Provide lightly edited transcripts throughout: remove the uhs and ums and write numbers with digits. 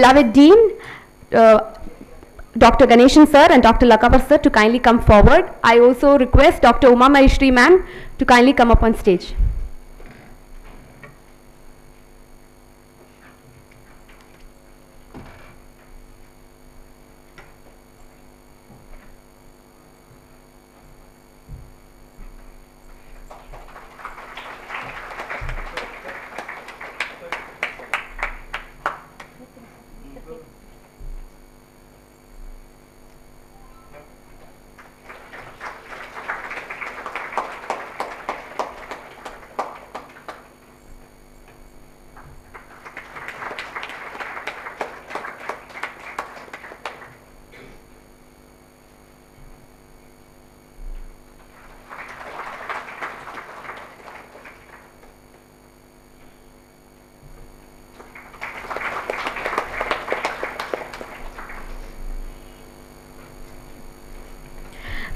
Beloved Dean, Dr. Ganeshan sir and Dr. Lakavar sir to kindly come forward. I also request Dr. Uma Maheshri ma'am to kindly come up on stage.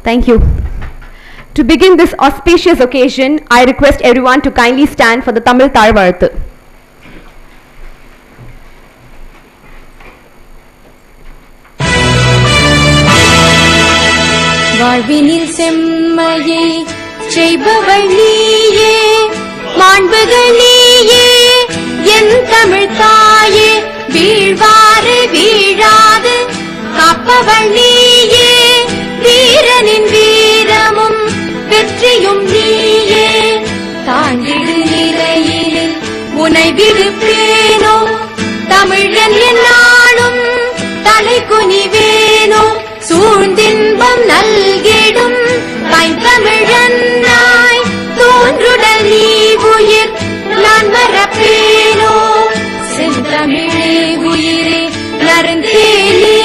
Thank you. To begin this auspicious occasion, I request everyone to kindly stand for the Tamil Thalvarthu. வாழ்வினில் செம்மையை செய்பவள் நீயே, மாண்புகள் நீயே, என் தமிழ் தாயே, வீழ்வாறு வீழாது காப்பவள் நீயே, வீரனின் வீரமும் வெற்றியும் நீயே, தாண்டிடு நிலையினில் உனை விடுப்பேனோ, தமிழன் என்னாலும் தலை குனிவேனோ, சூழ்ந்தின்பம் நல்கிடும் பைந்தமிழன்னாய் தோன்றுடல் நீ உயிர் நான் மறப்பேனோ, செந்தமிழே உயிரே நருந்தேனே,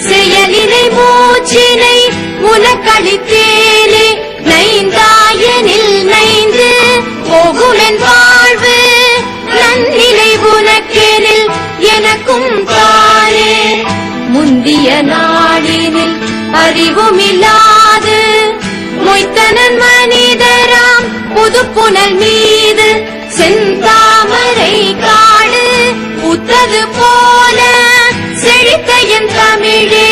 செயலினை மூச்சினை உனக்களித்தேனே, நைந்தாயனில் நைந்து போகுமென் வாழ்வு, நன்னிலை உனக்கெனில் எனக்கும் தானே, முந்திய நாளினில் அறிவுமில்லாது மொய்த்தனன் மனிதராம் புதுப்புனல் மீது செந்தாமரை காடு பூத்தது போல செழித்த என் தமிழே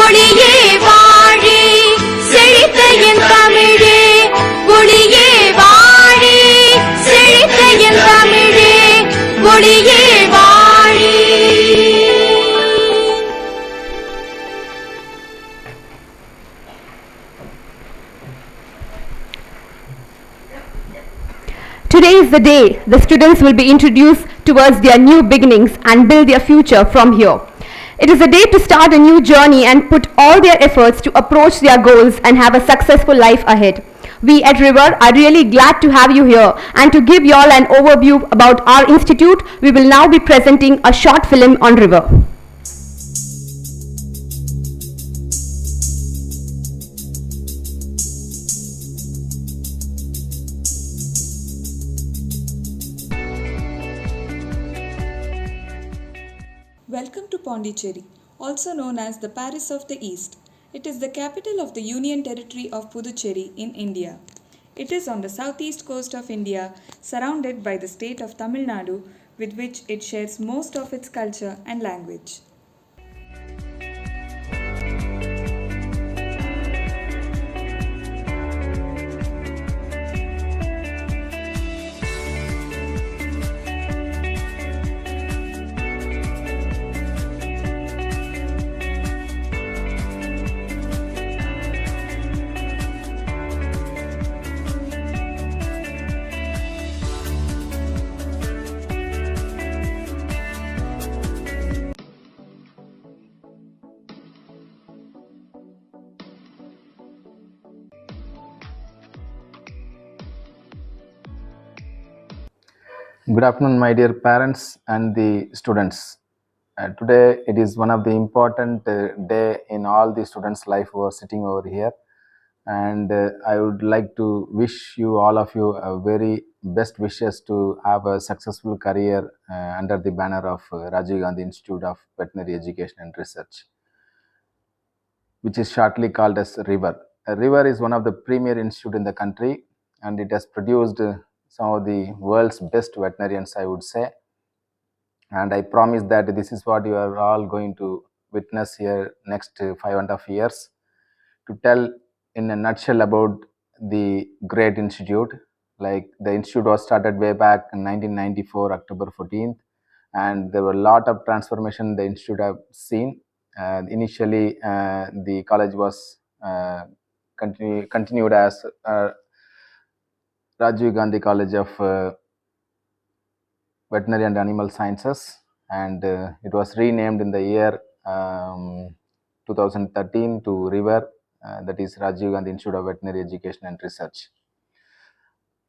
ஒளியே வாழி, செழித்த என் தமிழே ஒளியே வாழி, செழித்த என் தமிழே ஒளியே வாழி. Today is the day the students will be introduced towards their new beginnings and build their future from here. It is a day to start a new journey and put all their efforts to approach their goals and have a successful life ahead. We at River are really glad to have you here, and to give you all an overview about our institute, we will now be presenting a short film on River. Welcome to Pondicherry, also known as the Paris of the East. It is the capital of the Union Territory of Puducherry in India. It is on the southeast coast of India, surrounded by the state of Tamil Nadu, with which it shares most of its culture and language. Good afternoon, my dear parents and the students. Today it is one of the important day in all the students' life who are sitting over here, and I would like to wish you, all of you, a very best wishes to have a successful career under the banner of Rajiv Gandhi Institute of Veterinary Education and Research, which is shortly called as River. River is one of the premier institute in the country, and it has produced some of the world's best veterinarians, I would say. and I promise that this is what you are all going to witness here next 5.5 years, to tell in a nutshell about the great institute. Like, the institute was started way back in 1994, October 14th, and there were a lot of transformation the institute have seen. Initially, the college was continued as Rajiv Gandhi College of Veterinary and Animal Sciences, and it was renamed in the year 2013 to River, that is Rajiv Gandhi Institute of Veterinary Education and Research.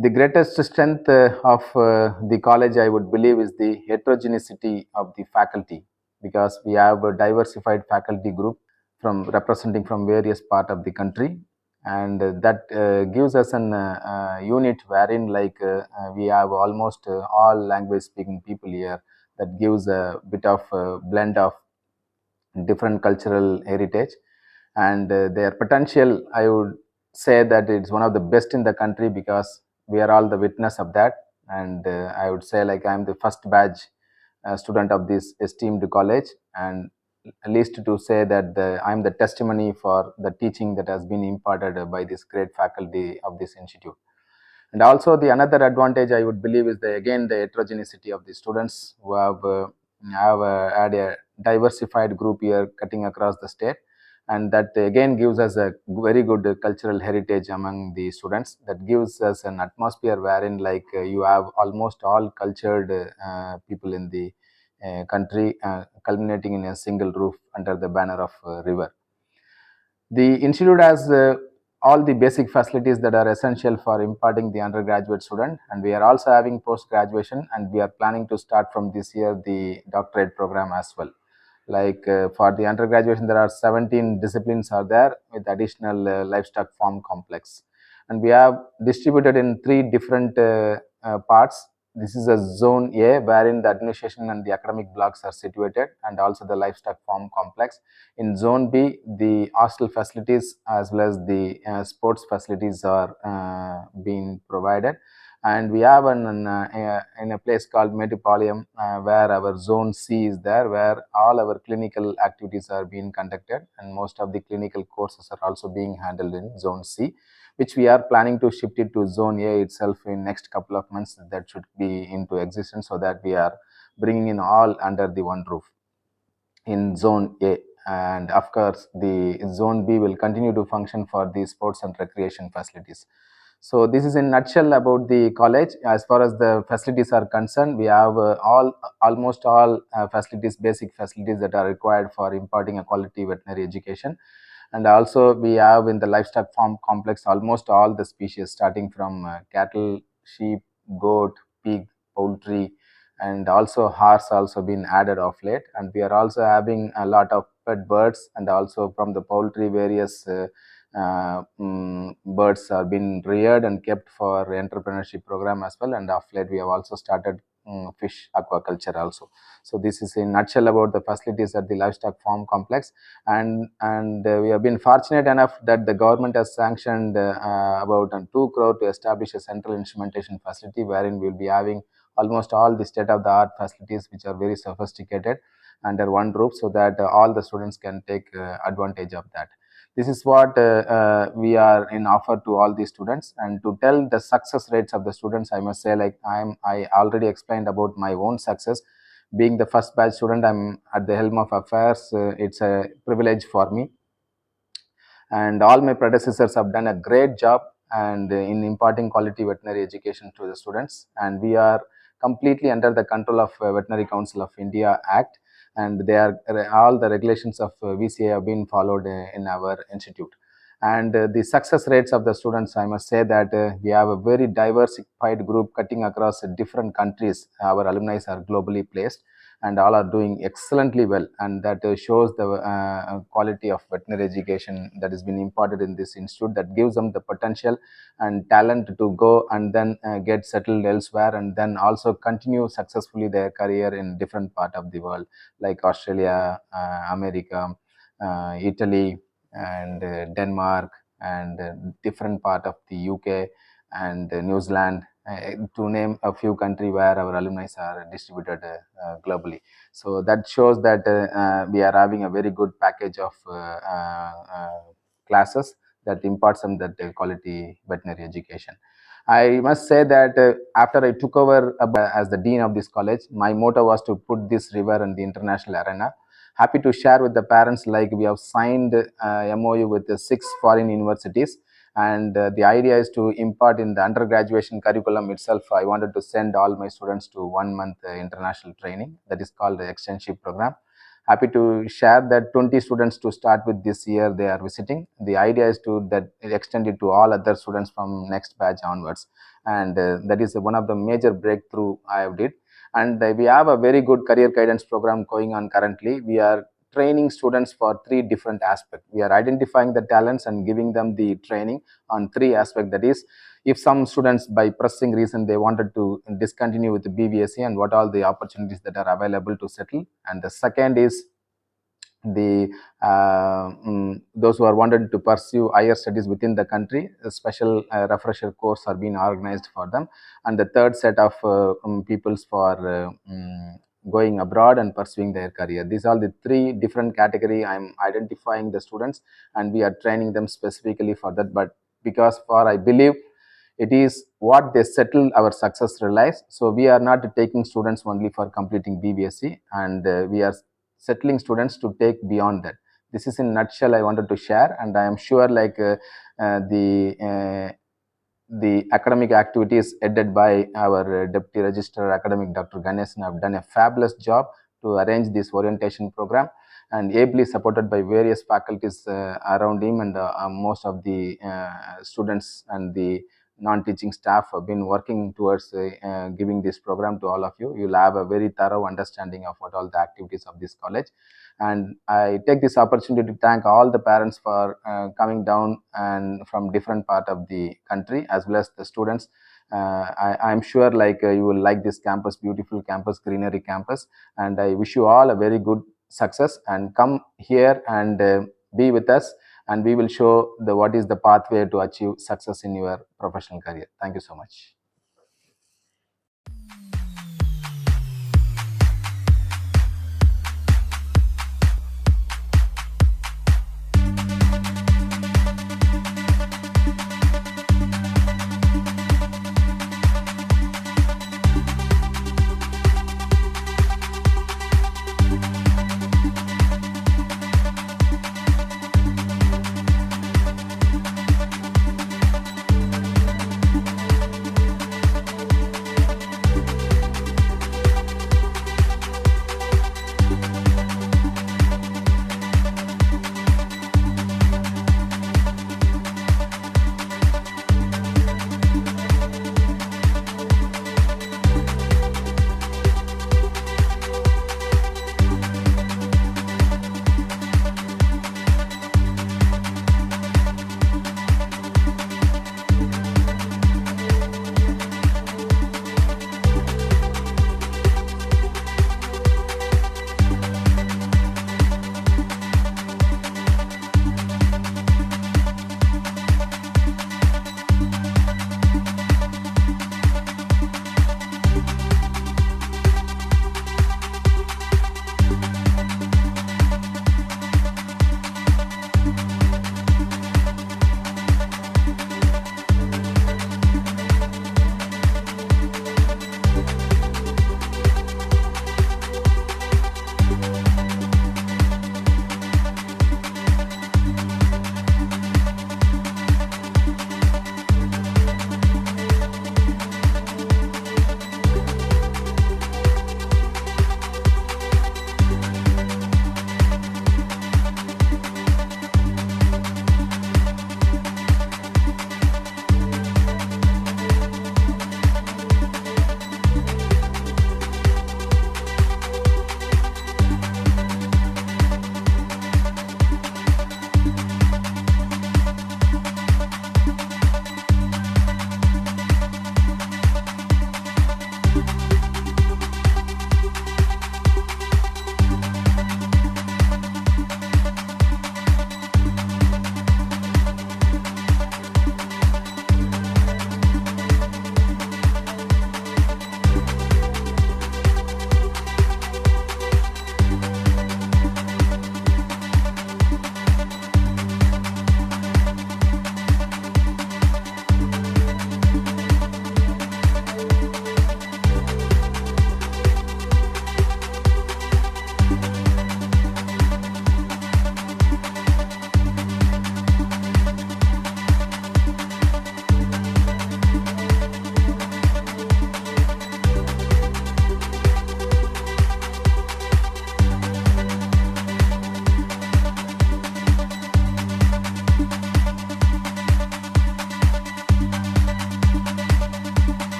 The greatest strength of the college, I would believe, is the heterogeneity of the faculty, because we have a diversified faculty group from representing from various part of the country, and that gives us an unit wherein, like, we have almost all language speaking people here. That gives a bit of blend of different cultural heritage, and their potential, I would say that it's one of the best in the country, because we are all the witness of that. And I would say, like, I'm the first batch student of this esteemed college, and at least to say that I'm the testimony for the teaching that has been imparted by this great faculty of this institute. And also, the another advantage I would believe is again the heterogeneity of the students, who have had a diversified group here cutting across the state, and that again gives us a very good cultural heritage among the students. That gives us an atmosphere wherein, like, you have almost all cultured people in the country, culminating in a single roof under the banner of River. The institute has all the basic facilities that are essential for imparting the undergraduate student, and we are also having post graduation, and we are planning to start from this year the doctorate program as well. Like, for the undergraduation, there are 17 disciplines are there, with additional livestock farm complex, and we have distributed in three different parts. This is a zone A, wherein the administration and the academic blocks are situated, and also the livestock farm complex. In zone B, the hostel facilities as well as the sports facilities are being provided, and we have in a place called Metropolium, where our zone C is there, where all our clinical activities are being conducted, and most of the clinical courses are also being handled in zone C, which we are planning to shift it to zone A itself in next couple of months. That should be into existence, so that we are bringing in all under the one roof in zone A. And of course, the zone B will continue to function for the sports and recreation facilities. So this is in nutshell about the college. As far as the facilities are concerned, we have almost all facilities, basic facilities that are required for imparting a quality veterinary education. And also, we have in the livestock farm complex almost all the species, starting from cattle, sheep, goat, pig, poultry, and also horse also been added of late. And we are also having a lot of pet birds, and also from the poultry, various birds are being reared and kept for entrepreneurship program as well. And of late, we have also started fish aquaculture also. So this is in nutshell about the facilities at the livestock farm complex. And we have been fortunate enough that the government has sanctioned about 2 crore to establish a central instrumentation facility, wherein we will be having almost all the state of the art facilities, which are very sophisticated, under one roof, so that all the students can take advantage of that. This is what we are in offer to all the students. And to tell the success rates of the students, I must say, like, I already explained about my own success. Being the first batch student, I'm at the helm of affairs. It's a privilege for me, and all my predecessors have done a great job and in imparting quality veterinary education to the students. And we are completely under the control of Veterinary Council of India Act, and they are all the regulations of VCA have been followed in our institute. And the success rates of the students, I must say that we have a very diversified group cutting across different countries. Our alumni are globally placed, and all are doing excellently well, and that shows the quality of veterinary education that has been imparted in this institute, that gives them the potential and talent to go and then get settled elsewhere, and then also continue successfully their career in different part of the world, like Australia, America, Italy, and Denmark, and different part of the UK, and New Zealand, to name a few countries where our alumni are distributed globally. So that shows that we are having a very good package of classes that imparts some that quality veterinary education. I must say that after I took over as the dean of this college, my motto was to put this river in the international arena. Happy to share with the parents, like we have signed MOU with the 6 foreign universities, and the idea is to impart in the undergraduation curriculum itself. I wanted to send all my students to 1 month international training that is called the externship program. Happy to share that 20 students to start with this year they are visiting. The idea is to that extend it to all other students from next batch onwards, and that is one of the major breakthrough I have did. And we have a very good career guidance program going on currently. We are training students for 3 different aspects. We are identifying the talents and giving them the training on 3 aspects. That is, if some students by pressing reason they wanted to discontinue with the B.V.Sc, and what all the opportunities that are available to settle. And the second is the those who are wanted to pursue higher studies within the country, a special refresher course are being organized for them. And the third set of peoples for going abroad and pursuing their career. These are the 3 different category I'm identifying the students, and we are training them specifically for that. But because for I believe it is what they settle our success relies. So we are not taking students only for completing B.V.Sc, and we are settling students to take beyond that. This is in nutshell I wanted to share, and I am sure like the academic activities headed by our Deputy Registrar Academic Dr. Ganesan have done a fabulous job to arrange this orientation program, and ably supported by various faculties around him, and most of the students and the non-teaching staff have been working towards giving this program to all of you. You'll have a very thorough understanding of what all the activities of this college. And I take this opportunity to thank all the parents for coming down and from different part of the country, as well as the students. I'm sure like you will like this campus, beautiful campus, greenery campus, and I wish you all a very good success, and come here and be with us, and we will show the what is the pathway to achieve success in your professional career. Thank you so much.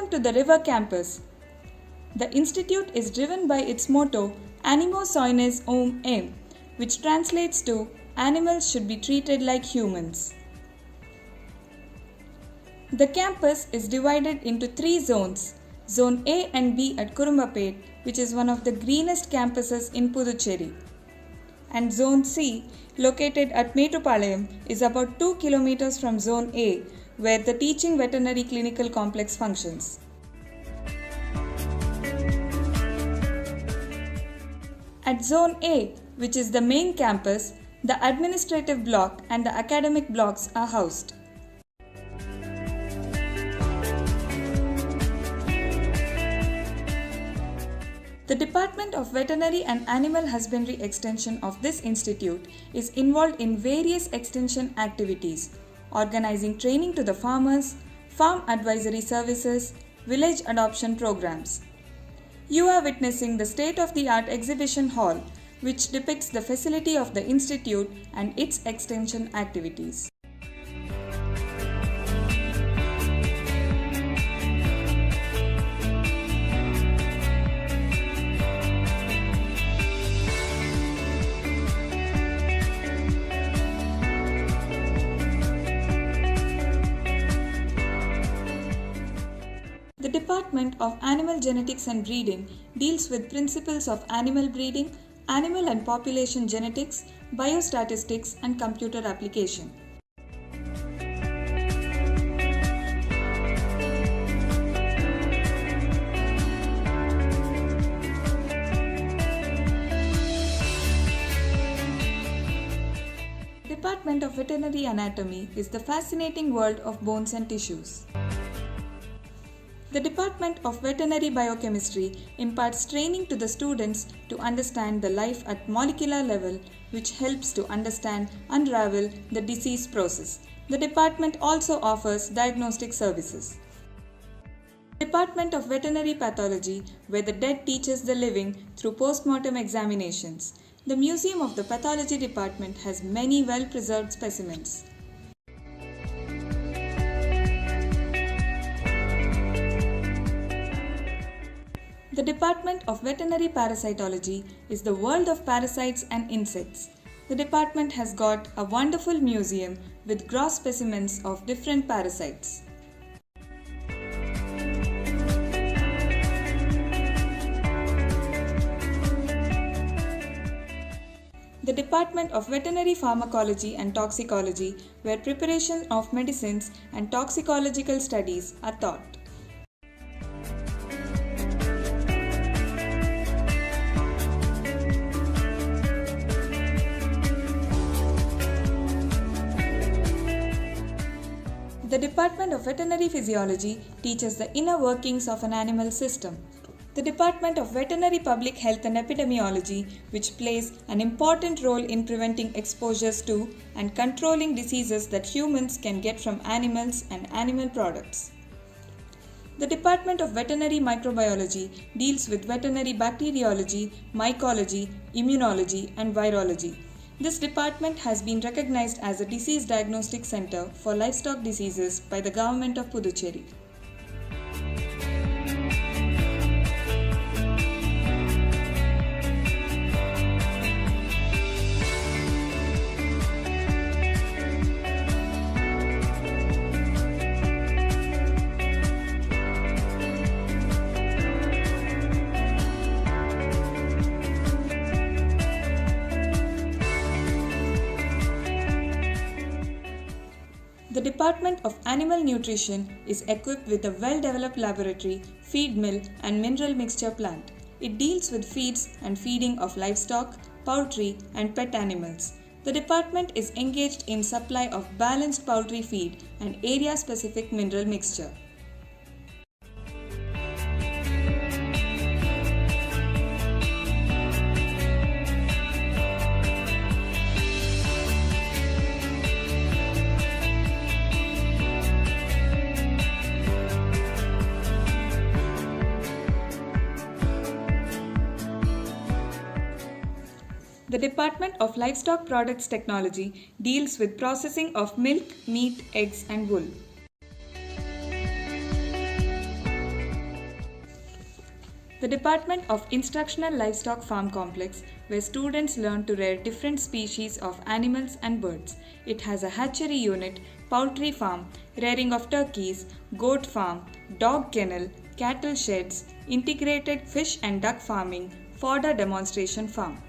Welcome to the River Campus. The institute is driven by its motto Animo Soines Om Aim, which translates to Animals should be treated like humans. The campus is divided into 3 zones. Zone A and B at Kurumbapet, which is one of the greenest campuses in Puducherry. And Zone C, located at Metupalayam, is about 2 kilometers from Zone A, where the Teaching Veterinary Clinical Complex functions. At Zone A, which is the main campus, the administrative block and the academic blocks are housed. The Department of Veterinary and Animal Husbandry Extension of this institute is involved in various extension activities, organizing training to the farmers, farm advisory services, village adoption programs. You are witnessing the state-of-the-art exhibition hall, which depicts the facility of the institute and its extension activities. The Department of Animal Genetics and Breeding deals with principles of animal breeding, animal and population genetics, biostatistics, and computer application. Department of Veterinary Anatomy is the fascinating world of bones and tissues. The Department of Veterinary Biochemistry imparts training to the students to understand the life at molecular level, which helps to understand, unravel the disease process. The department also offers diagnostic services. Department of Veterinary Pathology, where the dead teaches the living through post-mortem examinations. The Museum of the Pathology Department has many well-preserved specimens. The Department of Veterinary Parasitology is the world of parasites and insects. The department has got a wonderful museum with gross specimens of different parasites. The Department of Veterinary Pharmacology and Toxicology, where preparation of medicines and toxicological studies are taught. The Department of Veterinary Physiology teaches the inner workings of an animal system. The Department of Veterinary Public Health and Epidemiology, which plays an important role in preventing exposures to and controlling diseases that humans can get from animals and animal products. The Department of Veterinary Microbiology deals with veterinary bacteriology, mycology, immunology, and virology. This department has been recognized as a disease diagnostic center for livestock diseases by the government of Puducherry. The Department of Animal Nutrition is equipped with a well-developed laboratory, feed mill, and mineral mixture plant. It deals with feeds and feeding of livestock, poultry, and pet animals. The department is engaged in supply of balanced poultry feed and area-specific mineral mixture. The Department of Livestock Products Technology deals with processing of milk, meat, eggs, and wool. The Department of Instructional Livestock Farm Complex, where students learn to rear different species of animals and birds. It has a hatchery unit, poultry farm, rearing of turkeys, goat farm, dog kennel, cattle sheds, integrated fish and duck farming, fodder demonstration farm.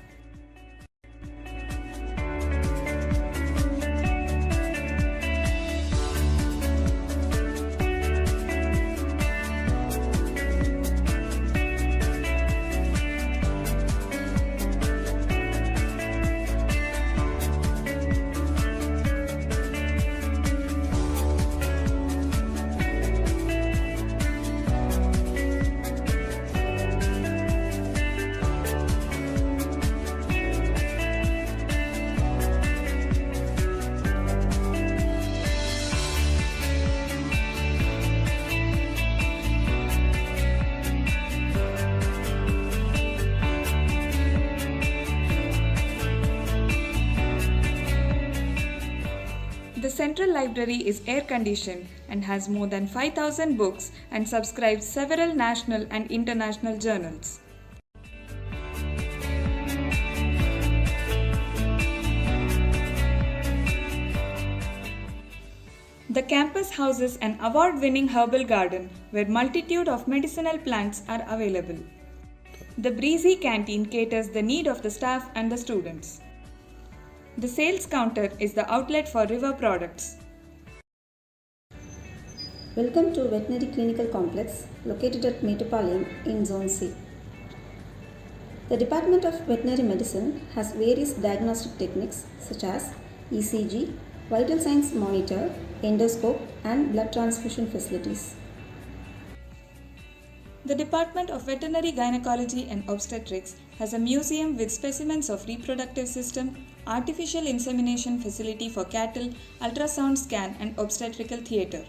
The Central Library is air-conditioned and has more than 5,000 books and subscribes several national and international journals. The campus houses an award-winning herbal garden where multitude of medicinal plants are available. The breezy canteen caters the need of the staff and the students. The sales counter is the outlet for river products. Welcome to Veterinary Clinical Complex located at Metupalayam in Zone C. The Department of Veterinary Medicine has various diagnostic techniques such as ECG, vital signs monitor, endoscope and blood transfusion facilities. The Department of Veterinary Gynecology and Obstetrics has a museum with specimens of reproductive system, artificial insemination facility for cattle, ultrasound scan and obstetrical theatre.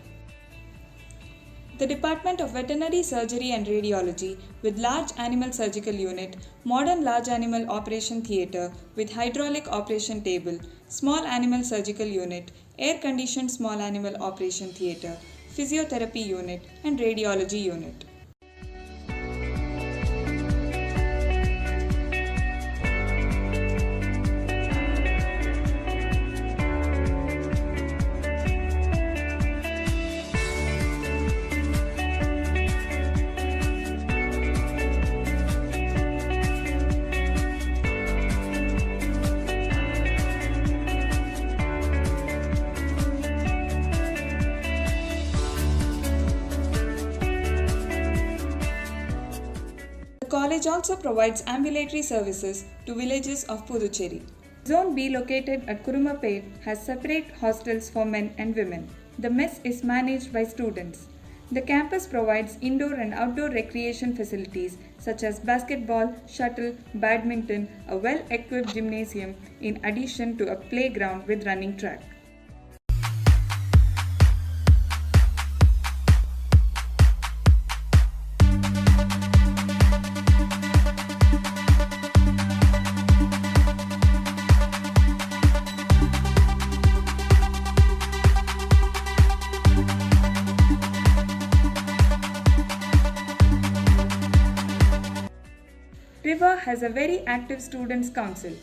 The Department of Veterinary Surgery and Radiology with large animal surgical unit, modern large animal operation theatre with hydraulic operation table, small animal surgical unit, air-conditioned small animal operation theatre, physiotherapy unit and radiology unit. The college also provides ambulatory services to villages of Puducherry. Zone B located at Kurumapet has separate hostels for men and women. The mess is managed by students. The campus provides indoor and outdoor recreation facilities such as basketball, shuttle, badminton, a well-equipped gymnasium in addition to a playground with running track. River has a very active students' council.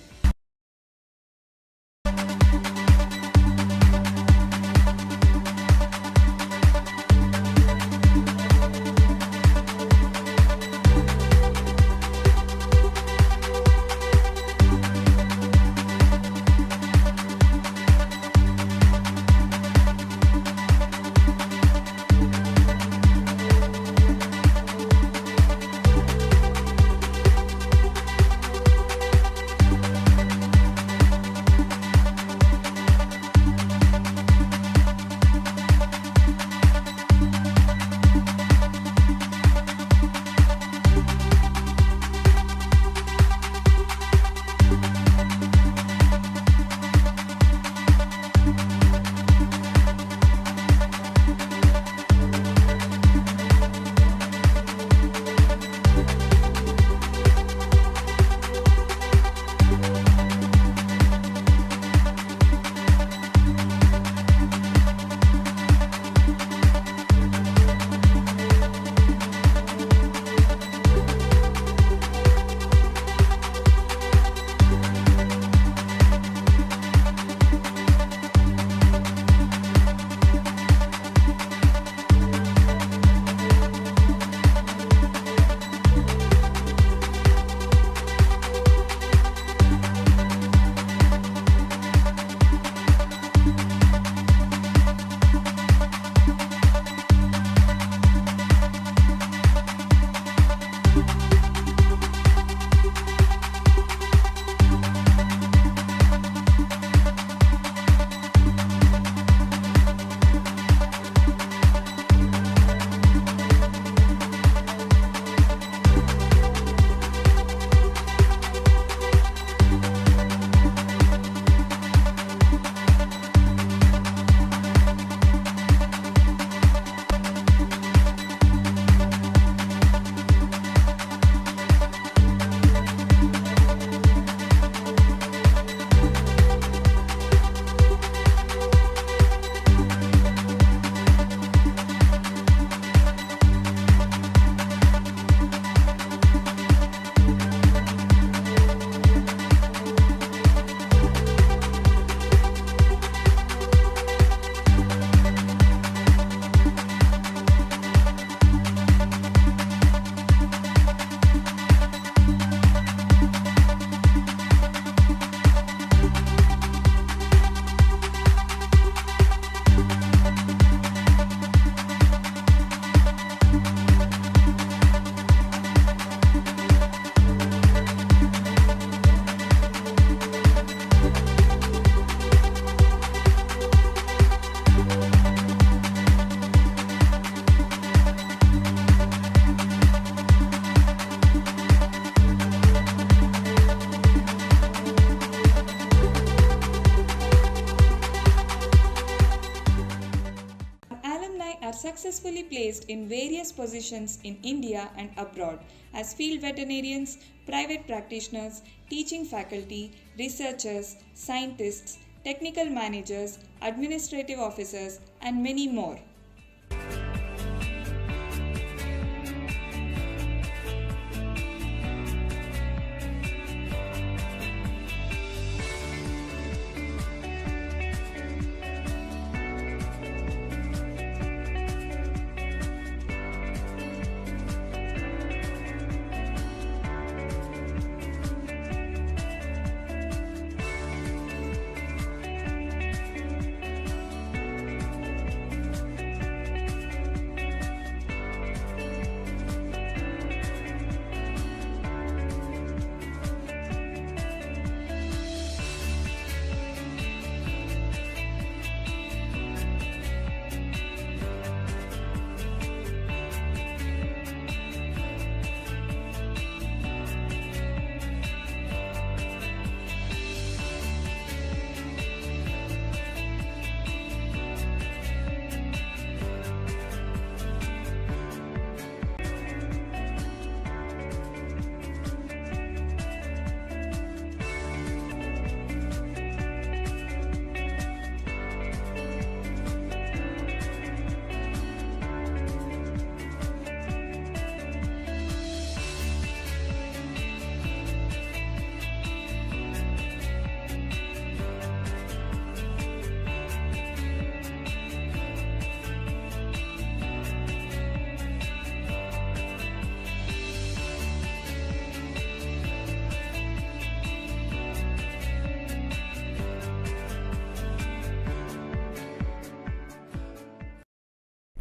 successfully placed in various positions in India and abroad as field veterinarians, private practitioners, teaching faculty, researchers, scientists, technical managers, administrative officers, and many more.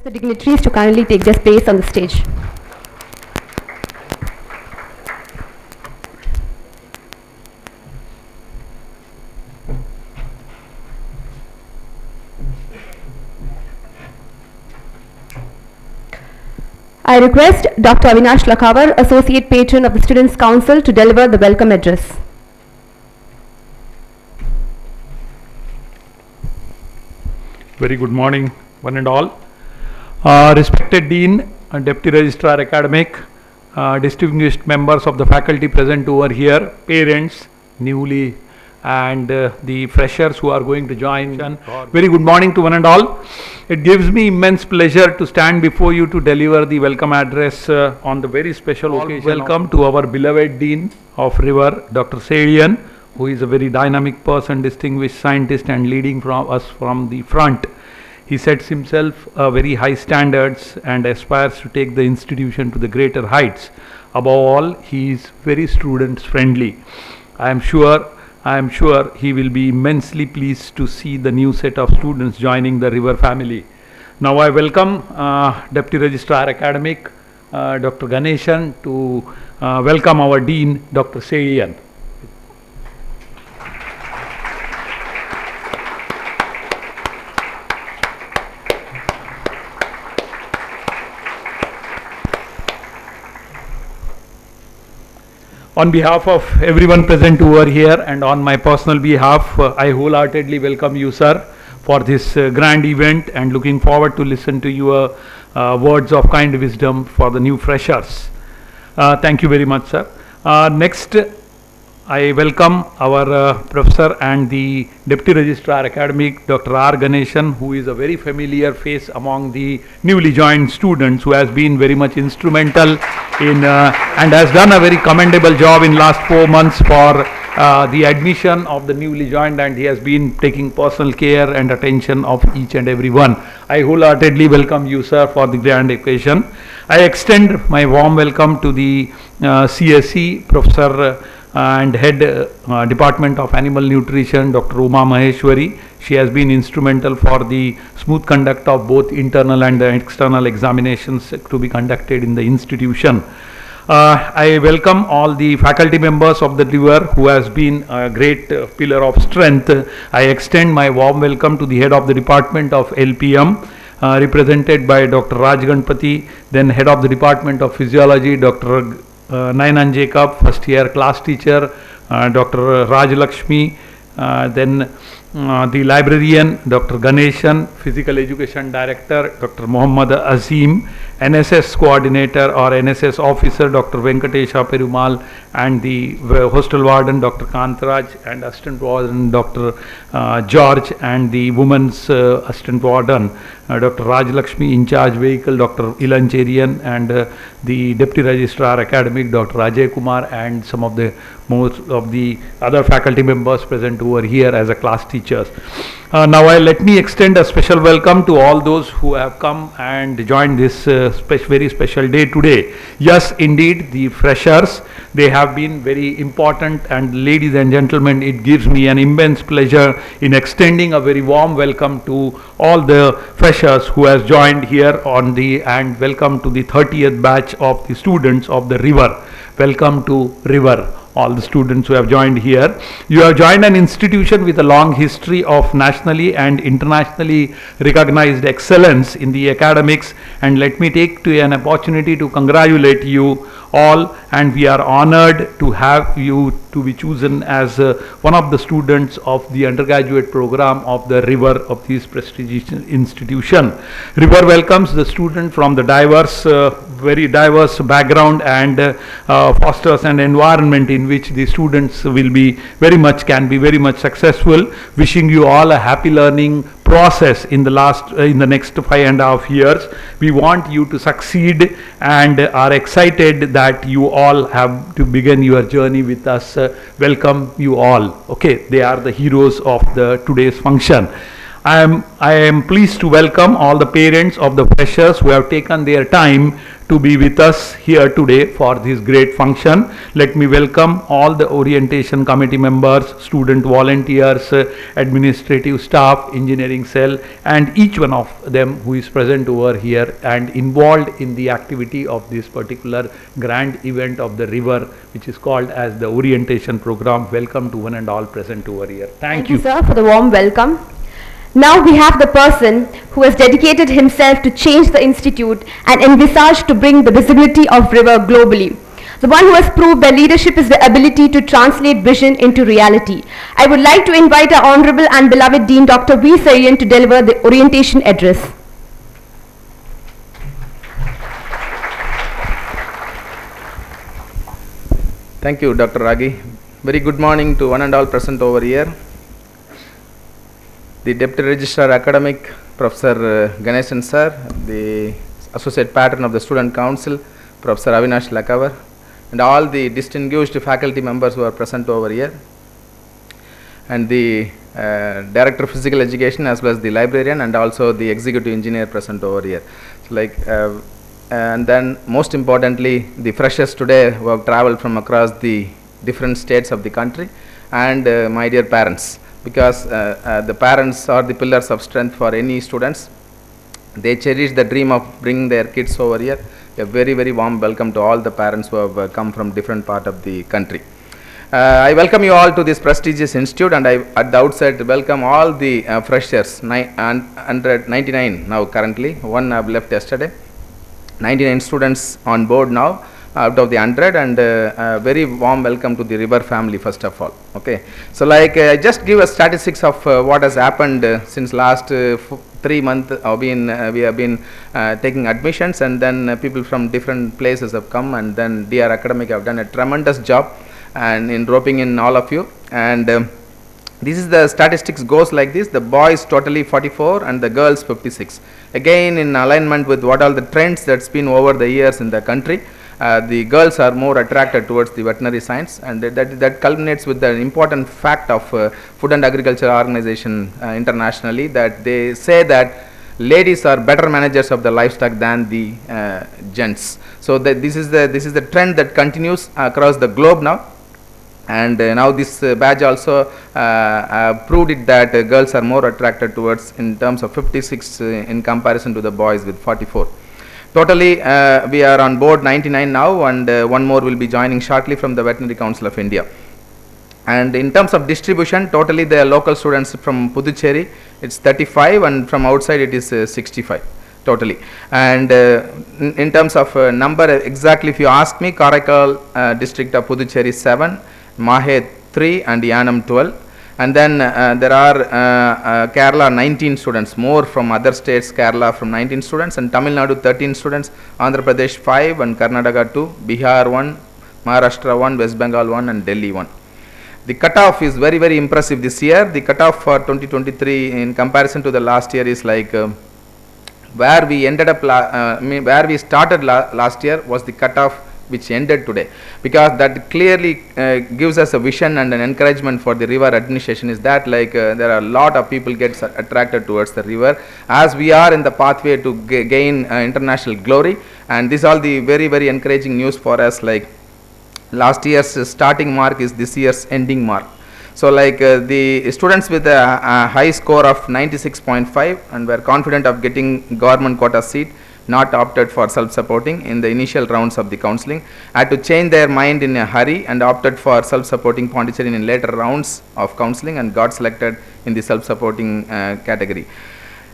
The dignitaries to kindly take their place on the stage. I request Dr. Avinash Lakhavar, Associate Patron of the Students' Council, to deliver the welcome address. Very good morning, one and all. Respected Dean, Deputy Registrar Academic, distinguished members of the faculty present over here, parents, newly, and the freshers who are going to join. Very good morning to one and all. It gives me immense pleasure to stand before you to deliver the welcome address on the very special occasion. Welcome to our beloved Dean of River, Dr. Sadian, who is a very dynamic person, distinguished scientist, and leading from us from the front. He sets himself very high standards and aspires to take the institution to the greater heights. Above all, he is very students friendly. I am sure he will be immensely pleased to see the new set of students joining the River family. Now I welcome Deputy Registrar Academic, Dr. Ganeshan, to welcome our Dean, Dr. Sadian. On behalf of everyone present over here and on my personal behalf, I wholeheartedly welcome you, sir, for this grand event, and looking forward to listen to your words of kind wisdom for the new freshers. Thank you very much, sir. Next, I welcome our professor and the Deputy Registrar Academic, Dr. R. Ganeshan, who is a very familiar face among the newly joined students, who has been very much instrumental in and has done a very commendable job in last 4 months for the admission of the newly joined, and he has been taking personal care and attention of each and every one. I wholeheartedly welcome you, sir, for the grand occasion. I extend my warm welcome to the CSE Professor and Head Department of Animal Nutrition, Dr. Uma Maheshwari. She has been instrumental for the smooth conduct of both internal and external examinations to be conducted in the institution. I welcome all the faculty members of the River, who has been a great pillar of strength. I extend my warm welcome to the Head of the Department of LPM, represented by Dr. Raj Ganpati, then Head of the Department of Physiology, Dr. Nainan Jacob, first year class teacher, Dr. Raj Lakshmi, then the librarian Dr. Ganeshan, Physical Education Director Dr. Muhammad Azim, NSS Coordinator or NSS Officer Dr. Venkatesha Perumal, and the Hostel Warden Dr. Kantaraj, and Assistant Warden Dr. George, and the Women's Assistant Warden Dr. Rajlakshmi, in charge vehicle Dr. Ilancherian, and the Deputy Registrar Academic Dr. Ajay Kumar, and some of the most of the other faculty members present over here as a class teachers. Now let me extend a special welcome to all those who have come and joined this very special day today. Yes, indeed, the freshers, they have been very important, and ladies and gentlemen, it gives me an immense pleasure in extending a very warm welcome to all the freshers who has joined here on the, and welcome to the 30th batch of the students of the River. Welcome to River, all the students who have joined here. You have joined an institution with a long history of nationally and internationally recognized excellence in the academics, and let me take to an opportunity to congratulate you all, and we are honored to have you to be chosen as one of the students of the undergraduate program of the River, of this prestigious institution. River welcomes the student from the diverse, very diverse background, and fosters an environment in which the students will be can be very much successful. Wishing you all a happy learning process in the next 5.5 years. We want you to succeed and are excited that you all have to begin your journey with us. Welcome you all. Okay, they are the heroes of the today's function. I am pleased to welcome all the parents of the freshers who have taken their time to be with us here today for this great function. Let me welcome all the orientation committee members, student volunteers, administrative staff, engineering cell, and each one of them who is present over here and involved in the activity of this particular grand event of the River, which is called as the orientation program. Welcome to one and all present over here. Thank you, sir, for the warm welcome. Now we have the person who has dedicated himself to change the institute and envisaged to bring the visibility of River globally. The one who has proved that leadership is the ability to translate vision into reality. I would like to invite our Honorable and beloved Dean Dr. B.V.Sc to deliver the orientation address. Thank you, Dr. Ragi. Very good morning to one and all present over here. The Deputy Registrar Academic, Professor Ganeshan Sir, the Associate Patron of the Student Council, Professor Avinash Lakavar, and all the distinguished faculty members who are present over here, and the Director of Physical Education as well as the librarian, and also the Executive Engineer present over here. So and then most importantly, the freshers today who have traveled from across the different states of the country, and my dear parents, because the parents are the pillars of strength for any students. They cherish the dream of bringing their kids over here. A very, very warm welcome to all the parents who have come from different part of the country. I welcome you all to this prestigious institute, and I at the outset welcome all the freshers, 199 now currently, one have left yesterday, 99 students on board now out of the 100, and a very warm welcome to the River family first of all. Okay, so I just give a statistics of what has happened since last 3 months. We have been taking admissions, and then people from different places have come, and then DR Academic have done a tremendous job and in roping in all of you, and this is the statistics goes like this: the boys totally 44 and the girls 56, again in alignment with what all the trends that's been over the years in the country. The girls are more attracted towards the veterinary science, and that culminates with the important fact of Food and Agriculture Organization internationally, that they say that ladies are better managers of the livestock than the gents. So this is the trend that continues across the globe now, and now this badge also proved it that girls are more attracted towards in terms of 56 in comparison to the boys with 44. Totally, we are on board 99 now, and one more will be joining shortly from the Veterinary Council of India. And in terms of distribution, totally the local students from Puducherry, it's 35, and from outside it is 65 totally. And in terms of number, exactly if you ask me, Karaikal district of Puducherry 7, Mahe 3, and Yanam 12. And then there are Kerala 19 students, more from other states. Kerala from 19 students, and Tamil Nadu 13 students, Andhra Pradesh 5, and Karnataka 2, Bihar 1, Maharashtra 1, West Bengal 1, and Delhi 1. The cutoff is very, very impressive this year. The cutoff for 2023 in comparison to the last year is like where we ended up, where we started last year was the cutoff which ended today, because that clearly gives us a vision and an encouragement for the river administration, is that like there are a lot of people get attracted towards the river as we are in the pathway to gain international glory. And this all the very, very encouraging news for us, like last year's starting mark is this year's ending mark. So like the students with a high score of 96.5 and were confident of getting government quota seat, not opted for self-supporting in the initial rounds of the counselling, had to change their mind in a hurry and opted for self-supporting Pondicherry in later rounds of counselling and got selected in the self-supporting category.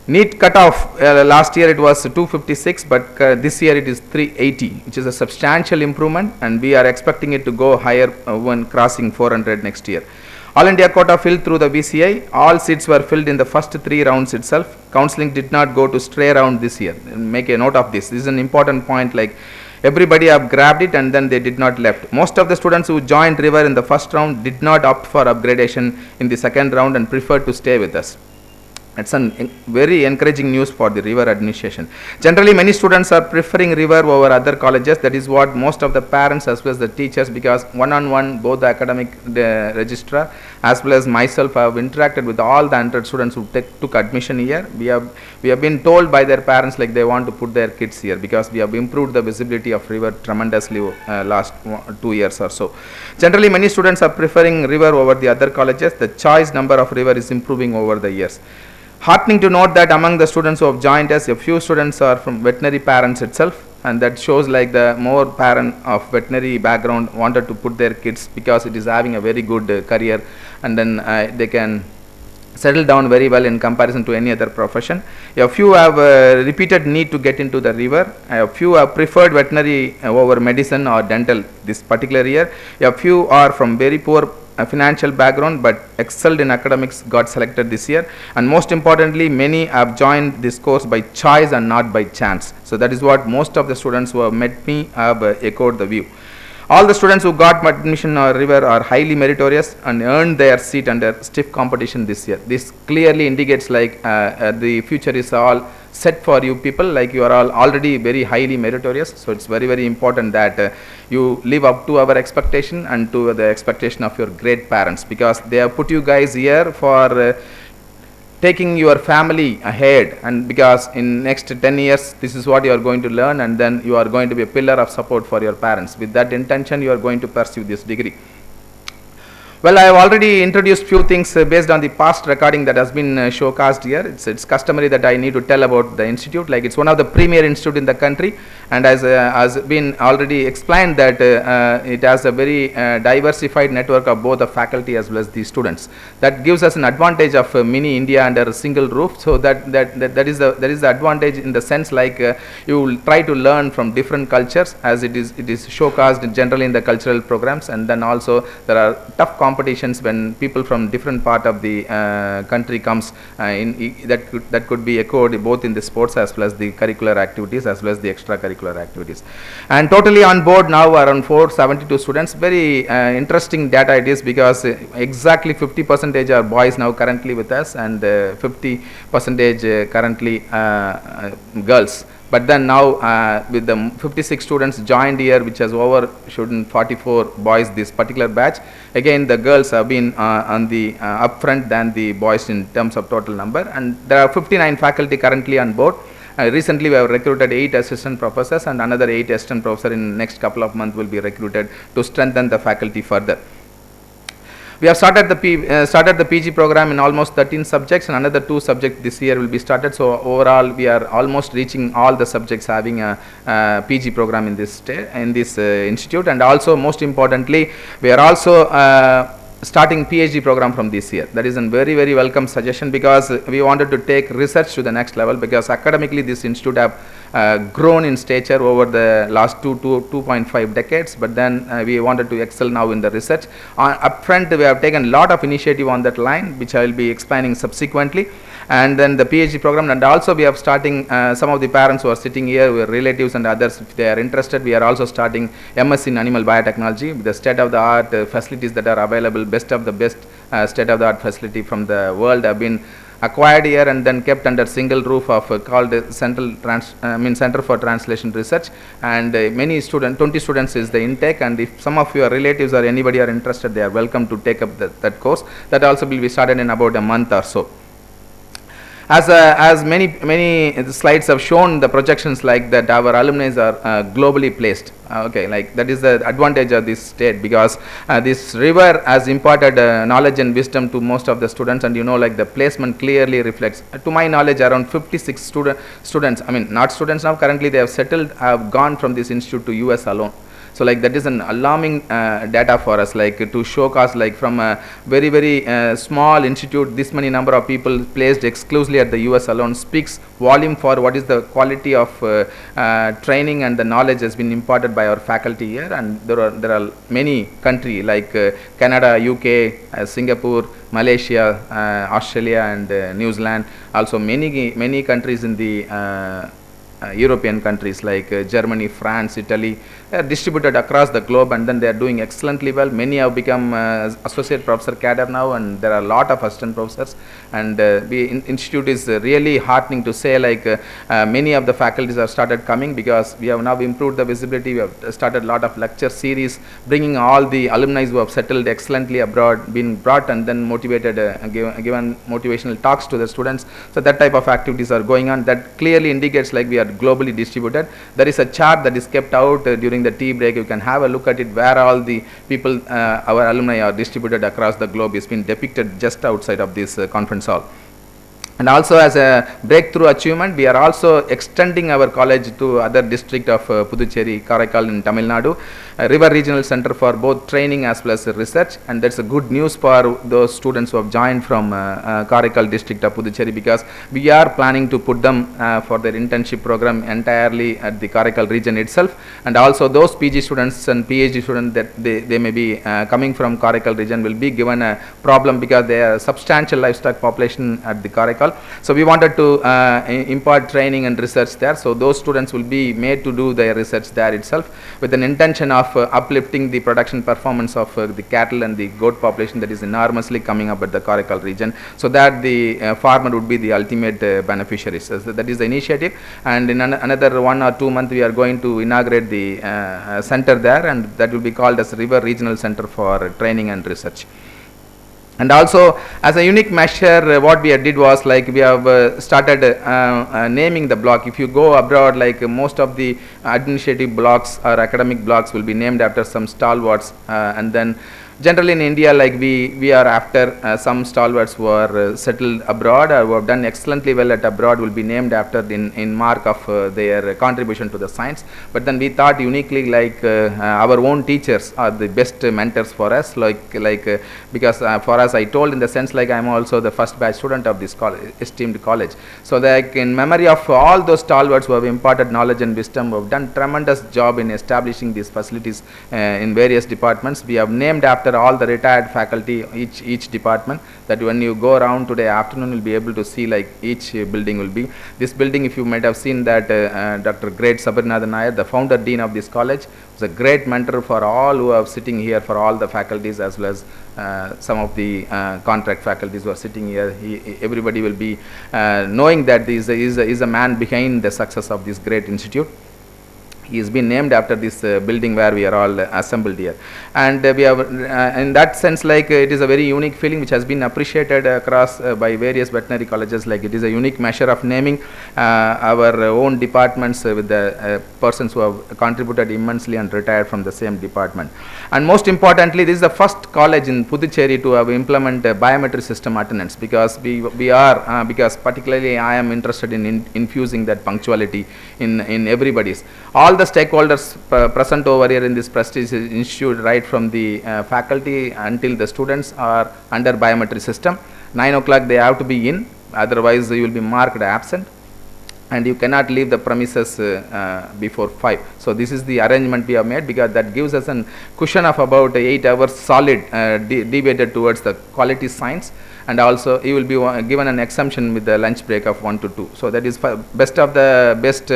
NEET cutoff last year it was 256, but this year it is 380, which is a substantial improvement, and we are expecting it to go higher when crossing 400 next year. All India quota filled through the BCI. All seats were filled in the first 3 rounds itself. Counselling did not go to stray round this year. Make a note of this. This is an important point. Like everybody have grabbed it and then they did not left. Most of the students who joined River in the first round did not opt for upgradation in the second round and preferred to stay with us. It's a very encouraging news for the River administration. Generally, many students are preferring River over other colleges. That is what most of the parents as well as the teachers, because one-on-one, both the academic registrar as well as myself have interacted with all the 100 students who took admission here. We have been told by their parents like they want to put their kids here because we have improved the visibility of River tremendously last 2 years or so. Generally, many students are preferring River over the other colleges. The choice number of River is improving over the years. Heartening to note that among the students who have joined us, a few students are from veterinary parents itself, and that shows like the more parent of veterinary background wanted to put their kids because it is having a very good career, and then they can settle down very well in comparison to any other profession. A few have repeated need to get into the River. A few have preferred veterinary over medicine or dental this particular year. A few are from very poor financial background but excelled in academics, got selected this year, and most importantly many have joined this course by choice and not by chance. So that is what most of the students who have met me have echoed the view. All the students who got admission or River are highly meritorious and earned their seat under stiff competition this year. This clearly indicates like the future is all set for you people, like you are all already very highly meritorious. So it's very, very important that you live up to our expectation and to the expectation of your great parents, because they have put you guys here for taking your family ahead, and because in next 10 years this is what you are going to learn, and then you are going to be a pillar of support for your parents. With that intention you are going to pursue this degree. Well, I have already introduced few things based on the past recording that has been showcased here. It's customary that I need to tell about the institute. Like it's one of the premier institute in the country, and as been already explained that it has a very diversified network of both the faculty as well as the students. That gives us an advantage of mini India under a single roof. So that is the advantage in the sense like you will try to learn from different cultures, as it is showcased generally in the cultural programs, and then also there are tough competitions when people from different part of the country comes that could be echoed both in the sports as well as the curricular activities as well as the extracurricular activities. And totally on board now around 472 students. Very interesting data it is, because exactly 50% are boys now currently with us, and 50% currently girls. But then now with the 56 students joined here, which has overshot 44 boys this particular batch, again the girls have been on the upfront than the boys in terms of total number, and there are 59 faculty currently on board. Recently we have recruited 8 assistant professors, and another 8 assistant professors in next couple of months will be recruited to strengthen the faculty further. We have started the PG program in almost 13 subjects, and another 2 subjects this year will be started. So overall we are almost reaching all the subjects having a PG program in this institute. And also most importantly, we are also starting PhD program from this year. That is a very, very welcome suggestion, because we wanted to take research to the next level, because academically this institute have grown in stature over the last 2.5 decades, but then we wanted to excel now in the research. Upfront we have taken a lot of initiative on that line, which I will be explaining subsequently. And then the PhD program, and also we are starting, some of the parents who are sitting here, relatives and others, if they are interested, we are also starting MS in animal biotechnology with the state of the art facilities that are available. Best of the best state of the art facility from the world have been acquired here and then kept under single roof of called Center for Translation Research, and many students, 20 students is the intake, and if some of your relatives or anybody are interested, they are welcome to take up that course. That also will be started in about a month or so. As many slides have shown, the projections like that our alumni are globally placed. Okay, like that is the advantage of this state, because this river has imparted knowledge and wisdom to most of the students, and like the placement clearly reflects. To my knowledge, around 56 students, I mean not students now, currently they have settled, have gone from this institute to US alone. So like that is an alarming data for us, like to show us, like from a very, very small institute, this many number of people placed exclusively at the US alone speaks volume for what is the quality of training and the knowledge has been imparted by our faculty here. And there are many countries like Canada, UK, Singapore, Malaysia, Australia and New Zealand, also many countries in the European countries like Germany, France, Italy, they are distributed across the globe, and then they are doing excellently well. Many have become associate professor cadre now, and there are a lot of assistant professors, and the institute is really heartening to say, like many of the faculties have started coming, because we have now improved the visibility. We have started a lot of lecture series, bringing all the alumni who have settled excellently abroad, been brought and then motivated, given motivational talks to the students. So that type of activities are going on. That clearly indicates like we are globally distributed. There is a chart that is kept out during the tea break. You can have a look at it, where all the people, our alumni are distributed across the globe. It's been depicted just outside of this conference hall. And also, as a breakthrough achievement, we are also extending our college to other district of Puducherry, Karaikal in Tamil Nadu, River Regional Center for both training as well as research. And that's a good news for those students who have joined from Karaikal district of Puducherry, because we are planning to put them for their internship program entirely at the Karaikal region itself. And also those PG students and PhD students that they may be coming from Karaikal region will be given a problem, because they are substantial livestock population at the Karaikal. So we wanted to impart training and research there. So those students will be made to do their research there itself, with an intention of uplifting the production performance of the cattle and the goat population that is enormously coming up at the Karaikal region, so that the farmer would be the ultimate beneficiary. So that is the initiative, and in another 1 or 2 months we are going to inaugurate the center there, and that will be called as River Regional Center for Training and Research. And also, as a unique measure, what we did was, like, we have started naming the block. If you go abroad, like most of the administrative blocks or academic blocks will be named after some stalwarts, and then generally in India, like we are after some stalwarts who are settled abroad or who have done excellently well at abroad will be named after in mark of their contribution to the science. But then we thought uniquely, like our own teachers are the best mentors for us, because for us, I told in the sense, like I am also the first batch student of this college, esteemed college. So like in memory of all those stalwarts who have imparted knowledge and wisdom, who have done tremendous job in establishing these facilities in various departments, we have named after all the retired faculty, each department, that when you go around today afternoon, you'll be able to see like each building will be. This building, if you might have seen that Dr. Great Sabrinathan Nair, the founder dean of this college, was a great mentor for all who are sitting here, for all the faculties as well as some of the contract faculties who are sitting here. Everybody will be knowing that he is a man behind the success of this great institute. He has been named after this building where we are all assembled here, and we have in that sense, like it is a very unique feeling which has been appreciated across by various veterinary colleges. Like it is a unique measure of naming our own departments with the persons who have contributed immensely and retired from the same department. And most importantly, this is the first college in Puducherry to have implemented biometric system attendance, because because particularly I am interested in infusing that punctuality in everybody's. All all the stakeholders present over here in this prestigious institute, right from the faculty until the students, are under biometry system. 9 o'clock they have to be in, otherwise you will be marked absent, and you cannot leave the premises before 5. So this is the arrangement we have made, because that gives us a cushion of about 8 hours solid debated towards the quality science, and also you will be given an exemption with the lunch break of 1 to 2. So that is best of the best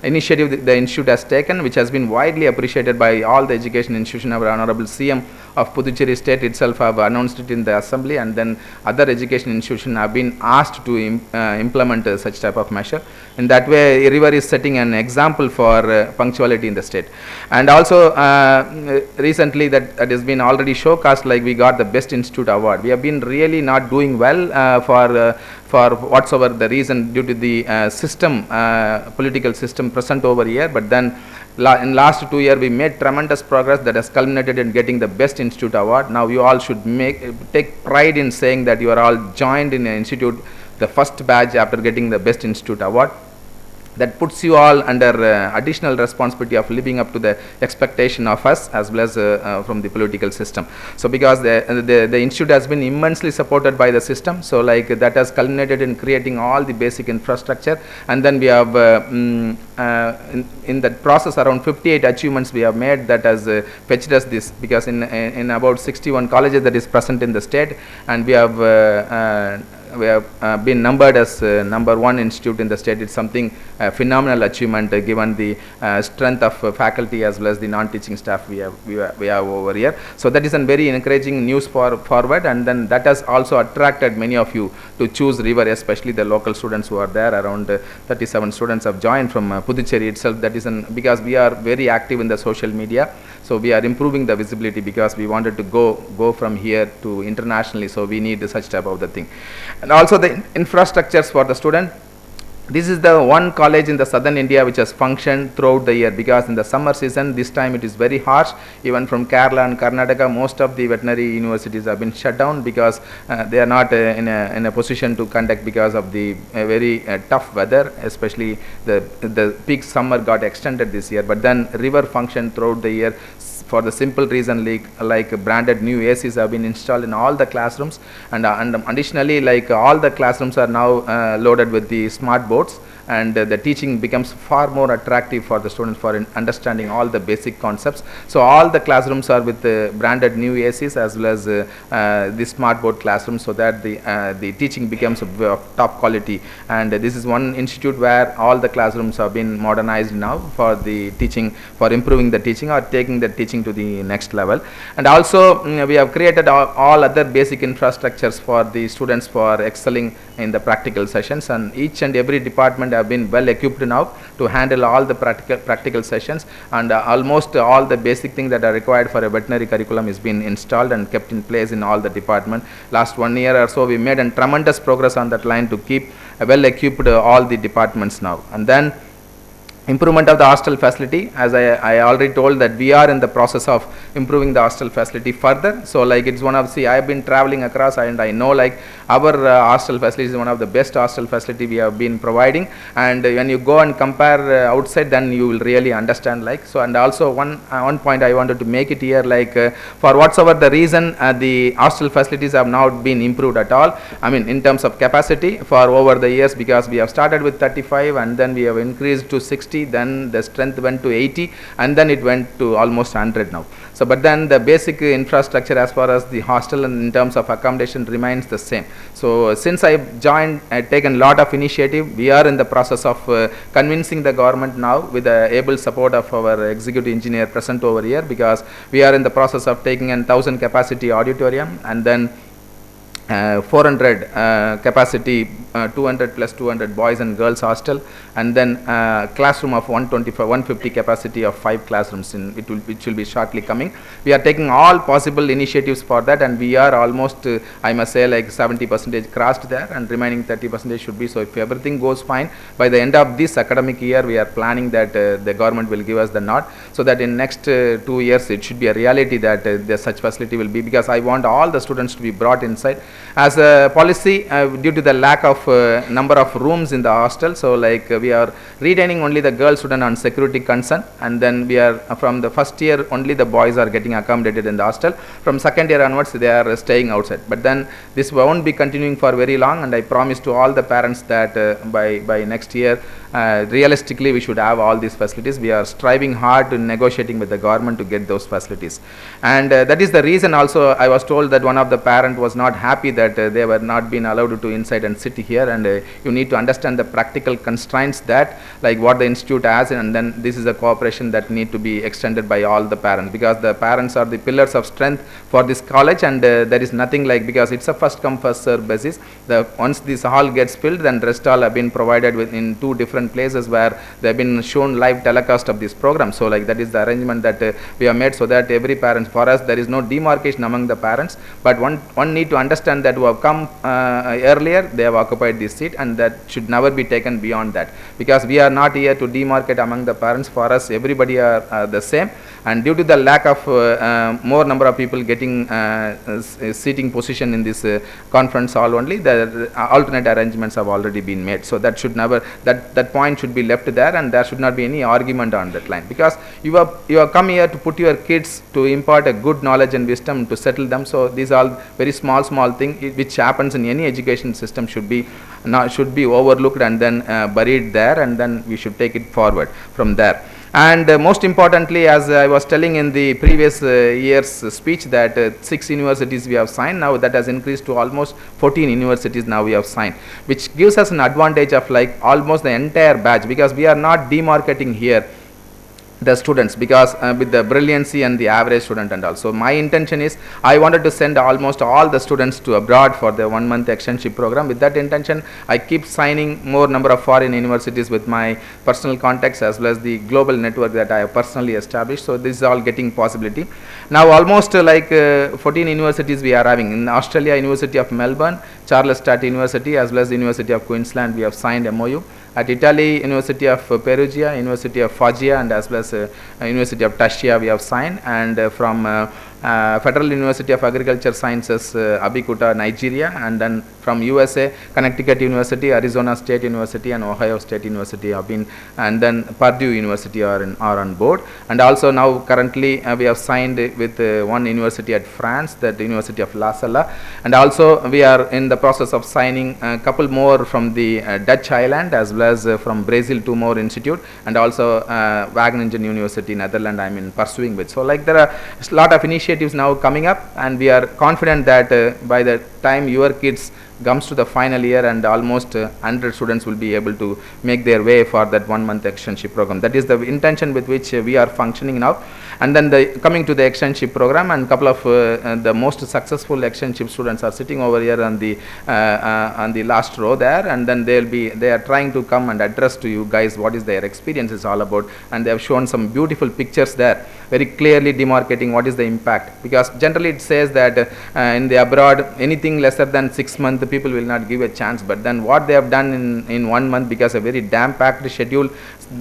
initiative the institute has taken, which has been widely appreciated by all the education institutions. Our Honorable CM of Puducherry State itself have announced it in the assembly, and then other education institutions have been asked to implement such type of measure. In that way, River is setting an example for punctuality in the state. And also recently that has been already showcased, like we got the best institute award. We have been really not doing well for whatsoever the reason, due to the system, political system present over here, but then in last 2 years we made tremendous progress that has culminated in getting the best institute award. Now you all should take pride in saying that you are all joined in an institute, the first batch after getting the best institute award. That puts you all under additional responsibility of living up to the expectation of us, as well as from the political system. So because the institute has been immensely supported by the system, so like that has culminated in creating all the basic infrastructure, and then we have in that process around 58 achievements we have made that has fetched us this, because in about 61 colleges that is present in the state, and we have been numbered as number 1 institute in the state. It's something phenomenal achievement given the strength of faculty as well as the non-teaching staff we have over here. So that is a very encouraging news forward, and then that has also attracted many of you to choose River, especially the local students who are there. Around 37 students have joined from Puducherry itself. That is because we are very active in the social media, so we are improving the visibility, because we wanted to go from here to internationally, so we need such type of the thing. And also the infrastructures for the student. This is the one college in the southern India which has functioned throughout the year, because in the summer season this time it is very harsh. Even from Kerala and Karnataka, most of the veterinary universities have been shut down, because they are not in a position to conduct because of the very tough weather. Especially the peak summer got extended this year, but then River functioned throughout the year, for the simple reason like branded new ACs have been installed in all the classrooms, and additionally, like all the classrooms are now loaded with the smart boards, and the teaching becomes far more attractive for the students for understanding all the basic concepts. So all the classrooms are with branded new ACs as well as the smart board classrooms, so that the teaching becomes of top quality. And this is one institute where all the classrooms have been modernized now for the teaching, for improving the teaching or taking the teaching to the next level. And also we have created all other basic infrastructures for the students for excelling in the practical sessions, and each and every department have been well equipped now to handle all the practical sessions, and almost all the basic things that are required for a veterinary curriculum is been installed and kept in place in all the department. Last 1 year or so we made a tremendous progress on that line to keep well equipped all the departments now. And then improvement of the hostel facility, as I already told that we are in the process of improving the hostel facility further. So like it's one of, I have been traveling across and I know like our hostel facility is one of the best hostel facility we have been providing, and when you go and compare outside, then you will really understand like. So and also one point I wanted to make it here, like for whatsoever the reason the hostel facilities have not been improved at all, I mean in terms of capacity for over the years, because we have started with 35 and then we have increased to 60, then the strength went to 80, and then it went to almost 100 now. So but then the basic infrastructure as far as the hostel and in terms of accommodation remains the same. So since I joined, I have taken a lot of initiative. We are in the process of convincing the government now with the able support of our executive engineer present over here, because we are in the process of taking an 1000 capacity auditorium, and then 400 capacity 200 plus 200 boys and girls hostel, and then classroom of 150 capacity of 5 classrooms which will be shortly coming. We are taking all possible initiatives for that, and we are almost I must say like 70% crossed there, and remaining 30% should be. So if everything goes fine, by the end of this academic year we are planning that the government will give us the nod, so that in next 2 years it should be a reality that the such facility will be, because I want all the students to be brought inside. As a policy, due to the lack of number of rooms in the hostel. So like we are retaining only the girl student on security concern, and then we are from the first year only the boys are getting accommodated in the hostel. From second year onwards they are staying outside. But then this won't be continuing for very long, and I promise to all the parents that by next year realistically we should have all these facilities. We are striving hard to negotiating with the government to get those facilities, and that is the reason also I was told that one of the parent was not happy that they were not being allowed to inside and sit here, and you need to understand the practical constraints that like what the institute has, and then this is a cooperation that need to be extended by all the parents, because the parents are the pillars of strength for this college, and there is nothing like, because it's a first come first serve basis. Once this hall gets filled, then rest all have been provided in 2 different places where they have been shown live telecast of this program. So like that is the arrangement that we have made, so that every parent, for us there is no demarcation among the parents, but one need to understand that who have come earlier, they have occupied this seat, and that should never be taken beyond that, because we are not here to demarcate among the parents. For us everybody are the same, and due to the lack of more number of people getting seating position in this conference hall only, the alternate arrangements have already been made. So that should never, that point should be left there, and there should not be any argument on that line, because you have come here to put your kids to impart a good knowledge and wisdom to settle them. So these are very small thing which happens in any education system should be overlooked and then buried there, and then we should take it forward from there. And most importantly, as I was telling in the previous year's speech, that 6 universities we have signed, now that has increased to almost 14 universities now we have signed, which gives us an advantage of like almost the entire batch, because we are not demarcating here the students, because with the brilliancy and the average student, and also my intention is I wanted to send almost all the students to abroad for the 1 month externship program. With that intention, I keep signing more number of foreign universities with my personal contacts as well as the global network that I have personally established. So this is all getting possibility. Now almost 14 universities we are having in Australia, University of Melbourne, Charles Sturt University, as well as the University of Queensland, we have signed MOU. At Italy, University of Perugia, University of Foggia, and as well as University of Tascia we have signed, and from Federal University of Agriculture Sciences, Abeokuta, Nigeria, and then from USA, Connecticut University, Arizona State University, and Ohio State University have been, and then Purdue University are on board. And also now currently we have signed with one university at France, that University of La Salle, and also we are in the process of signing a couple more from the Dutch island, as well as from Brazil 2 more institute, and also Wageningen University, Netherlands, I am pursuing with. So like there are a lot of initiatives now coming up, and we are confident that by the time your kids comes to the final year, and almost 100 students will be able to make their way for that 1 month externship program. That is the intention with which we are functioning now. And then coming to the externship program, and couple of the most successful externship students are sitting over here on the last row there, and then they are trying to come and address to you guys what is their experience is all about, and they have shown some beautiful pictures there, very clearly demarcating what is the impact, because generally it says that in the abroad anything lesser than 6 months people will not give a chance, but then what they have done in 1 month, because a very damn packed schedule,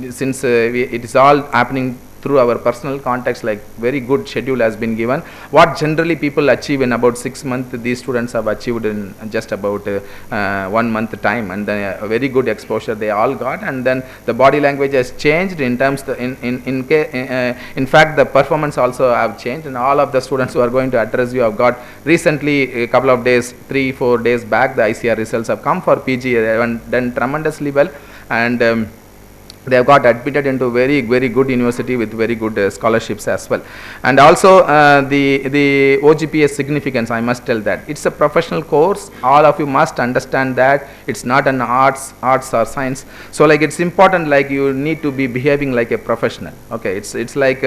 since it is all happening through our personal contacts, like very good schedule has been given. What generally people achieve in about 6 months, these students have achieved in just about 1 month time, and then a very good exposure they all got, and then the body language has changed in terms in fact the performance also have changed, and all of the students who are going to address you have got recently a couple of days, 3-4 days back, the ICR results have come for PG. They have done tremendously well, and they have got admitted into very good university with very good scholarships as well. And also the OGPS significance, I must tell that it's a professional course. All of you must understand that it's not an arts or science. So like it's important, like you need to be behaving like a professional. Okay, it's like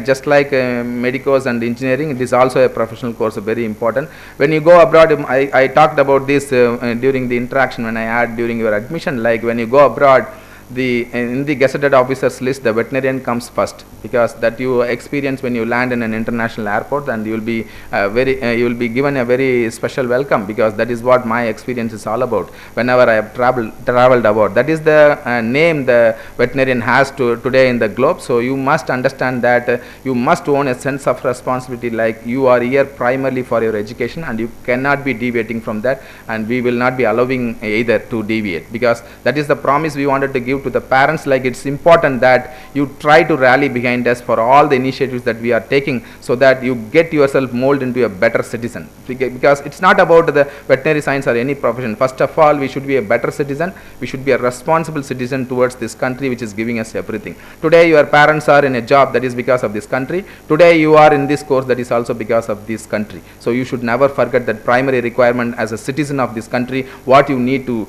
just like medicos and engineering, it is also a professional course, very important. When you go abroad, I talked about this during the interaction when I had during your admission, like when you go abroad, in the gazetted officers list, the veterinarian comes first, because that you experience when you land in an international airport, and you will be you will be given a very special welcome, because that is what my experience is all about whenever I have traveled abroad. That is the name the veterinarian has today in the globe. So you must understand that you must own a sense of responsibility, like you are here primarily for your education, and you cannot be deviating from that, and we will not be allowing either to deviate, because that is the promise we wanted to give to the parents. Like, it's important that you try to rally behind us for all the initiatives that we are taking, so that you get yourself molded into a better citizen, because it's not about the veterinary science or any profession. First of all, we should be a better citizen. We should be a responsible citizen towards this country which is giving us everything. Today your parents are in a job, that is because of this country. Today you are in this course, that is also because of this country. So you should never forget that primary requirement as a citizen of this country, what you need to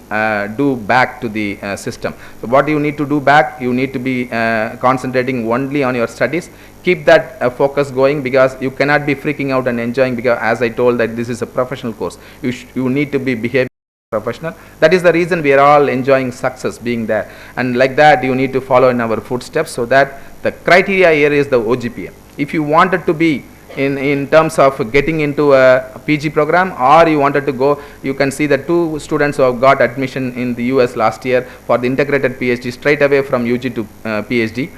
do back to the system. So what you need to do back, you need to be concentrating only on your studies. Keep that focus going, because you cannot be freaking out and enjoying, because as I told that this is a professional course. You need to be behaving professional. That is the reason we are all enjoying success being there, and like that you need to follow in our footsteps. So that the criteria here is the OGPA. If you wanted to be in terms of getting into a PG program, or you wanted to go, you can see that 2 students who have got admission in the US last year for the integrated PhD, straight away from UG to PhD.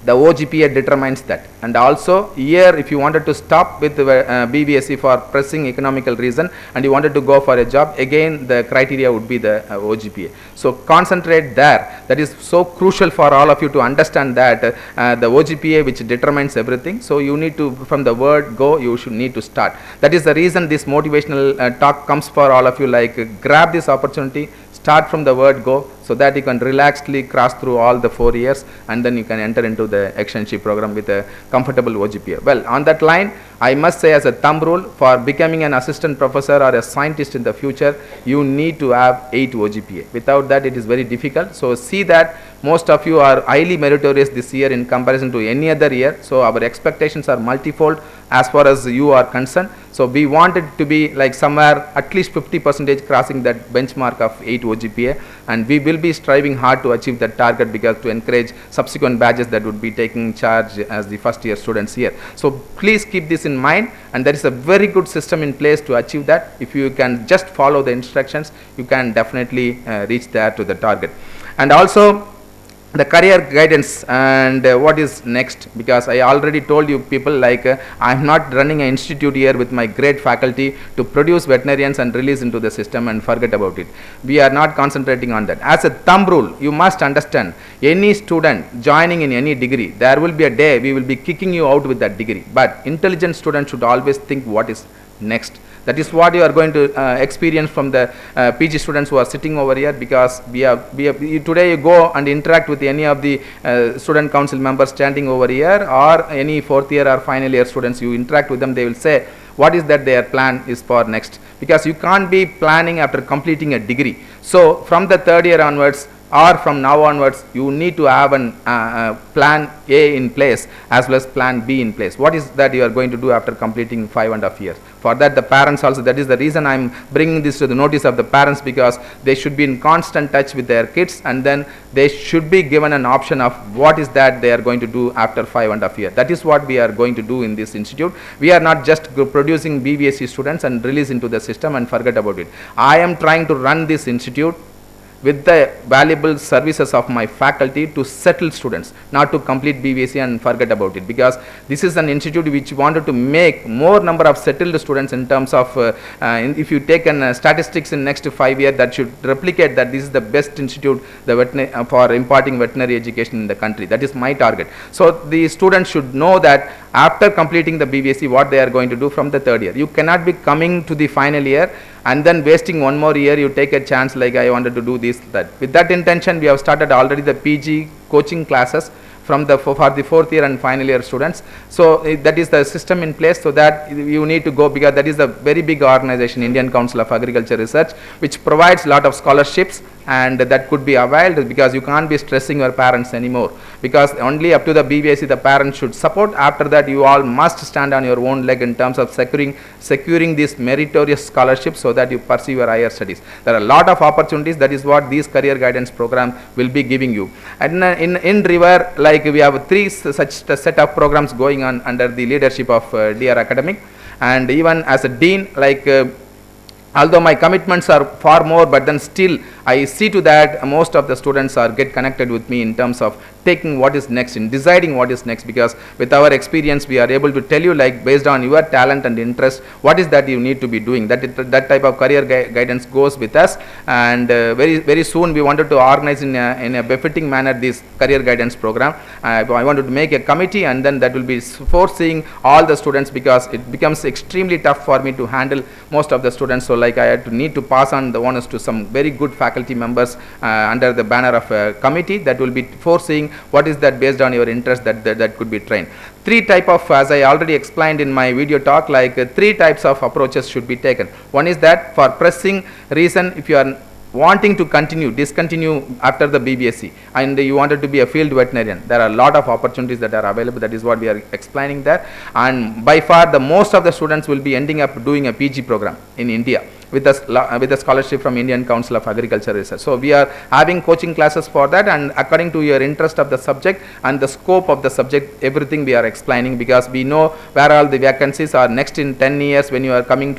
The OGPA determines that. And also here, if you wanted to stop with B.V.Sc for pressing economical reason, and you wanted to go for a job, again the criteria would be the OGPA. So concentrate there. That is so crucial for all of you to understand that the OGPA which determines everything. So you need to, from the word go, you should need to start. That is the reason this motivational talk comes for all of you. Like, grab this opportunity, start from the word go, so that you can relaxedly cross through all the 4 years, and then you can enter into the externship program with a comfortable OGPA. Well, on that line, I must say as a thumb rule, for becoming an assistant professor or a scientist in the future, you need to have 8 OGPA. Without that, it is very difficult. So see that most of you are highly meritorious this year in comparison to any other year. So our expectations are multifold as far as you are concerned. So we want it to be like somewhere at least 50% crossing that benchmark of 8 OGPA, and we will be striving hard to achieve that target, because to encourage subsequent batches that would be taking charge as the first year students here. So please keep this in mind, and there is a very good system in place to achieve that. If you can just follow the instructions, you can definitely reach there to the target. And also the career guidance and what is next, because I already told you people, like I am not running an institute here with my great faculty to produce veterinarians and release into the system and forget about it. We are not concentrating on that. As a thumb rule, you must understand, any student joining in any degree, there will be a day we will be kicking you out with that degree, but intelligent students should always think what is next. That is what you are going to experience from the PG students who are sitting over here, because today you go and interact with any of the student council members standing over here, or any 4th year or final year students, you interact with them, they will say what is that their plan is for next, because you can't be planning after completing a degree. So from the 3rd year onwards, or from now onwards, you need to have an plan A in place as well as plan B in place. What is that you are going to do after completing 5.5 years? For that, the parents also, that is the reason I am bringing this to the notice of the parents, because they should be in constant touch with their kids, and then they should be given an option of what is that they are going to do after 5.5 years. That is what we are going to do in this institute. We are not just producing B.V.Sc students and release into the system and forget about it. I am trying to run this institute with the valuable services of my faculty to settle students, not to complete B.V.Sc and forget about it, because this is an institute which wanted to make more number of settled students in terms of, if you take an statistics in next 5 years, that should replicate that this is the best institute for imparting veterinary education in the country. That is my target. So the students should know that after completing the B.V.Sc, what they are going to do from the 3rd year. You cannot be coming to the final year and then wasting 1 more year, you take a chance like I wanted to do this, that. With that intention, we have started already the PG coaching classes, from the for the fourth year and final year students. So that is the system in place, so that you need to go, because that is a very big organization, Indian Council of Agriculture Research, which provides lot of scholarships, and that could be availed, because you can't be stressing your parents anymore, because only up to the B.V.Sc the parents should support. After that you all must stand on your own leg in terms of securing these meritorious scholarships, so that you pursue your higher studies. There are a lot of opportunities. That is what these career guidance program will be giving you. And in River, like, we have 3 such set of programs going on under the leadership of DR Academic, and even as a dean, like, although my commitments are far more, but then still I see to that most of the students are get connected with me in terms of taking what is next, in deciding what is next, because with our experience we are able to tell you, like, based on your talent and interest, what is that you need to be doing. That type of career guidance goes with us, and very soon we wanted to organize in a befitting manner this career guidance program. I wanted to make a committee, and then that will be foreseeing all the students, because it becomes extremely tough for me to handle most of the students. So like, I had to need to pass on the honors to some very good faculty members under the banner of a committee that will be foreseeing what is that based on your interest that could be trained. 3 type of, as I already explained in my video talk, like 3 types of approaches should be taken. One is that for pressing reason, if you are wanting to discontinue after the B.V.Sc and you wanted to be a field veterinarian, there are a lot of opportunities that are available. That is what we are explaining there, and by far the most of the students will be ending up doing a PG program in India with the scholarship from Indian Council of Agriculture Research. So we are having coaching classes for that, and according to your interest of the subject and the scope of the subject, everything we are explaining, because we know where all the vacancies are next in 10 years when you are coming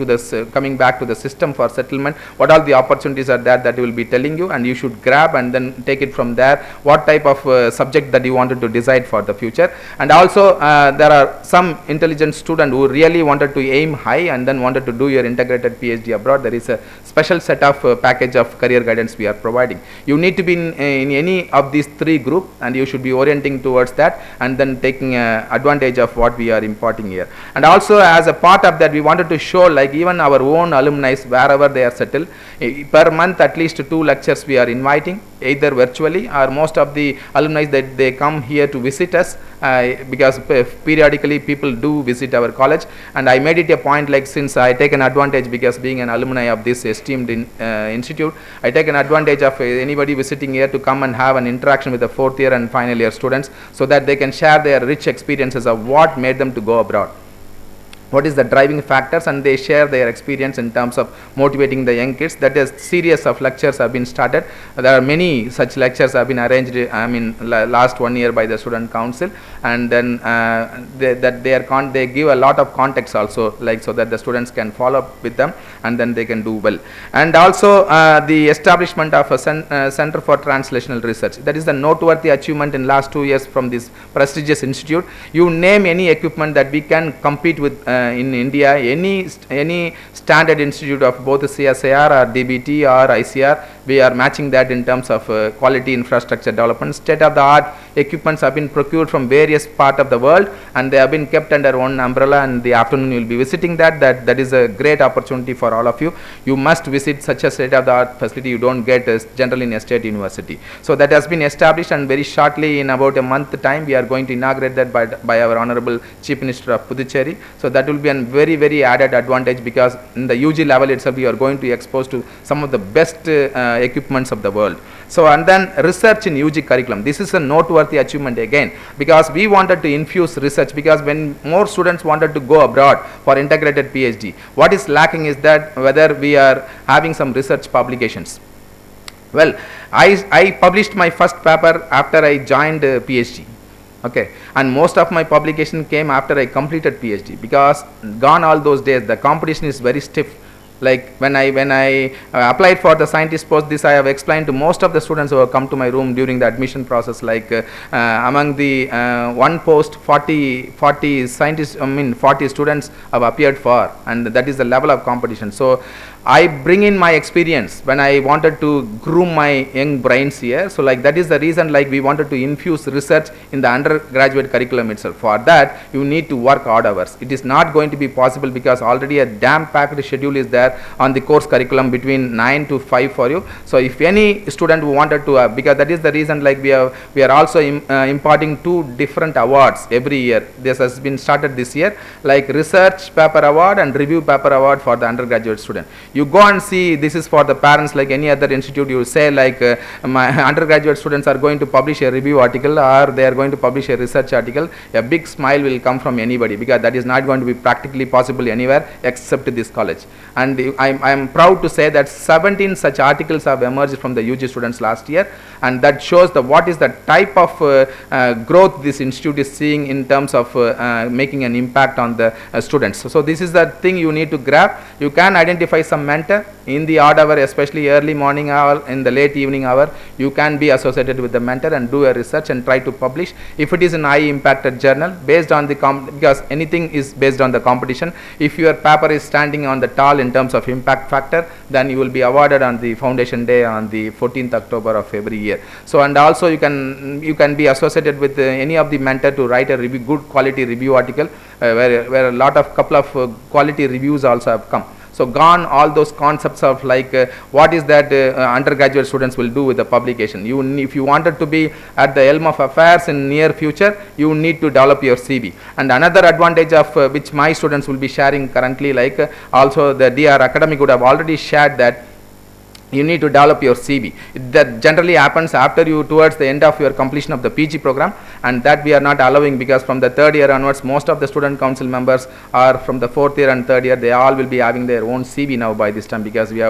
back to the system for settlement, what all the opportunities are there, that we will be telling you, and you should grab and then take it from there, what type of subject that you wanted to decide for the future. And also there are some intelligent student who really wanted to aim high and then wanted to do your integrated PhD abroad. There is a special set of package of career guidance we are providing. You need to be in any of these 3 groups, and you should be orienting towards that and then taking advantage of what we are imparting here. And also, as a part of that, we wanted to show, like, even our own alumni, wherever they are settled, per month at least 2 lectures we are inviting, either virtually, or most of the alumni that they come here to visit us, because periodically people do visit our college. And I made it a point, like, since I take an advantage, because being an alumni of this esteemed institute, I take an advantage of anybody visiting here to come and have an interaction with the 4th year and final year students, so that they can share their rich experiences of what made them to go abroad, what is the driving factors, and they share their experience in terms of motivating the young kids. That is, series of lectures have been started. There are many such lectures have been arranged, last 1 year by the student council, and then they give a lot of context also, like, so that the students can follow up with them and then they can do well. And also the establishment of a Center for Translational Research, that is the noteworthy achievement in last 2 years from this prestigious institute. You name any equipment that we can compete with in India, any standard institute of both CSIR or DBT or ICR, we are matching that in terms of quality infrastructure development. State of the art equipments have been procured from various parts of the world, and they have been kept under one umbrella, and the afternoon you will be visiting that is a great opportunity for all of you. You must visit such a state of the art facility. You don't get generally in a state university. So that has been established, and very shortly, in about a month time, we are going to inaugurate that by our Honorable Chief Minister of Puducherry. So that will be a very added advantage, because in the UG level itself you are going to be exposed to some of the best equipments of the world. So, and then research in UG curriculum, this is a noteworthy achievement again, because we wanted to infuse research, because when more students wanted to go abroad for integrated PhD, what is lacking is that whether we are having some research publications. Well, I published my first paper after I joined PhD. Okay, and most of my publication came after I completed PhD, because gone all those days, the competition is very stiff. Like, when I applied for the scientist post, this I have explained to most of the students who have come to my room during the admission process, like among the one post 40 scientists, 40 students have appeared for, and that is the level of competition. So I bring in my experience when I wanted to groom my young brains here. So like that is the reason like we wanted to infuse research in the undergraduate curriculum itself. For that you need to work odd hours. It is not going to be possible because already a damn packed schedule is there on the course curriculum between 9 to 5 for you. So if any student who wanted to because that is the reason like we are also imparting 2 different awards every year. This has been started this year, like research paper award and review paper award for the undergraduate student. You go and see, this is for the parents like any other institute. You say like my undergraduate students are going to publish a review article or they are going to publish a research article, a big smile will come from anybody because that is not going to be practically possible anywhere except this college. And I am proud to say that 17 such articles have emerged from the UG students last year, and that shows the what is the type of growth this institute is seeing in terms of making an impact on the students. So this is the thing you need to grab. You can identify some mentor in the odd hour, especially early morning hour, in the late evening hour. You can be associated with the mentor and do a research and try to publish. If it is an high impacted journal based on the because anything is based on the competition. If your paper is standing on the tall in terms of impact factor, then you will be awarded on the foundation day on the 14th October of every year. So and also you can be associated with any of the mentor to write a review, good quality review article where a couple of quality reviews also have come. So gone all those concepts of like what is that undergraduate students will do with the publication. If you wanted to be at the helm of affairs in near future, you need to develop your CV. And another advantage of which my students will be sharing currently, like also the DR Academic would have already shared that you need to develop your CV. That generally happens after you towards the end of your completion of the PG program, and that we are not allowing because from the 3rd year onwards most of the student council members are from the 4th year and 3rd year, they all will be having their own CV now by this time because we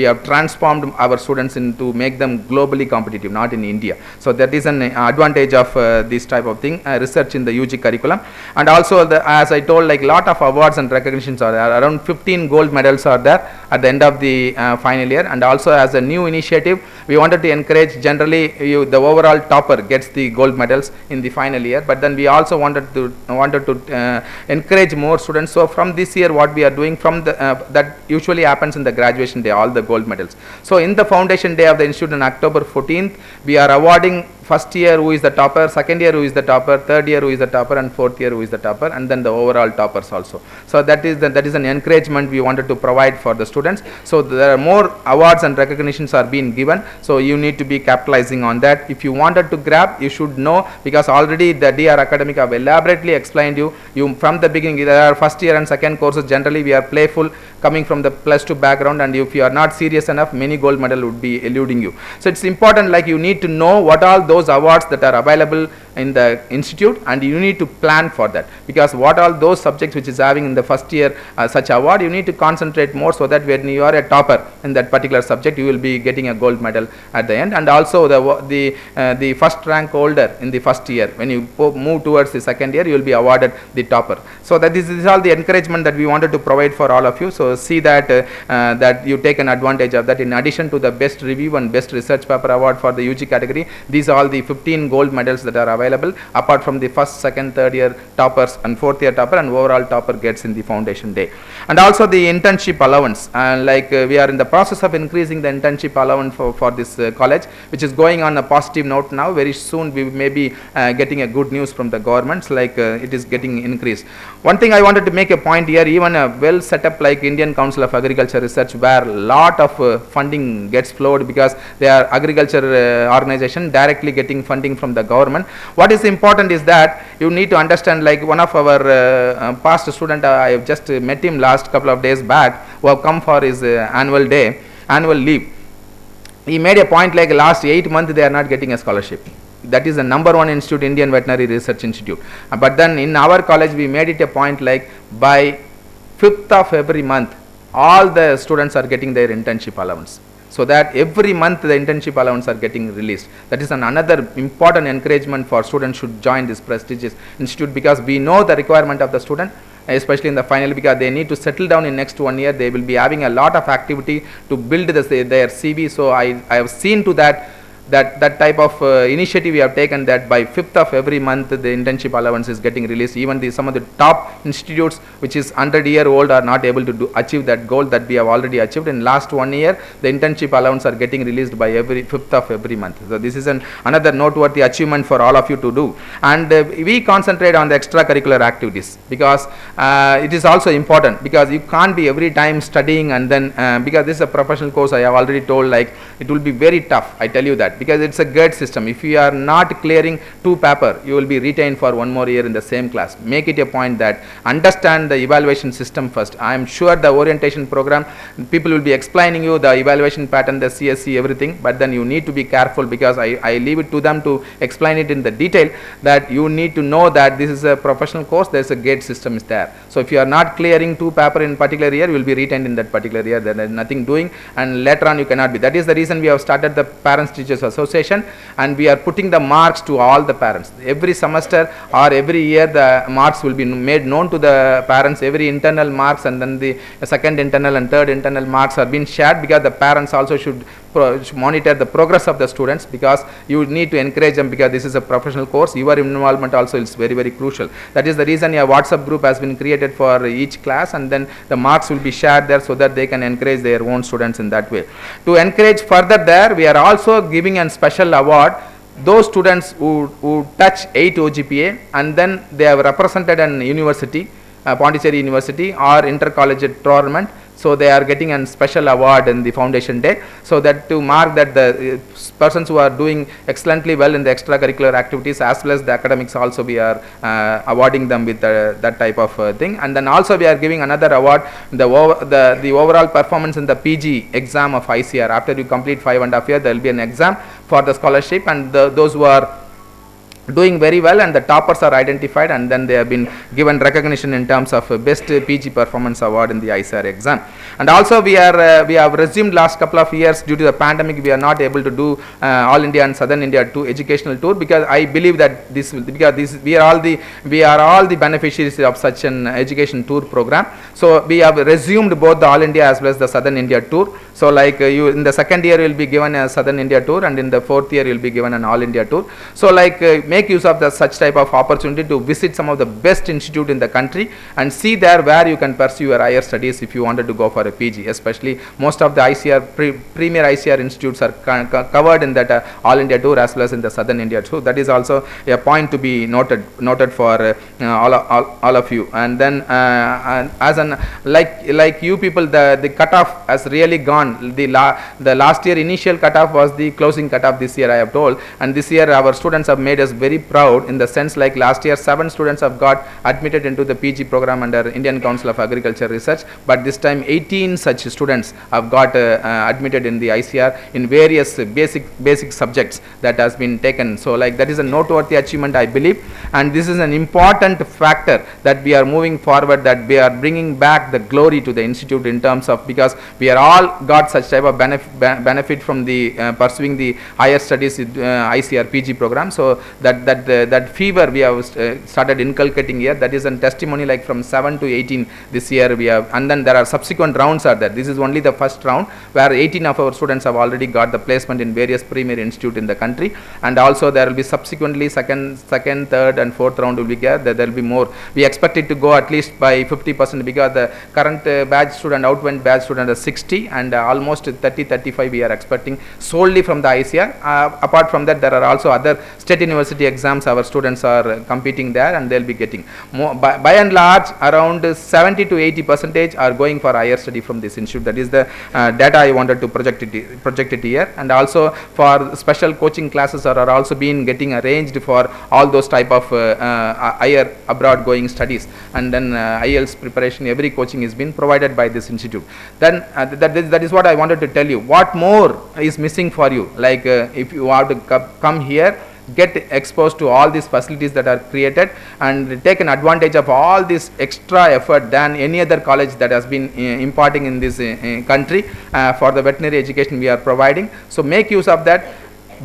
have transformed our students into make them globally competitive, not in India. So that is an advantage of this type of thing, research in the UG curriculum. And also as I told, like lot of awards and recognitions are there. Around 15 gold medals are there at the end of the final year. And also as a new initiative, we wanted to encourage generally the overall topper gets the gold medals in the final year, but then we also wanted to encourage more students. So from this year what we are doing from the that usually happens in the graduation day, all the gold medals. So in the foundation day of the institute on October 14th, we are awarding first year who is the topper, second year who is the topper, third year who is the topper, and fourth year who is the topper, and then the overall toppers also. So that is an encouragement we wanted to provide for the students. So there are more awards and recognitions are being given, so you need to be capitalizing on that. If you wanted to grab, you should know, because already the DR Academic have elaborately explained you from the beginning. There are first year and second courses, generally we are playful, coming from the +2 background, and if you are not serious enough, many gold medal would be eluding you. So it's important, like you need to know what all those awards that are available in the institute, and you need to plan for that, because what all those subjects which is having in the first year such award, you need to concentrate more, so that when you are a topper in that particular subject, you will be getting a gold medal at the end. And also the first rank holder in the first year, when you move towards the second year, you will be awarded the topper. So that this is all the encouragement that we wanted to provide for all of you. So see that that you take an advantage of that. In addition to the best review and best research paper award for the UG category, these are all the 15 gold medals that are available, apart from the first, second, third year toppers and fourth year topper, and overall topper gets in the foundation day. And also the internship allowance, we are in the process of increasing the internship allowance for this college, which is going on a positive note now. Very soon we may be getting a good news from the governments, it is getting increased. One thing I wanted to make a point here, even a well set up like Indian Council of Agriculture Research, where lot of funding gets flowed, because they are agriculture organization directly getting funding from the government. What is important is that you need to understand, like one of our past student, I have just met him last couple of days back, who have come for his annual leave. He made a point, like last 8 months they are not getting a scholarship. That is the #1 institute, Indian Veterinary Research Institute. But then in our college we made it a point, like by 5th of every month all the students are getting their internship allowance, so that every month the internship allowance are getting released. That is another important encouragement for students should join this prestigious institute, because we know the requirement of the student, especially in the final, because they need to settle down in next 1 year. They will be having a lot of activity to build their CV. So I have seen to that that type of initiative we have taken, that by 5th of every month the internship allowance is getting released. Even some of the top institutes which is 100-year-old are not able to achieve that goal that we have already achieved. In last 1 year, the internship allowance are getting released by every 5th of every month. So this is another noteworthy achievement for all of you to do. And we concentrate on the extracurricular activities, because it is also important, because you can't be every time studying and then because this is a professional course. I have already told, like, it will be very tough, I tell you that, because it's a grade system. If you are not clearing 2 paper, you will be retained for 1 more year in the same class. Make it a point that understand the evaluation system first. I am sure the orientation program, people will be explaining you the evaluation pattern, the CSC, everything, but then you need to be careful, because I leave it to them to explain it in the detail, that you need to know that this is a professional course, there is a gate system is there. So if you are not clearing 2 paper in particular year, you will be retained in that particular year. There is nothing doing, and later on you cannot be. That is the reason we have started the Parents Teachers Association, and we are putting the marks to all the parents. Every semester or every year the marks will be made known to the parents. Every internal marks, and then the second internal and third internal marks are being shared, because the parents also should monitor the progress of the students, because you need to encourage them, because this is a professional course. Your involvement also is very, very crucial. That is the reason a WhatsApp group has been created for each class, and then the marks will be shared there, so that they can encourage their own students in that way. To encourage further there, we are also giving a special award those students who touch 8 OGPA and then they have represented an university, Pondicherry University, or intercollegiate tournament. So they are getting a special award in the foundation day, so that to mark that the persons who are doing excellently well in the extracurricular activities as well as the academics, also we are awarding them with that type of thing. And then also we are giving another award, the overall performance in the PG exam of ICR. After you complete 5.5 years, there will be an exam for the scholarship, and those who are doing very well and the toppers are identified, and then they have been given recognition in terms of best PG performance award in the ICR exam. And also we have resumed last couple of years, due to the pandemic we are not able to do All India and Southern India educational tour, because I believe that this will, because we are all the beneficiaries of such an education tour program. So we have resumed both the All India as well as the Southern India tour. So like you in the second year you will be given a Southern India tour, and in the 4th year you will be given an All India tour. So like make use of such type of opportunity to visit some of the best institute in the country and see there where you can pursue your higher studies if you wanted to go for a PG. Especially most of the ICR premier ICR institutes are covered in that All India tour as well as in the Southern India tour. That is also a point to be noted for all of you. And then as an like you people, the cutoff has really gone. The last year initial cutoff was the closing cutoff. This year I have told, and this year our students have made us very proud, in the sense like last year 7 students have got admitted into the PG program under Indian Council of Agriculture Research, but this time 18 such students have got admitted in the ICR in various basic subjects that has been taken. So like that is a noteworthy achievement, I believe, and this is an important factor that we are moving forward, that we are bringing back the glory to the institute in terms of, because we are all got such type of benefit from the pursuing the higher studies ICR PG program. So that fever we have started inculcating here, that is a testimony, like from 7 to 18 this year we have, and then there are subsequent rounds are there. This is only the first round, where 18 of our students have already got the placement in various premier institute in the country, and also there will be subsequently second, third and fourth round will be there. There will be more. We expect it to go at least by 50%, because the current outwent batch student is 60, and almost 30-35 we are expecting solely from the ICR. Apart from that, there are also other state university exams our students are competing there, and they will be getting more. By and large, around 70 to 80% are going for higher study from this institute. That is the data I wanted to project it here. And also for special coaching classes are also getting arranged for all those type of higher abroad going studies, and then IELTS preparation, every coaching is being provided by this institute. Then that is what I wanted to tell you. What more is missing for you? Like if you have to come here, get exposed to all these facilities that are created, and take an advantage of all this extra effort than any other college that has been imparting in this country for the veterinary education we are providing. So make use of that,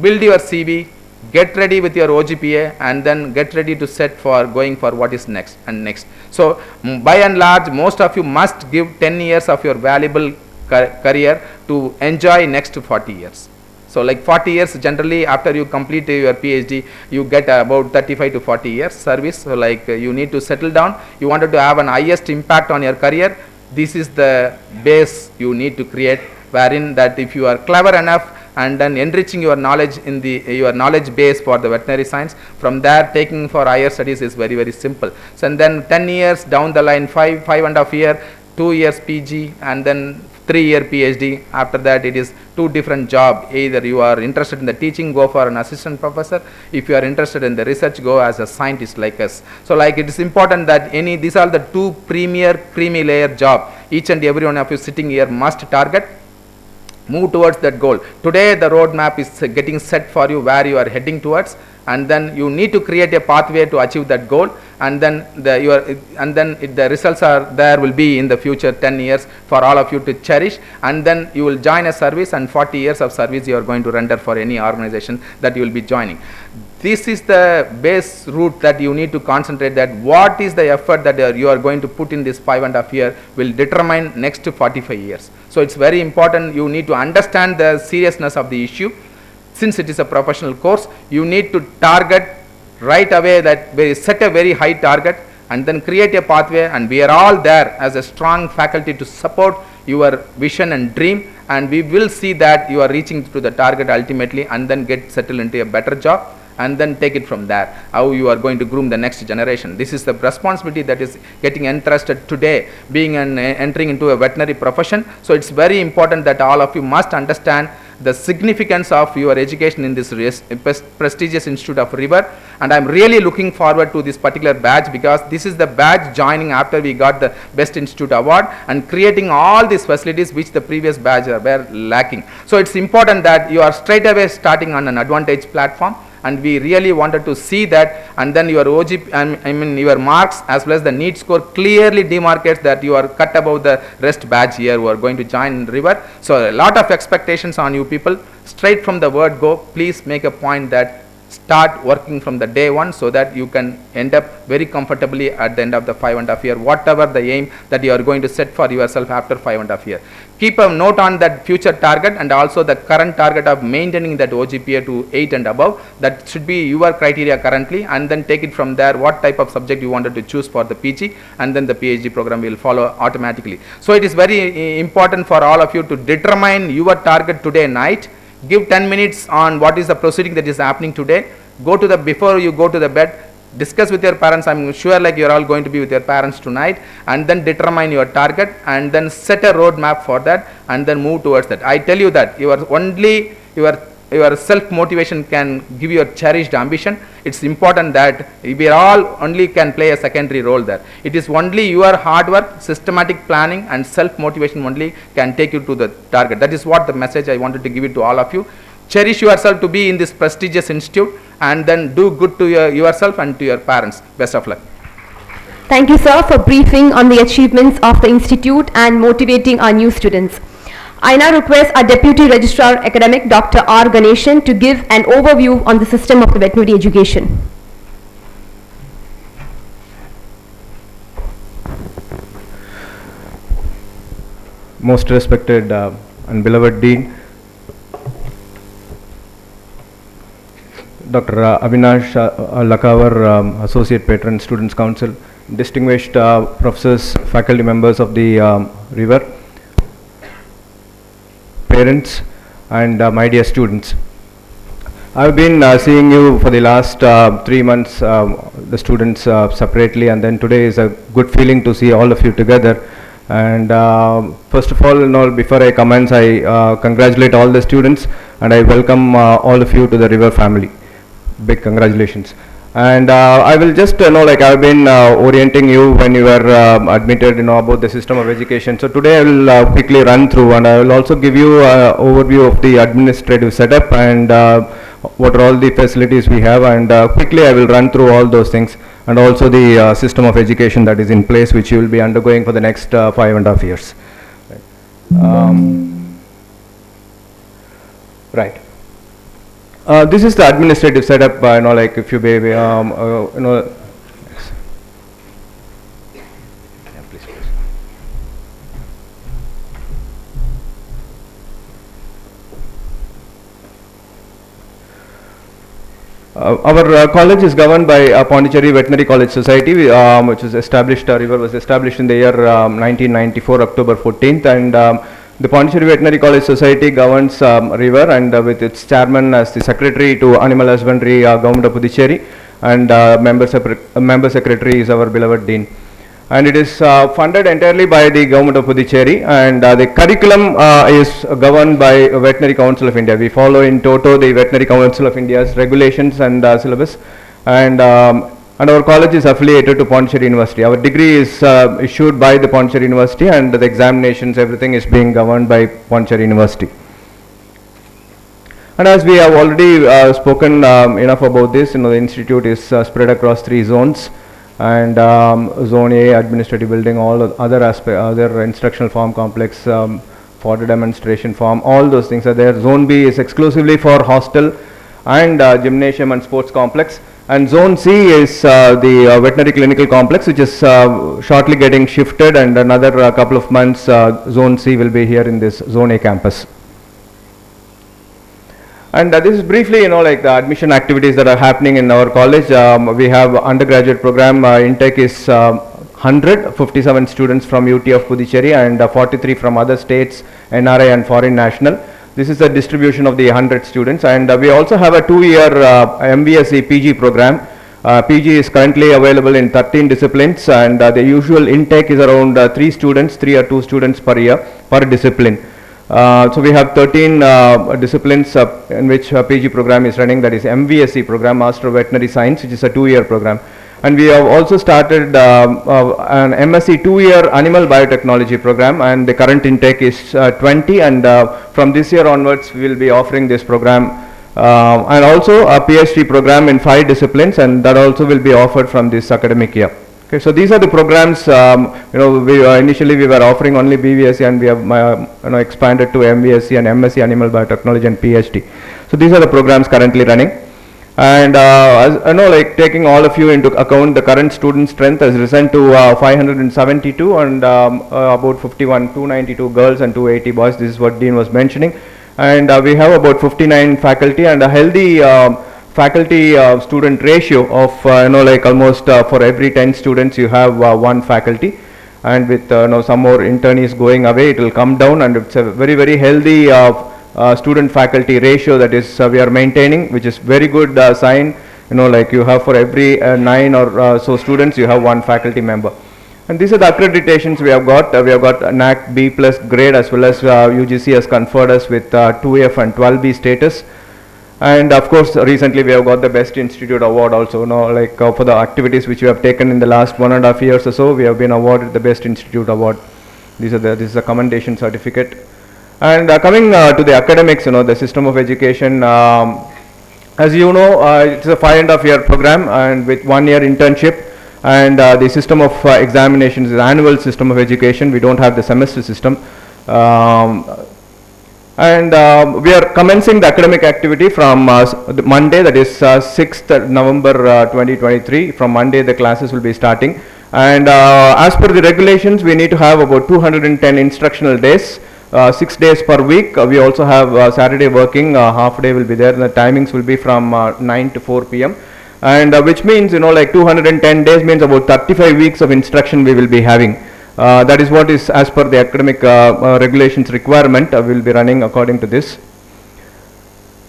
build your CV, get ready with your OGPA, and then get ready to set for going for what is next and next. So by and large, most of you must give 10 years of your valuable career to enjoy next 40 years. So like 40 years generally after you complete your PhD, you get about 35 to 40 years service. So like you need to settle down. You wanted to have an highest impact on your career. This is the base you need to create, wherein that if you are clever enough and then enriching your knowledge in the your knowledge base for the veterinary science, from there taking for higher studies is very, very simple. So and then 10 years down the line, 5.5 year, 2 years PG, and then 3-year PhD. After that it is 2 different job. Either you are interested in the teaching, go for an assistant professor. If you are interested in the research, go as a scientist like us. So like it is important that these are the 2 premier creamy layer job each and every one of you sitting here must target. Move towards that goal. Today the roadmap is getting set for you where you are heading towards, and then you need to create a pathway to achieve that goal, and then the results are there will be in the future 10 years for all of you to cherish, and then you will join a service, and 40 years of service you are going to render for any organization that you will be joining. This is the base route that you need to concentrate, that what is the effort that you are going to put in this 5.5 year will determine next 45 years. So it's very important, you need to understand the seriousness of the issue. Since it is a professional course, you need to target right away, that set a very high target and then create a pathway, and we are all there as a strong faculty to support your vision and dream, and we will see that you are reaching to the target ultimately, and then get settled into a better job, and then take it from there, how you are going to groom the next generation. This is the responsibility that is getting entrusted today, being entering into a veterinary profession. So it's very important that all of you must understand the significance of your education in this prestigious institute of River, and I'm really looking forward to this particular batch, because this is the batch joining after we got the best institute award and creating all these facilities which the previous batch were lacking. So it's important that you are straight away starting on an advantage platform, and we really wanted to see that, and then your your marks as well as the NEET score clearly demarcates that you are cut above the rest batch here who are going to join River. So a lot of expectations on you people. Straight from the word go, please make a point that start working from the day one, so that you can end up very comfortably at the end of the 5.5 year, whatever the aim that you are going to set for yourself after 5.5 year. Keep a note on that future target, and also the current target of maintaining that OGPA to 8 and above. That should be your criteria currently, and then take it from there, what type of subject you wanted to choose for the PG, and then the PhD program will follow automatically. So it is very important for all of you to determine your target today night. Give 10 minutes on what is the proceeding that is happening today. Go to the, before you go to the bed, discuss with your parents. I'm sure like you're all going to be with your parents tonight, and then determine your target, and then set a roadmap for that, and then move towards that. I tell you that your self motivation can give you a cherished ambition. It's important that we all only can play a secondary role there. It is only your hard work, systematic planning, and self motivation only can take you to the target. That is what the message I wanted to give it to all of you. Cherish yourself to be in this prestigious institute, and then do good to yourself and to your parents. Best of luck. Thank you, sir, for briefing on the achievements of the institute and motivating our new students. I now request our Deputy Registrar Academic, Dr. R. Ganeshan, to give an overview on the system of the veterinary education. Most respected and beloved Dean, Dr. Avinash Lakawar, Associate Patron, Students' Council, distinguished professors, faculty members of the River, parents, and my dear students. I've been seeing you for the last 3 months, the students separately, and then today is a good feeling to see all of you together. And first of all, before I commence, I congratulate all the students, and I welcome all of you to the River family. Big congratulations. And I will just I've been orienting you when you were admitted about the system of education. So today I will quickly run through, and I will also give you an overview of the administrative setup and what are all the facilities we have, and quickly I will run through all those things, and also the system of education that is in place, which you will be undergoing for the next 5.5 years. Right. This is the administrative setup, like if you baby, yes. Yeah, please. Our college is governed by Pondicherry Veterinary College Society, which was established, River was established in the year 1994, October 14th, and the Pondicherry Veterinary College Society governs River, and with its chairman as the secretary to Animal Husbandry, Government of Puducherry, and member secretary is our beloved Dean. And it is funded entirely by the Government of Puducherry, and the curriculum is governed by Veterinary Council of India. We follow in toto the Veterinary Council of India's regulations and syllabus, and our college is affiliated to Pondicherry University. Our degree is issued by the Pondicherry University, and the examinations, everything is being governed by Pondicherry University. And as we have already spoken enough about this, the institute is spread across 3 zones. And Zone A, administrative building, all other other instructional farm complex, fodder demonstration farm, all those things are there. Zone B is exclusively for hostel and gymnasium and sports complex. And Zone C is the veterinary clinical complex, which is shortly getting shifted, and another couple of months Zone C will be here in this Zone A campus. And this is briefly, like the admission activities that are happening in our college. We have undergraduate program, intake is 157 students from UT of Puducherry and 43 from other states, NRI and foreign national. This is the distribution of the 100 students, and we also have a 2-year B.V.Sc PG program. PG is currently available in 13 disciplines, and the usual intake is around 3 students, 3 or 2 students per year per discipline. So we have 13 disciplines in which PG program is running, that is B.V.Sc program, Master of Veterinary Science, which is a 2-year program. And we have also started an MSc 2-year Animal Biotechnology program, and the current intake is 20, and from this year onwards we will be offering this program, and also a PhD program in 5 disciplines, and that also will be offered from this academic year. Okay, so these are the programs. We initially we were offering only B.V.Sc, and we have expanded to M.V.Sc and MSc Animal Biotechnology and PhD. So these are the programs currently running, and as taking all of you into account, the current student strength has risen to 572, and about 292 girls and 280 boys. This is what Dean was mentioning, and we have about 59 faculty and a healthy faculty student ratio of almost for every 10 students you have 1 faculty, and with some more internees going away, it will come down, and it's a very, very healthy student faculty ratio that is we are maintaining, which is very good sign. You have for every 9 or so students you have 1 faculty member. And these are the accreditations we have got. We have got NAC B+ grade, as well as UGC has conferred us with 2F and 12B status. And of course, recently we have got the Best Institute Award also. For the activities which we have taken in the last 1.5 years or so, we have been awarded the Best Institute Award. This is a commendation certificate. And coming to the academics, the system of education, as you know, it's a 5.5-year program, and with 1-year internship. And the system of examinations is annual system of education. We don't have the semester system. And we are commencing the academic activity from Monday, that is 6th November 2023. From Monday the classes will be starting, and as per the regulations we need to have about 210 instructional days, 6 days per week. We also have Saturday working, half day will be there, and the timings will be from 9 to 4 p.m. and which means 210 days means about 35 weeks of instruction we will be having. That is what is as per the academic regulations requirement. We will be running according to this.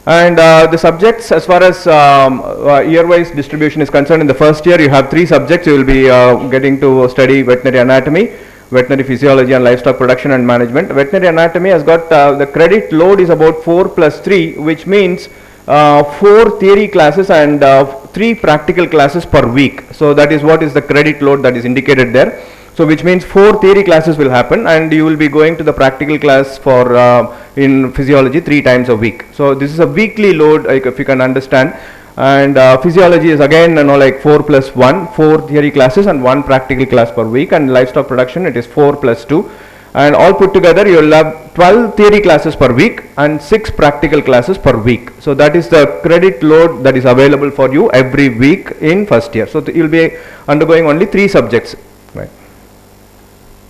And the subjects, as far as year-wise distribution is concerned, in the first year you have 3 subjects. You will be getting to study veterinary anatomy, veterinary physiology, and livestock production and management. Veterinary anatomy has got the credit load is about 4 plus 3, which means 4 theory classes and 3 practical classes per week. So that is what is the credit load that is indicated there. So which means 4 theory classes will happen, and you will be going to the practical class for in physiology 3 times a week. So this is a weekly load, if you can understand. And physiology is again 4 plus 1, 4 theory classes and 1 practical class per week. And livestock production, it is 4 plus 2, and all put together you will have 12 theory classes per week and 6 practical classes per week. So that is the credit load that is available for you every week in first year. So you will be undergoing only 3 subjects, right?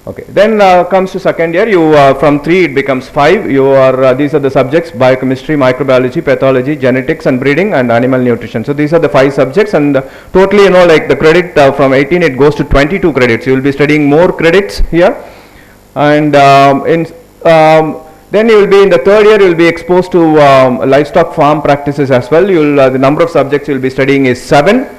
Okay. Then comes to second year. You from 3 it becomes 5. You are these are the subjects: biochemistry, microbiology, pathology, genetics, and breeding, and animal nutrition. So these are the 5 subjects, and totally, you know, like the credit from 18 it goes to 22 credits. You will be studying more credits here, and then you will be in the third year. You will be exposed to livestock farm practices as well. You will the number of subjects you will be studying is 7.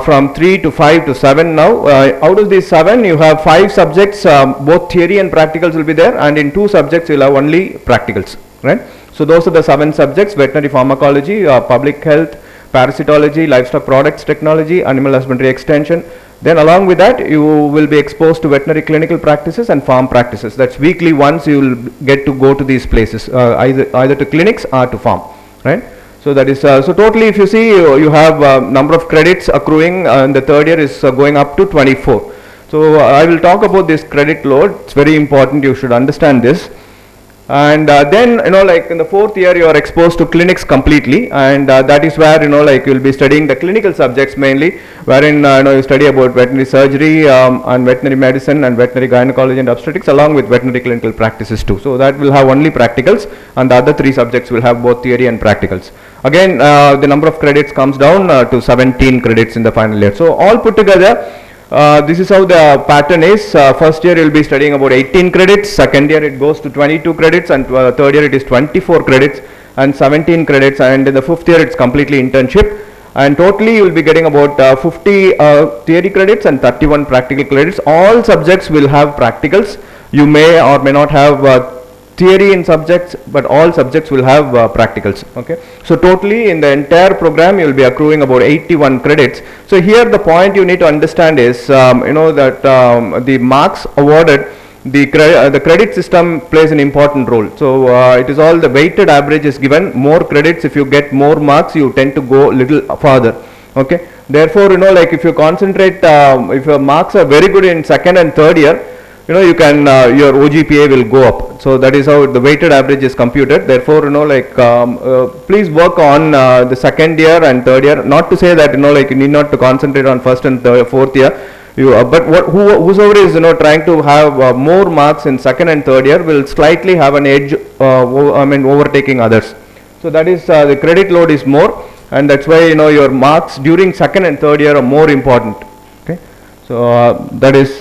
From 3 to 5 to 7 now. Out of these 7, you have 5 subjects, both theory and practicals will be there, and in 2 subjects you will have only practicals, right? So those are the 7 subjects: veterinary pharmacology, public health, parasitology, livestock products technology, animal husbandry extension. Then along with that, you will be exposed to veterinary clinical practices and farm practices. That's weekly once you will get to go to these places, either to clinics or to farm, right? So that is so totally, if you see, you have number of credits accruing in the third year is going up to 24. So I will talk about this credit load. It's very important. You should understand this. And then, you know, like in the fourth year, you are exposed to clinics completely, and that is where, you know, like you will be studying the clinical subjects mainly, wherein you know, you study about veterinary surgery and veterinary medicine and veterinary gynecology and obstetrics, along with veterinary clinical practices too. So that will have only practicals, and the other 3 subjects will have both theory and practicals. Again, the number of credits comes down to 17 credits in the final year. So all put together, this is how the pattern is. First year you will be studying about 18 credits, second year it goes to 22 credits, and third year it is 24 credits and 17 credits, and in the fifth year it's completely internship, and totally you will be getting about 50 theory credits and 31 practical credits. All subjects will have practicals. You may or may not have theory in subjects, but all subjects will have practicals. Okay, so totally in the entire program you will be accruing about 81 credits. So here the point you need to understand is you know that the marks awarded, the credit system plays an important role. So it is all the weighted average is given. More credits, if you get more marks, you tend to go little further. Okay, therefore, you know, like if you concentrate, if your marks are very good in second and third year, you know, you can your OGPA will go up. So that is how the weighted average is computed. Therefore, you know, like please work on the second year and third year. Not to say that, you know, like you need not to concentrate on first and fourth year. You but whosoever is, you know, trying to have more marks in second and third year will slightly have an edge. I mean, overtaking others. So that is the credit load is more, and that's why, you know, your marks during second and third year are more important. Okay, so that is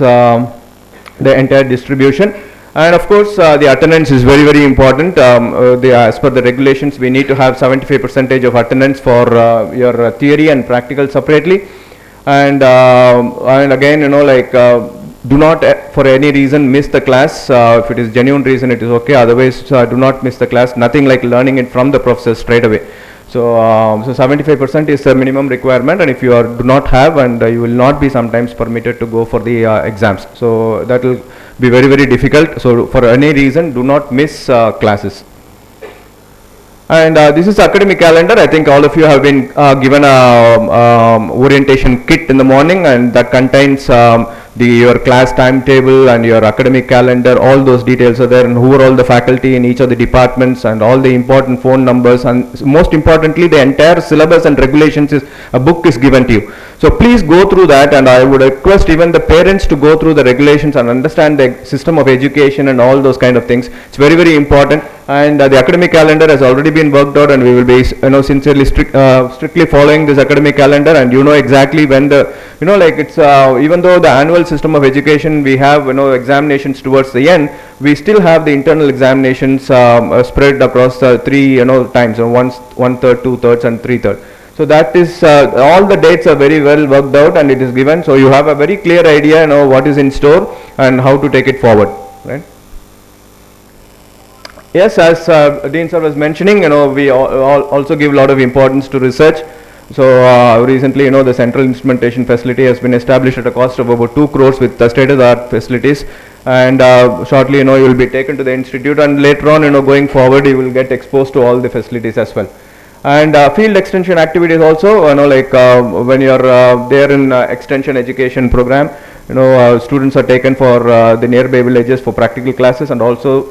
the entire distribution. And of course the attendance is very, very important. As per the regulations, we need to have 75% of attendance for your theory and practical separately, and again, you know, like do not for any reason miss the class. If it is genuine reason, it is okay. Otherwise do not miss the class. Nothing like learning it from the professor straight away. So, so 75% is the minimum requirement, and if you do not have, and you will not be sometimes permitted to go for the exams. So that will be very, very difficult. So for any reason, do not miss classes. And this is academic calendar. I think all of you have been given a orientation kit in the morning, and that contains your class timetable and your academic calendar. All those details are there, and who are all the faculty in each of the departments, and all the important phone numbers, and most importantly the entire syllabus and regulations is a book is given to you. So please go through that, and I would request even the parents to go through the regulations and understand the system of education and all those kind of things. It's very, very important. And the academic calendar has already been worked out, and we will be, you know, sincerely strictly following this academic calendar, and you know exactly when the, you know, like it's even though the annual system of education we have, you know, examinations towards the end, we still have the internal examinations spread across 3, you know, times, 1/3, 2/3 and 3/3. So that is all the dates are very well worked out, and it is given, so you have a very clear idea, you know, what is in store and how to take it forward, right? Yes, as Dean sir was mentioning, you know, we also give a lot of importance to research. So recently, you know, the central instrumentation facility has been established at a cost of about 2 crores with state-of-the-art facilities, and shortly, you know, you will be taken to the institute, and later on, you know, going forward, you will get exposed to all the facilities as well. And field extension activities also, you know, like when you are there in extension education program, you know, students are taken for the nearby villages for practical classes, and also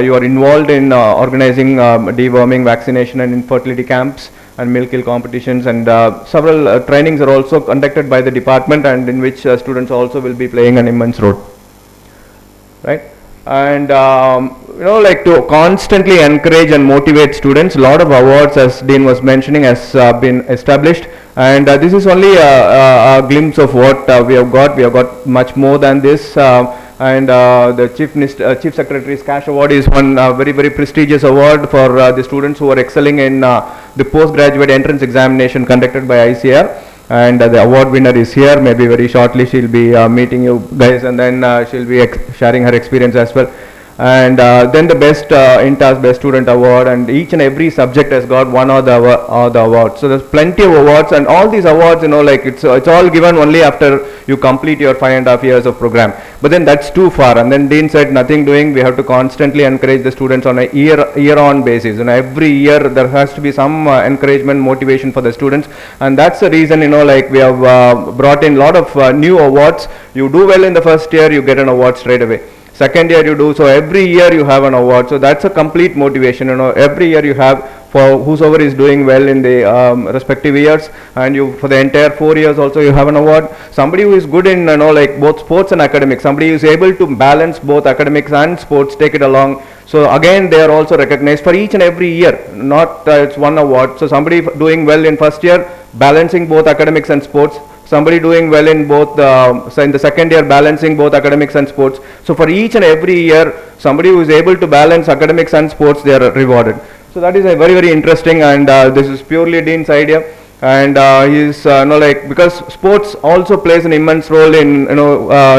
you are involved in organizing deworming, vaccination and infertility camps and milk kill competitions, and several trainings are also conducted by the department, and in which students also will be playing an immense role. right? And like to constantly encourage and motivate students, a lot of awards, as Dean was mentioning, has been established, and this is only a glimpse of what we have got. We have got much more than this, and the Chief Secretary's Cash Award is one very, very prestigious award for the students who are excelling in the postgraduate entrance examination conducted by ICR. And the award winner is here. Maybe very shortly she'll be meeting you guys, and then she'll be sharing her experience as well. And then the best INTAS best student award, and each and every subject has got one or the award. So there's plenty of awards, and all these awards, like it's all given only after you complete your 5.5 years of program. But then that's too far, and then Dean said nothing doing. We have to constantly encourage the students on a year on basis, and every year there has to be some encouragement, motivation for the students, and that's the reason like we have brought in a lot of new awards. You do well in the first year, you get an award straight away. Second year you do, so every year you have an award. So that's a complete motivation, every year you have for whosoever is doing well in the respective years, and you for the entire 4 years also you have an award. Somebody who is good in like both sports and academics, somebody who is able to balance both academics and sports, take it along. So again they are also recognized for each and every year, not it's one award. So somebody doing well in first year, balancing both academics and sports. Somebody doing well in both, so in the second year balancing both academics and sports. So for each and every year, somebody who is able to balance academics and sports, they are rewarded. So that is a very, very interesting, and this is purely Dean's idea. And he's like, because sports also plays an immense role in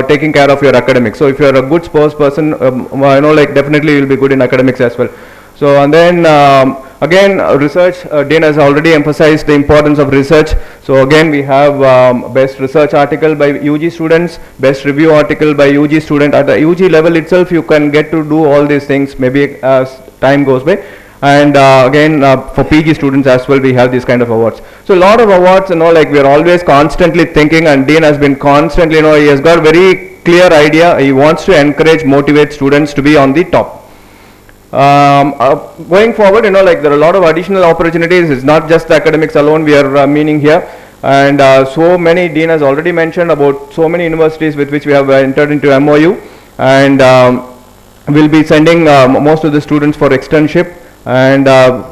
taking care of your academics. So if you are a good sports person, like definitely you will be good in academics as well. So and then again research, Dean has already emphasized the importance of research. So again we have best research article by UG students, best review article by UG student. At the UG level itself you can get to do all these things maybe as time goes by. And again for PG students as well we have these kind of awards. So a lot of awards, like we are always constantly thinking, and Dean has been constantly, he has got very clear idea. He wants to encourage, motivate students to be on the top. Going forward, like there are a lot of additional opportunities. It's not just the academics alone we are meaning here, and so many, Dean has already mentioned about so many universities with which we have entered into MOU, and we'll be sending most of the students for externship, and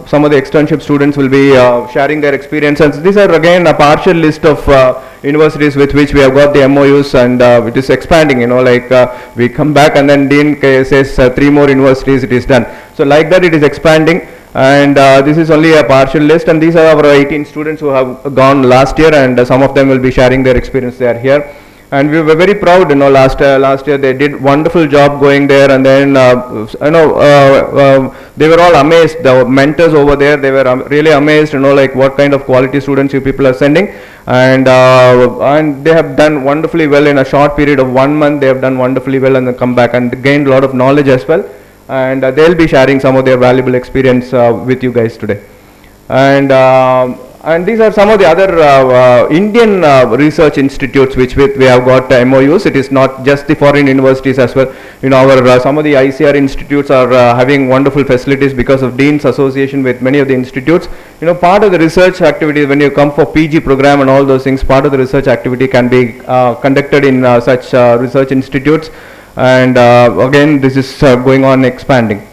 some of the externship students will be sharing their experiences. These are again a partial list of universities with which we have got the MOUs, and it is expanding, like we come back and then Dean says 3 more universities, it is done. So like that it is expanding, and this is only a partial list, and these are our 18 students who have gone last year, and some of them will be sharing their experience. They are here. And we were very proud, last year they did wonderful job going there, and then they were all amazed. The mentors over there, they were really amazed, like what kind of quality students you people are sending, and they have done wonderfully well in a short period of 1 month. They have done wonderfully well, and then come back and gained a lot of knowledge as well, and they'll be sharing some of their valuable experience with you guys today. And these are some of the other Indian research institutes which we have got MOUs. It is not just the foreign universities as well. Our some of the ICR institutes are having wonderful facilities because of Dean's association with many of the institutes. Part of the research activity, when you come for PG program and all those things, part of the research activity can be conducted in such research institutes. And again, this is going on expanding.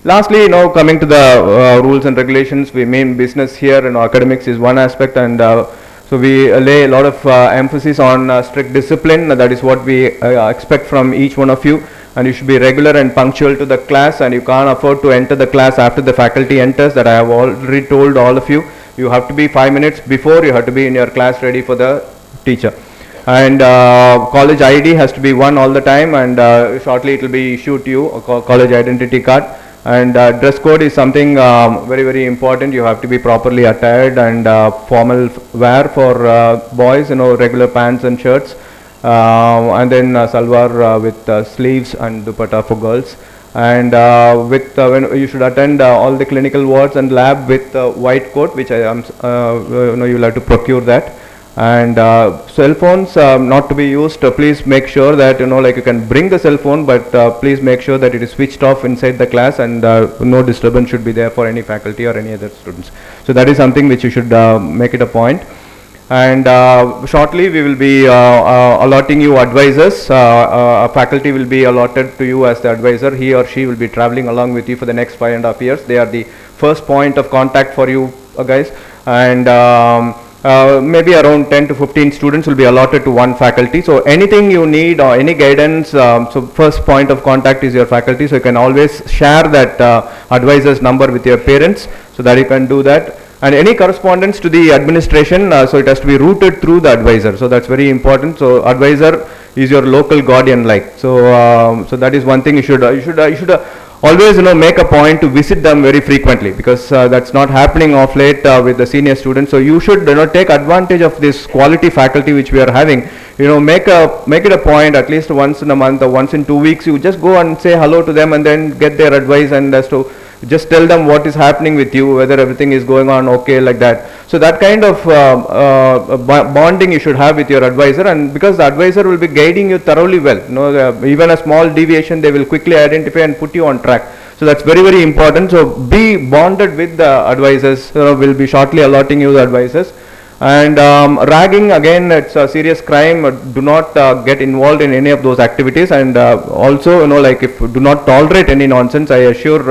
Lastly, coming to the rules and regulations, we mean business here, and academics is one aspect, and so we lay a lot of emphasis on strict discipline. That is what we expect from each one of you, and you should be regular and punctual to the class, and you can't afford to enter the class after the faculty enters. That I have already told all of you. You have to be 5 minutes before, you have to be in your class ready for the teacher. And college ID has to be one all the time, and shortly it will be issued to you, a college identity card. And dress code is something very, very important. You have to be properly attired, and formal wear for boys, regular pants and shirts, and then salwar with sleeves, and dupatta for girls. And when you should attend all the clinical wards and lab with white coat, which I am you will have to procure that. And cell phones not to be used. Please make sure that like you can bring the cell phone, but please make sure that it is switched off inside the class, and no disturbance should be there for any faculty or any other students. So that is something which you should make it a point. And shortly we will be allotting you advisors. A faculty will be allotted to you as the advisor. He or she will be traveling along with you for the next 5.5 years. They are the first point of contact for you guys. And maybe around 10 to 15 students will be allotted to one faculty. So anything you need or any guidance, so first point of contact is your faculty. So you can always share that advisor's number with your parents so that you can do that. And any correspondence to the administration, so it has to be routed through the advisor. So that's very important. So advisor is your local guardian like. So so that is one thing you should always make a point to visit them very frequently, because that's not happening of late with the senior students. So you should take advantage of this quality faculty which we are having. Make it a point at least once in a month or once in 2 weeks, you just go and say hello to them and then get their advice, and as to just tell them what is happening with you, whether everything is going on okay, like that. So that kind of bonding you should have with your advisor, and because the advisor will be guiding you thoroughly well, even a small deviation they will quickly identify and put you on track. So that's very, very important. So be bonded with the advisors. We'll be shortly allotting you the advisors. And ragging, again, it's a serious crime. Do not get involved in any of those activities. And also, if do not tolerate any nonsense. I assure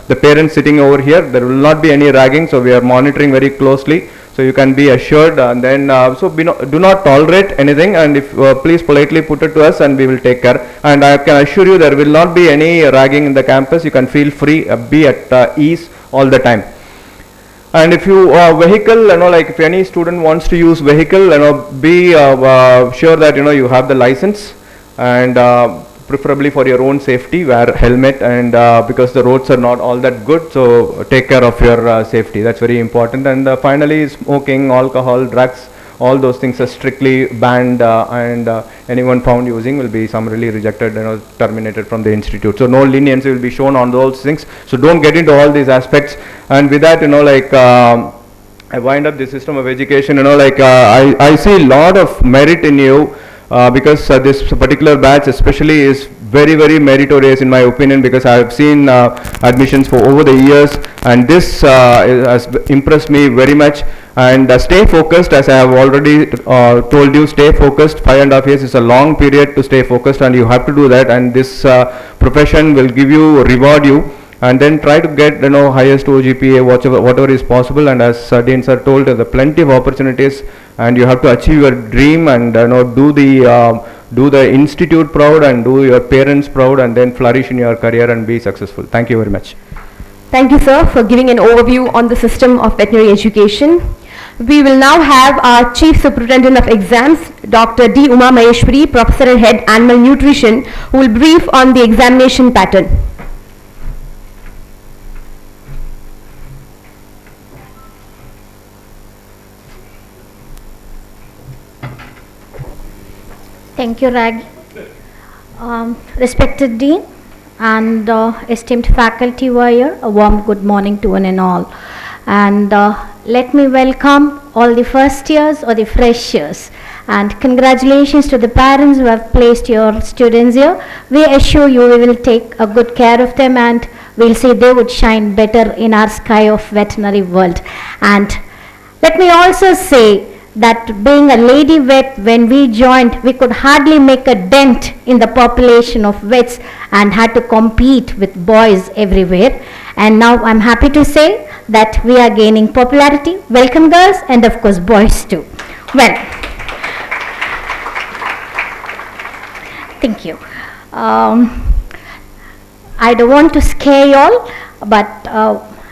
the parents sitting over here, there will not be any ragging. So we are monitoring very closely. So you can be assured. And then do not tolerate anything. And if please politely put it to us, and we will take care. And I can assure you there will not be any ragging in the campus. You can feel free, be at ease all the time. And if you vehicle, if any student wants to use vehicle, be sure that you have the license, and preferably for your own safety, wear helmet, and because the roads are not all that good, so take care of your safety. That's very important. And finally, smoking, alcohol, drugs, all those things are strictly banned, and anyone found using will be summarily rejected, terminated from the institute. So no leniency will be shown on those things. So don't get into all these aspects. And with that, I wind up the system of education. I see a lot of merit in you, because this particular batch especially is very, very meritorious in my opinion, because I have seen admissions for over the years, and this has impressed me very much. And stay focused, as I have already told you, stay focused. 5.5 years is a long period to stay focused, and you have to do that, and this profession will reward you. And then try to get highest OGPA, whatever is possible. And as Dean sir told, there are plenty of opportunities, and you have to achieve your dream, and do the institute proud, and do your parents proud, and then flourish in your career and be successful. Thank you very much. Thank you, sir, for giving an overview on the system of veterinary education. We will now have our Chief Superintendent of Exams, Dr. D. Uma Maheshwari, Professor and Head Animal Nutrition, who will brief on the examination pattern. Thank you, Rag. Respected Dean and esteemed faculty who are here, a warm good morning to one and all. And let me welcome all the first years or the freshers, and congratulations to the parents who have placed your students here. We assure you we will take a good care of them, and we'll see they would shine better in our sky of veterinary world. And let me also say that being a lady vet, when we joined, we could hardly make a dent in the population of vets and had to compete with boys everywhere. And now I'm happy to say that we are gaining popularity. Welcome, girls, and of course boys too. Well, thank you. I don't want to scare you all, but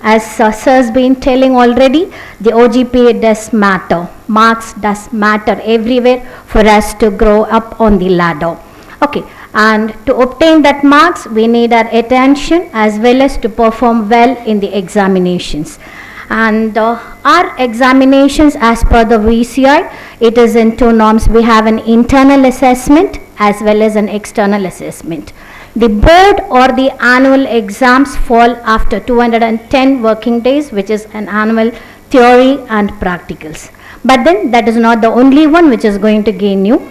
as sir's been telling already, the OGPA does matter. Marks does matter everywhere for us to grow up on the ladder. Okay, and to obtain that marks, we need our attention as well as to perform well in the examinations. And our examinations, as per the VCI, it is in two norms. We have an internal assessment as well as an external assessment. The board or the annual exams fall after 210 working days, which is an annual theory and practicals. But then that is not the only one which is going to gain you.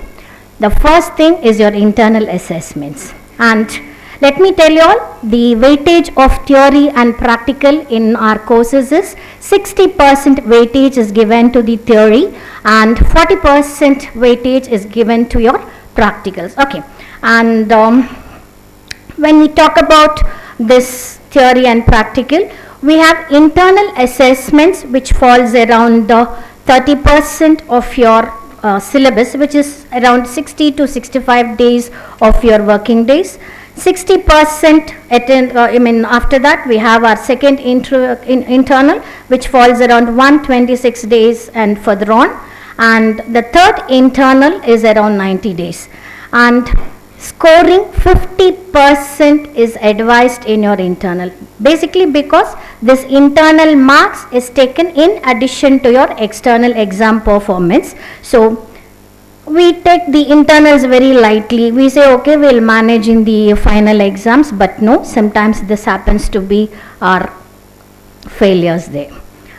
The first thing is your internal assessments. And Let me tell you all, the weightage of theory and practical in our courses is 60% weightage is given to the theory and 40% weightage is given to your practicals. Okay, and when we talk about this theory and practical, we have internal assessments which falls around 30% of your syllabus, which is around 60 to 65 days of your working days. 60% after that we have our second internal, which falls around 126 days and further on, and the third internal is around 90 days, and scoring 50% is advised in your internal, basically because this internal marks is taken in addition to your external exam performance. So we take the internals very lightly. We say okay, we'll manage in the final exams, but no, sometimes this happens to be our failures there.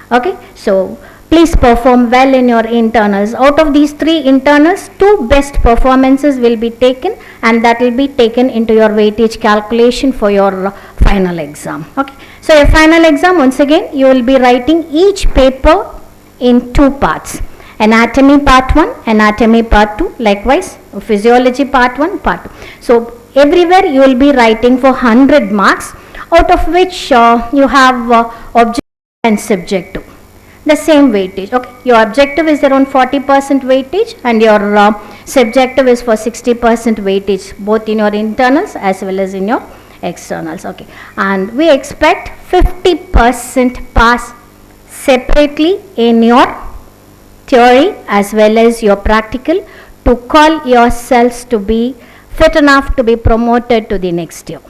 Okay, so please perform well in your internals. Out of these 3 internals, 2 best performances will be taken, and that will be taken into your weightage calculation for your final exam. Okay, so your final exam, once again, you will be writing each paper in 2 parts. Anatomy part 1, anatomy part 2, likewise physiology part 1, part 2. So everywhere you will be writing for 100 marks, out of which you have objective and subjective. The same weightage. Okay, your objective is around 40% weightage and your subjective is for 60% weightage, both in your internals as well as in your externals. Okay, and we expect 50% pass separately in your theory as well as your practical to call yourselves to be fit enough to be promoted to the next year.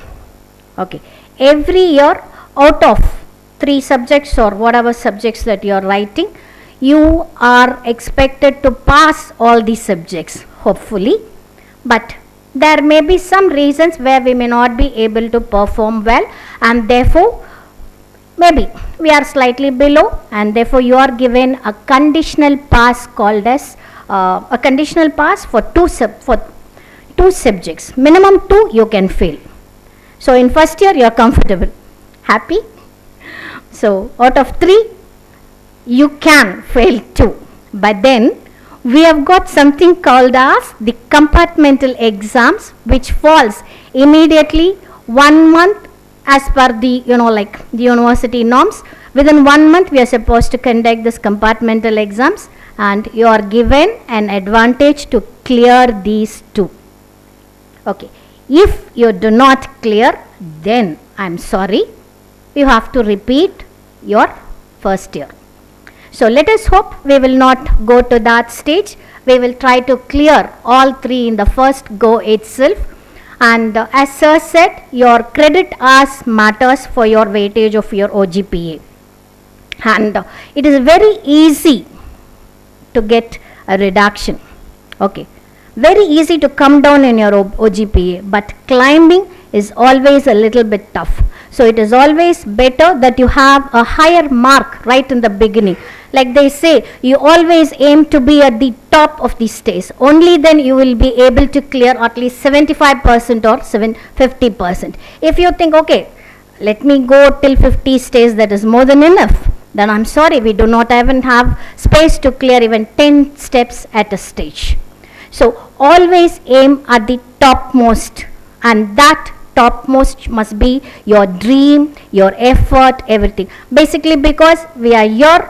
Okay, every year out of 3 subjects or whatever subjects that you are writing, you are expected to pass all these subjects, hopefully, but there may be some reasons where we may not be able to perform well, and therefore maybe we are slightly below, and therefore you are given a conditional pass called as a conditional pass for two subjects. Minimum 2 you can fail. So in first year you are comfortable, happy. So out of 3 you can fail 2, but then we have got something called as the compartmental exams, which falls immediately 1 month as per the the university norms. Within 1 month we are supposed to conduct this compartmental exams, and you are given an advantage to clear these 2. Okay, if you do not clear, then I am sorry, you have to repeat your first year. So let us hope we will not go to that stage. We will try to clear all 3 in the first go itself. And as sir said, your credit hours matters for your weightage of your OGPA. And it is very easy to get a reduction. Okay, very easy to come down in your OGPA, but climbing is always a little bit tough. So it is always better that you have a higher mark right in the beginning. Like they say, you always aim to be at the top of the stage. Only then you will be able to clear at least 75% or 50%. If you think, okay, let me go till 50 stage, that is more than enough, then I'm sorry, we do not even have space to clear even 10 steps at a stage. So always aim at the topmost, and that topmost must be your dream, your effort, everything. Basically because we are here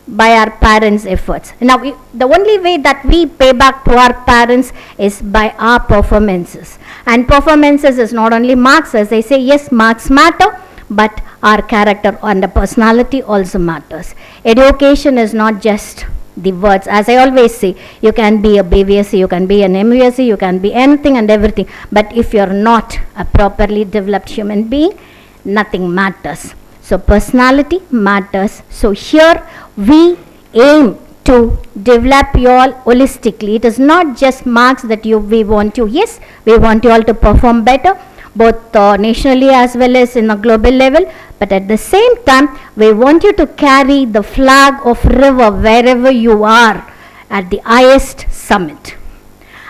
by our parents' efforts. Now the only way that we pay back to our parents is by our performances. And performances is not only marks, as I say, yes, marks matter, but our character and the personality also matters. Education is not just the words. As I always say, you can be a B.V.Sc, you can be an M.V.Sc, you can be anything and everything, but if you are not a properly developed human being, nothing matters. So personality matters. So here we aim to develop you all holistically. It is not just marks that we want you. Yes, we want you all to perform better, both nationally as well as in a global level, but at the same time we want you to carry the flag of river wherever you are at the highest summit.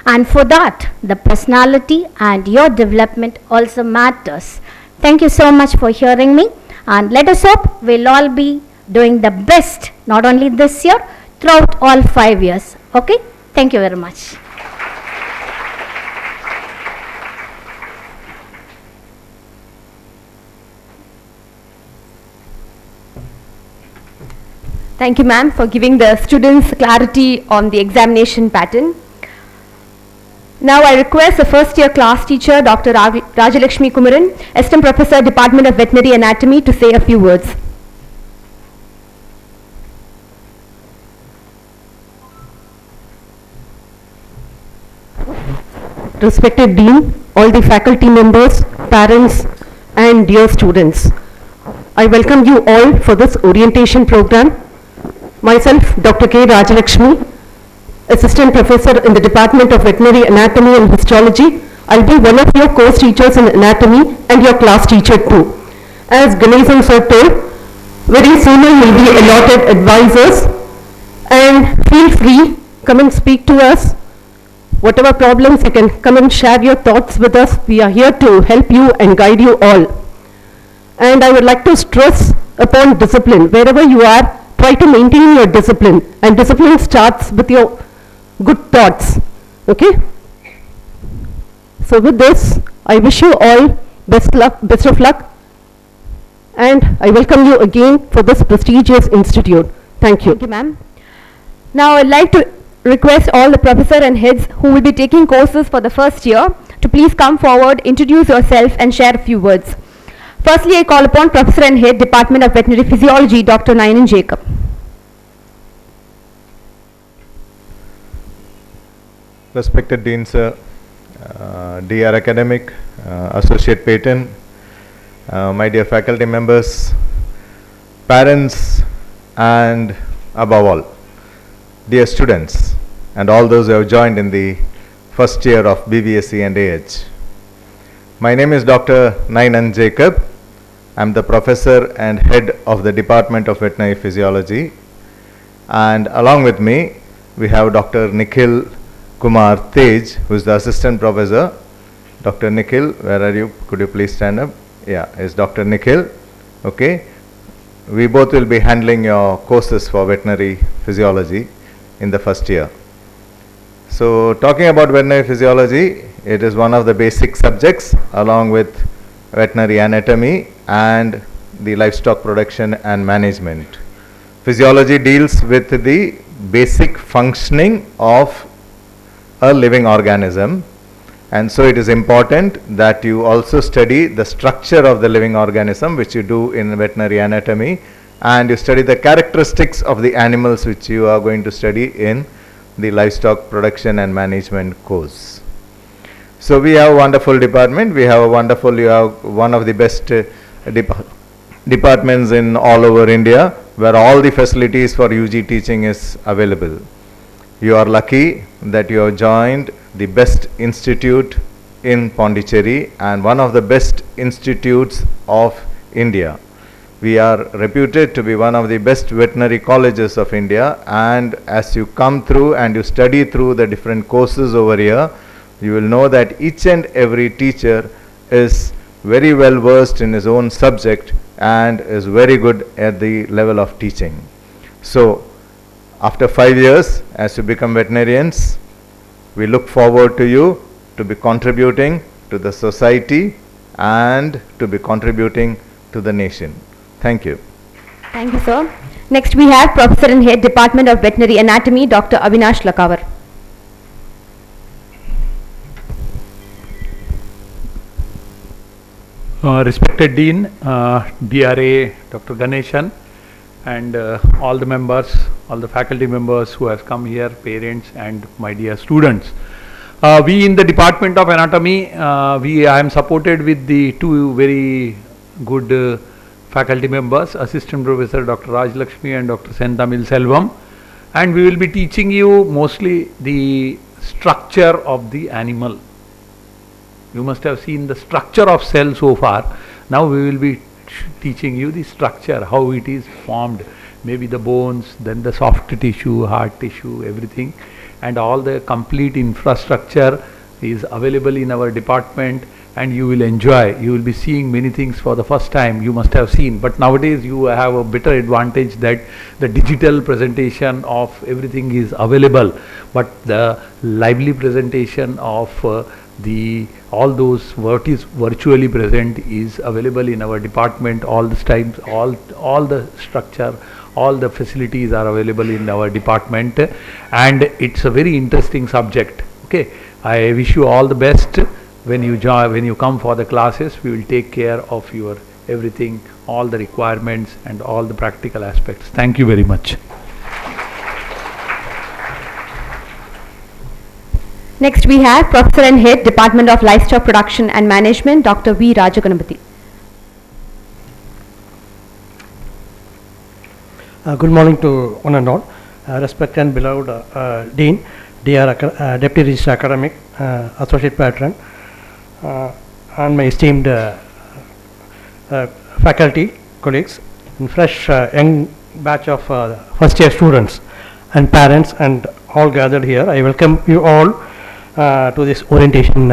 And for that, the personality and your development also matters. Thank you so much for hearing me, and let us hope we'll all be doing the best, not only this year, throughout all 5 years. Okay? Thank you very much. Thank you, ma'am, for giving the students clarity on the examination pattern. Now I request the first year class teacher, Dr. Rajalakshmi Kumaran, Assistant Professor, Department of Veterinary Anatomy, to say a few words. Respected Dean, all the faculty members, parents and dear students, I welcome you all for this orientation program. Myself, Dr. K. Rajalakshmi, Assistant Professor in the Department of Veterinary Anatomy and Histology. I'll be one of your course teachers in anatomy and your class teacher too. As Ganesan sir told, very soon you'll be allotted advisors, and feel free, come and speak to us. Whatever problems, you can come and share your thoughts with us. We are here to help you and guide you all. And I would like to stress upon discipline. Wherever you are, try to maintain your discipline, and discipline starts with your good thoughts. Okay? So with this, I wish you all best of luck, and I welcome you again for this prestigious institute. Thank you. Thank you, ma'am. Now I'd like to request all the professor and heads who will be taking courses for the first year to please come forward, introduce yourself and share a few words. Firstly, I call upon Professor and Head, Department of Veterinary Physiology, Dr. Nayanan Jacob. Respected Dean Sir, DR Academic, Associate Paton, my dear faculty members, parents, and above all, dear students, and all those who have joined in the first year of B.V.Sc and AH. My name is Dr. Nayanan Jacob. I am the Professor and Head of the Department of Veterinary Physiology, and along with me we have Dr. Nikhil Kumar Tej, who is the Assistant Professor. Dr. Nikhil, where are you? Could you please stand up? Yeah, is Dr. Nikhil. Okay. We both will be handling your courses for veterinary physiology in the first year. So, talking about veterinary physiology, it is one of the basic subjects along with veterinary anatomy and the livestock production and management. Physiology deals with the basic functioning of a living organism, and so it is important that you also study the structure of the living organism, which you do in veterinary anatomy, and you study the characteristics of the animals which you are going to study in the livestock production and management course. So we have a wonderful department. We have a wonderful, you have one of the best departments in all over India, where all the facilities for UG teaching is available. You are lucky that you have joined the best institute in Pondicherry and one of the best institutes of India. We are reputed to be one of the best veterinary colleges of India, and as you come through and you study through the different courses over here, you will know that each and every teacher is very well versed in his own subject and is very good at the level of teaching. So, after 5 years, as you become veterinarians, we look forward to you to be contributing to the society and to be contributing to the nation. Thank you. Thank you, sir. Next we have Professor and Head, Department of Veterinary Anatomy, Dr. Avinash Lakawar. Respected Dean, DRA, Dr. Ganeshan, and all the members, all the faculty members who have come here, parents and my dear students. We in the Department of Anatomy, I am supported with the two very good faculty members, Assistant Professor Dr. Rajalakshmi and Dr. Sentamil Selvam, and we will be teaching you mostly the structure of the animal. You must have seen the structure of cell so far. Now we will be teaching you the structure, how it is formed, maybe the bones, then the soft tissue, hard tissue, everything, and all the complete infrastructure is available in our department, and you will enjoy. You will be seeing many things for the first time you must have seen, but nowadays you have a better advantage that the digital presentation of everything is available, but the lively presentation of all those what is virtually present is available in our department all the times. All the structure, all the facilities are available in our department, and it's a very interesting subject. Okay, I wish you all the best. When you come for the classes, we will take care of your everything, all the requirements and all the practical aspects. Thank you very much. Next we have Professor and Head, Department of Livestock Production and Management, Dr. V. Rajaganapati. Good morning to one and all. Respected and beloved Dean, dear Deputy Registrar Academic, Associate Patron, and my esteemed faculty, colleagues, and fresh young batch of first year students and parents and all gathered here. I welcome you all to this orientation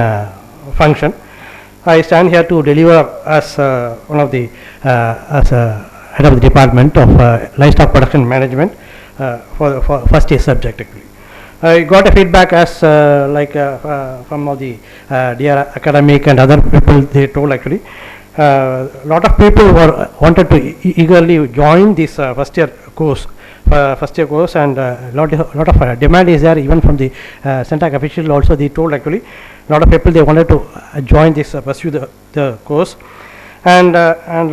function. I stand here to deliver as one of the as head of the Department of Livestock Production Management for first year subject actually. I got a feedback as from all the dear academic and other people. They told actually lot of people wanted to eagerly join this first year course, and lot of demand is there even from the Centrac official also. They told actually lot of people they wanted to join this pursue the course, and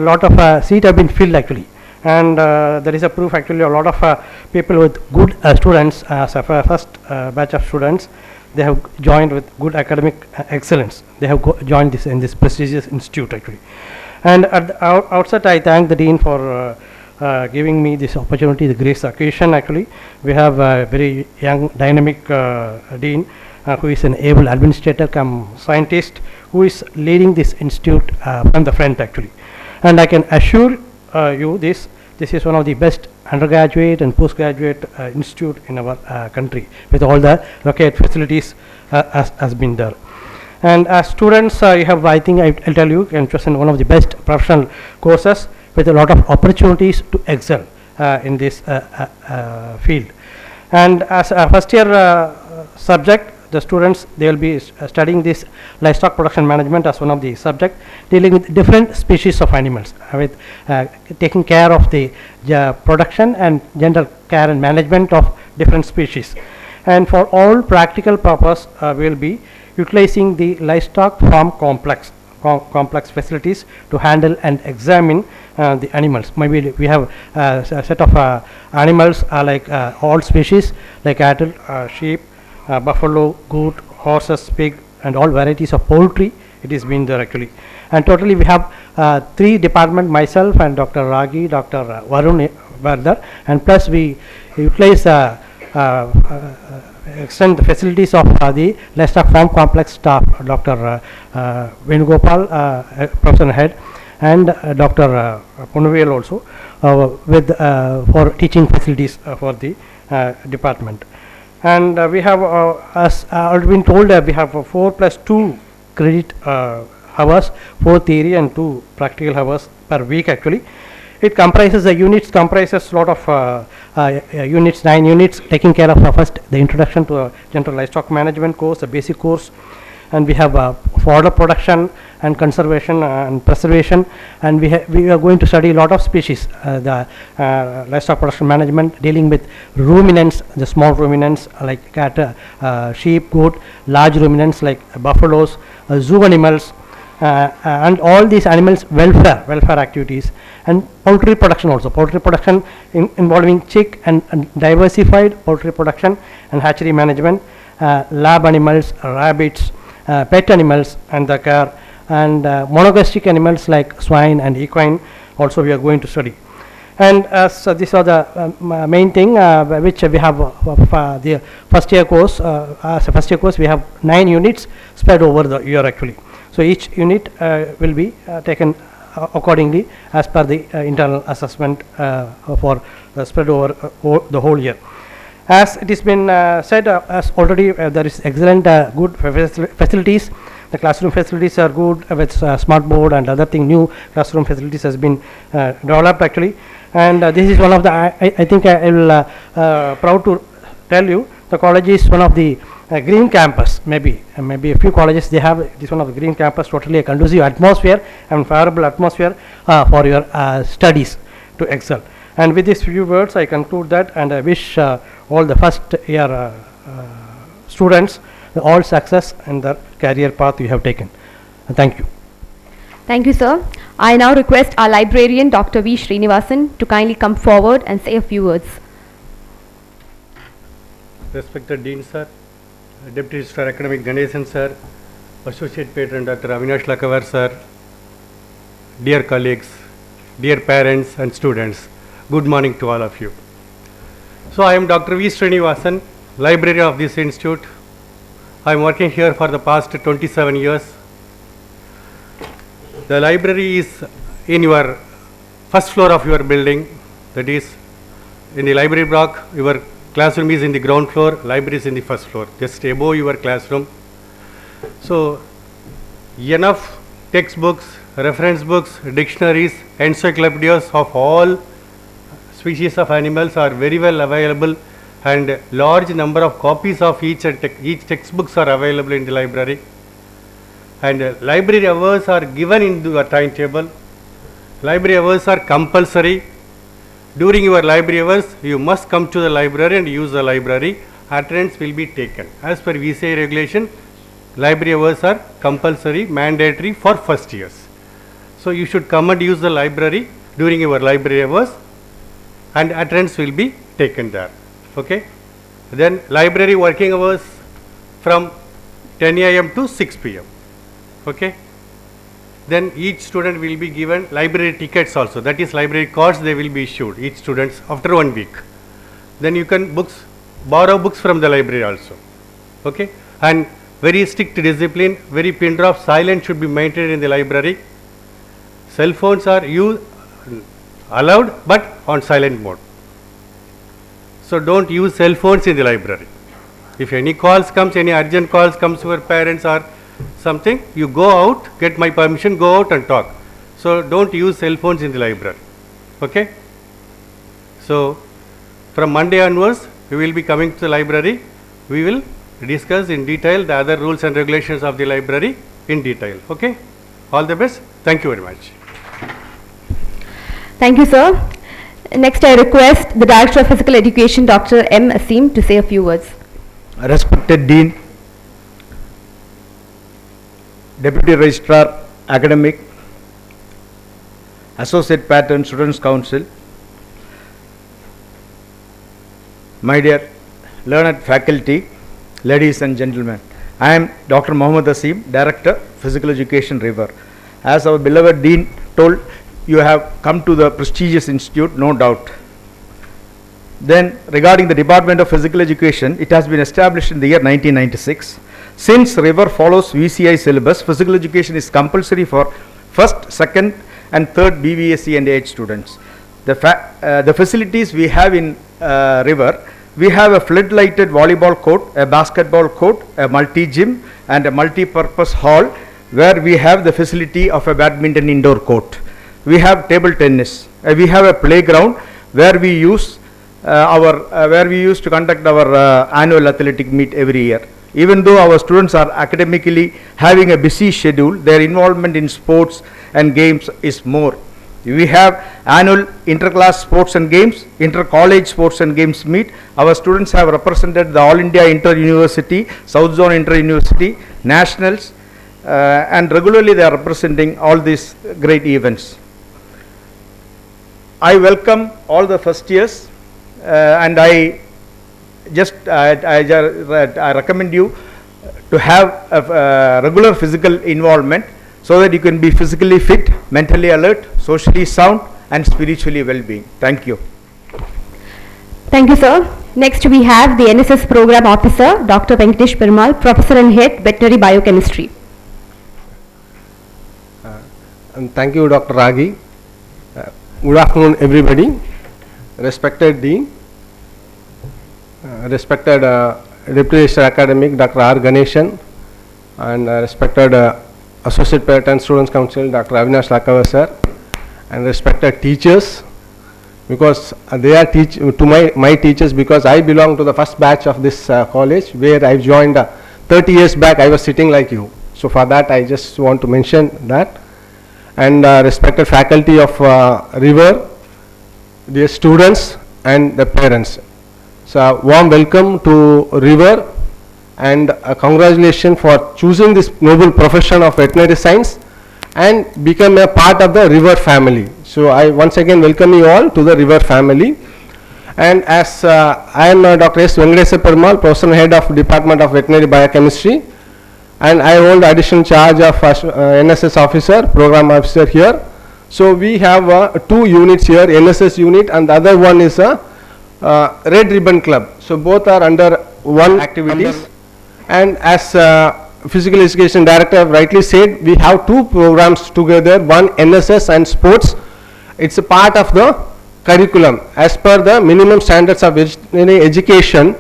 lot of seats have been filled actually. And there is a proof actually, a lot of people with good students as a first batch of students, they have joined with good academic excellence. They have joined this in this prestigious institute actually. And at the outset I thank the Dean for giving me this opportunity, the grace occasion actually. We have a very young dynamic Dean who is an able administrator come scientist who is leading this institute from the front actually. And I can assure you this is one of the best undergraduate and postgraduate institute in our country with all the required facilities has been there. And as students you have, I think I'll tell you, can chosen one of the best professional courses with a lot of opportunities to excel in this field. And as a first year subject, the students they will be studying this livestock production management as one of the subject, dealing with different species of animals, with taking care of the production and general care and management of different species. And for all practical purpose we will be utilizing the livestock farm complex facilities to handle and examine the animals. Maybe we have a set of animals like all species like cattle, sheep, buffalo, goat, horses, pig, and all varieties of poultry. It is been there actually. And totally we have 3 department, myself and Dr. Ragi, Dr. Varun were there, and plus we utilize extend the facilities of the livestock farm complex staff, Dr. Venugopal, Professor and Head, and Dr. Punuvel also with for teaching facilities for the department. And we have as already been told we have 4+2 credit hours, 4 theory and 2 practical hours per week actually. It comprises the units, comprises lot of units, 9 units, taking care of first the introduction to a general livestock management course, a basic course, and we have fodder production and conservation and preservation, and we are going to study a lot of species, the livestock production management dealing with ruminants, the small ruminants like cat, sheep, goat, large ruminants like buffaloes, zoo animals, and all these animals welfare activities, and poultry production also, poultry production involving chick and diversified poultry production and hatchery management, lab animals, rabbits, pet animals and the care, and monogastric animals like swine and equine also we are going to study. And as these are the main thing which we have the first year course. As a first year course we have 9 units spread over the year actually. So each unit will be taken accordingly as per the internal assessment for spread over the whole year. As it has been said, as already there is excellent good facilities. The classroom facilities are good with smart board and other thing. New classroom facilities has been developed actually, and this is one of the I think I will proud to tell you the college is one of the green campus. Maybe a few colleges they have this one of the green campus, totally a conducive atmosphere and favorable atmosphere for your studies to excel. And with these few words I conclude that, and I wish all the first year students all success in the career path you have taken. Thank you. Thank you, sir. I now request our librarian, Dr. V. Srinivasan, to kindly come forward and say a few words. Respected Dean Sir, Deputy Registrar Academic Ganesan Sir, Associate Patron Dr. Avinash Lakavar Sir, dear colleagues, dear parents and students, good morning to all of you. So I am Dr. V. Srinivasan, librarian of this institute. I am working here for the past 27 years. The library is in your first floor of your building, that is in the library block. Your classroom is in the ground floor, library is in the first floor, just above your classroom. So enough textbooks, reference books, dictionaries, encyclopedias of all species of animals are very well available, and large number of copies of each textbooks are available in the library. And library hours are given in your timetable. Library hours are compulsory. During your library hours, you must come to the library and use the library. Attendance will be taken. As per B.V.Sc regulation, library hours are compulsory, mandatory for first years. So you should come and use the library during your library hours, and attendance will be taken there. Okay. Then library working hours from 10 a.m. to 6 p.m. Okay. Then each student will be given library tickets also, that is library cards they will be issued each students after 1 week. Then you can borrow books from the library also. Okay. And very strict discipline, very pin drop silence should be maintained in the library. Cell phones are allowed but on silent mode. So don't use cell phones in the library. If any calls comes, any urgent calls comes to your parents or something, you go out, get my permission, go out and talk. So don't use cell phones in the library. Okay. So from Monday onwards, we will be coming to the library. We will discuss in detail the other rules and regulations of the library in detail. Okay. All the best. Thank you very much. Thank you, sir. Next, I request the Director of Physical Education, Dr. M. Asim, to say a few words. Respected Dean, Deputy Registrar Academic, Associate Patron Students Council, my dear learned faculty, ladies and gentlemen, I am Dr. Mohammed Asim, Director Physical Education, River. As our beloved Dean told, you have come to the prestigious institute, no doubt. Then regarding the Department of Physical Education, it has been established in the year 1996. Since River follows VCI syllabus, physical education is compulsory for first, second and third B.V.Sc and AH students. The facilities we have in River, we have a flood-lighted volleyball court, a basketball court, a multi-gym and a multi-purpose hall where we have the facility of a badminton indoor court. We have table tennis. We have a playground where we use to conduct our annual athletic meet every year. Even though our students are academically having a busy schedule, their involvement in sports and games is more. We have annual inter-class sports and games, inter-college sports and games meet. Our students have represented the All India Inter-University, South Zone Inter-University, Nationals, and regularly they are representing all these great events. I welcome all the first years and I recommend you to have a regular physical involvement so that you can be physically fit, mentally alert, socially sound and spiritually well-being. Thank you. Thank you, sir. Next we have the NSS Program Officer, Dr. Venkatesh Perumal, Professor and Head, Veterinary Biochemistry. And thank you, Dr. Ragi. Good afternoon, everybody. Respected Dean, respected Deputy Register Academic Dr. R. Ganeshan, and respected Associate Patent Students Council Dr. Avinash Lakava sir, and respected teachers, because they are my teachers, because I belong to the first batch of this college, where I joined 30 years back. I was sitting like you. So for that I just want to mention that. And respected faculty of River, dear students and the parents. So warm welcome to River, and congratulations for choosing this noble profession of veterinary science and become a part of the River family. So I once again welcome you all to the River family. And as I am Dr. S. Venkatesa Perumal, Professor and Head of Department of Veterinary Biochemistry, and I hold additional charge of NSS officer, program officer here. So we have 2 units here, NSS unit, and the other one is a Red Ribbon Club. So both are under one activities. And as Physical Education Director rightly said, we have 2 programs together, one NSS and sports. It's a part of the curriculum as per the minimum standards of veterinary education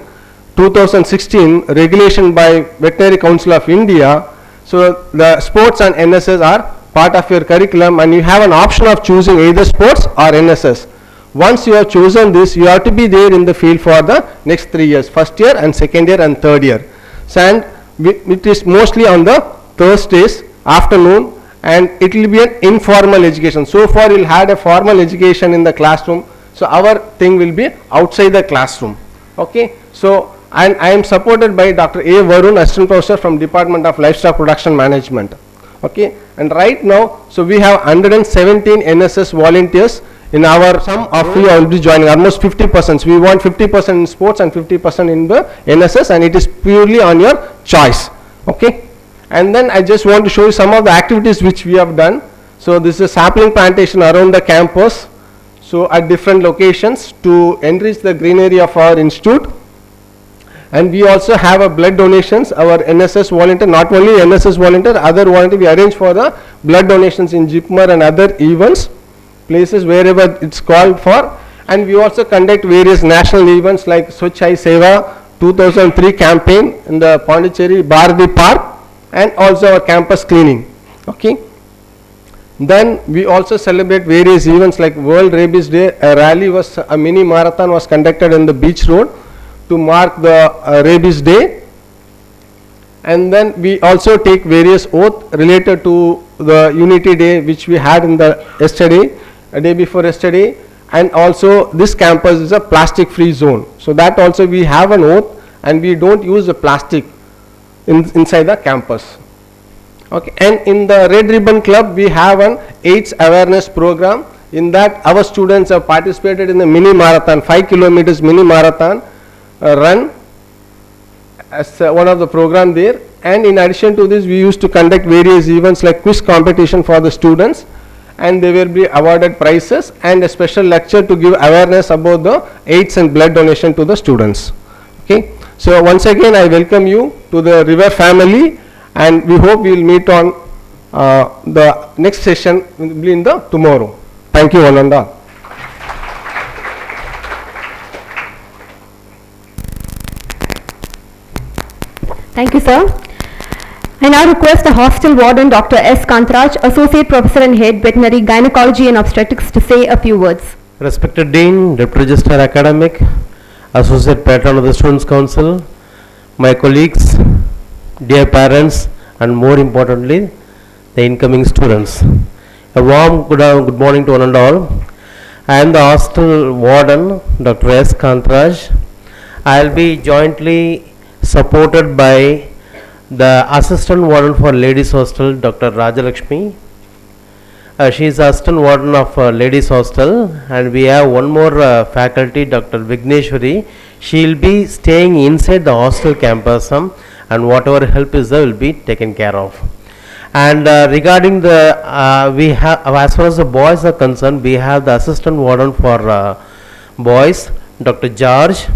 2016 regulation by Veterinary Council of India. So the sports and NSS are part of your curriculum, and you have an option of choosing either sports or NSS. Once you have chosen this, you have to be there in the field for the next 3 years, first year and second year and third year. So, and it is mostly on the Thursdays afternoon, and it will be an informal education. So far you will had a formal education in the classroom, so our thing will be outside the classroom. Okay, so and I am supported by Dr. A. Varun, Assistant Professor from Department of Livestock Production Management. Okay, and right now, so we have 117 NSS volunteers in our, some of you will be joining, almost 50%. We want 50% in sports and 50% in the NSS, and it is purely on your choice. Okay, and then I just want to show you some of the activities which we have done. So this is a sapling plantation around the campus, so at different locations to enrich the greenery of our institute. And we also have a blood donations. Our NSS volunteer, not only NSS volunteer, other volunteer, we arrange for the blood donations in Jipmer and other events, places wherever it's called for. And we also conduct various national events like Swachh Hai Seva 2003 campaign in the Pondicherry Bharati Park, and also our campus cleaning. Okay. Then we also celebrate various events like World Rabies Day. A rally was, a mini marathon was conducted in the beach road to mark the Rabies Day. And then we also take various oaths related to the Unity Day, which we had in the yesterday, a day before yesterday. And also this campus is a plastic free zone, so that also we have an oath, and we don't use the plastic inside the campus. Okay. And in the Red Ribbon Club we have an AIDS awareness program. In that our students have participated in the mini marathon, 5 kilometers mini marathon run as one of the program there. And in addition to this, we used to conduct various events like quiz competition for the students, and they will be awarded prizes, and a special lecture to give awareness about the AIDS and blood donation to the students. Okay. So once again I welcome you to the River family, and we hope we will meet on the next session will be in the tomorrow. Thank you, one and all. Thank you, sir. I now request the hostel warden, Dr. S. Kantraj, Associate Professor and Head, Veterinary Gynecology and Obstetrics, to say a few words. Respected Dean, Deputy Register Academic, Associate Patron of the Students' Council, my colleagues, dear parents, and more importantly, the incoming students. A warm good morning to one and all. I am the hostel warden, Dr. S. Kantraj. I will be jointly supported by the assistant warden for ladies hostel, Dr. Rajalakshmi. She is assistant warden of ladies hostel, and we have one more faculty, Dr. Vigneshwari. She will be staying inside the hostel campus, and whatever help is there will be taken care of. And regarding the we have, as far as the boys are concerned, we have the assistant warden for boys, Dr. George.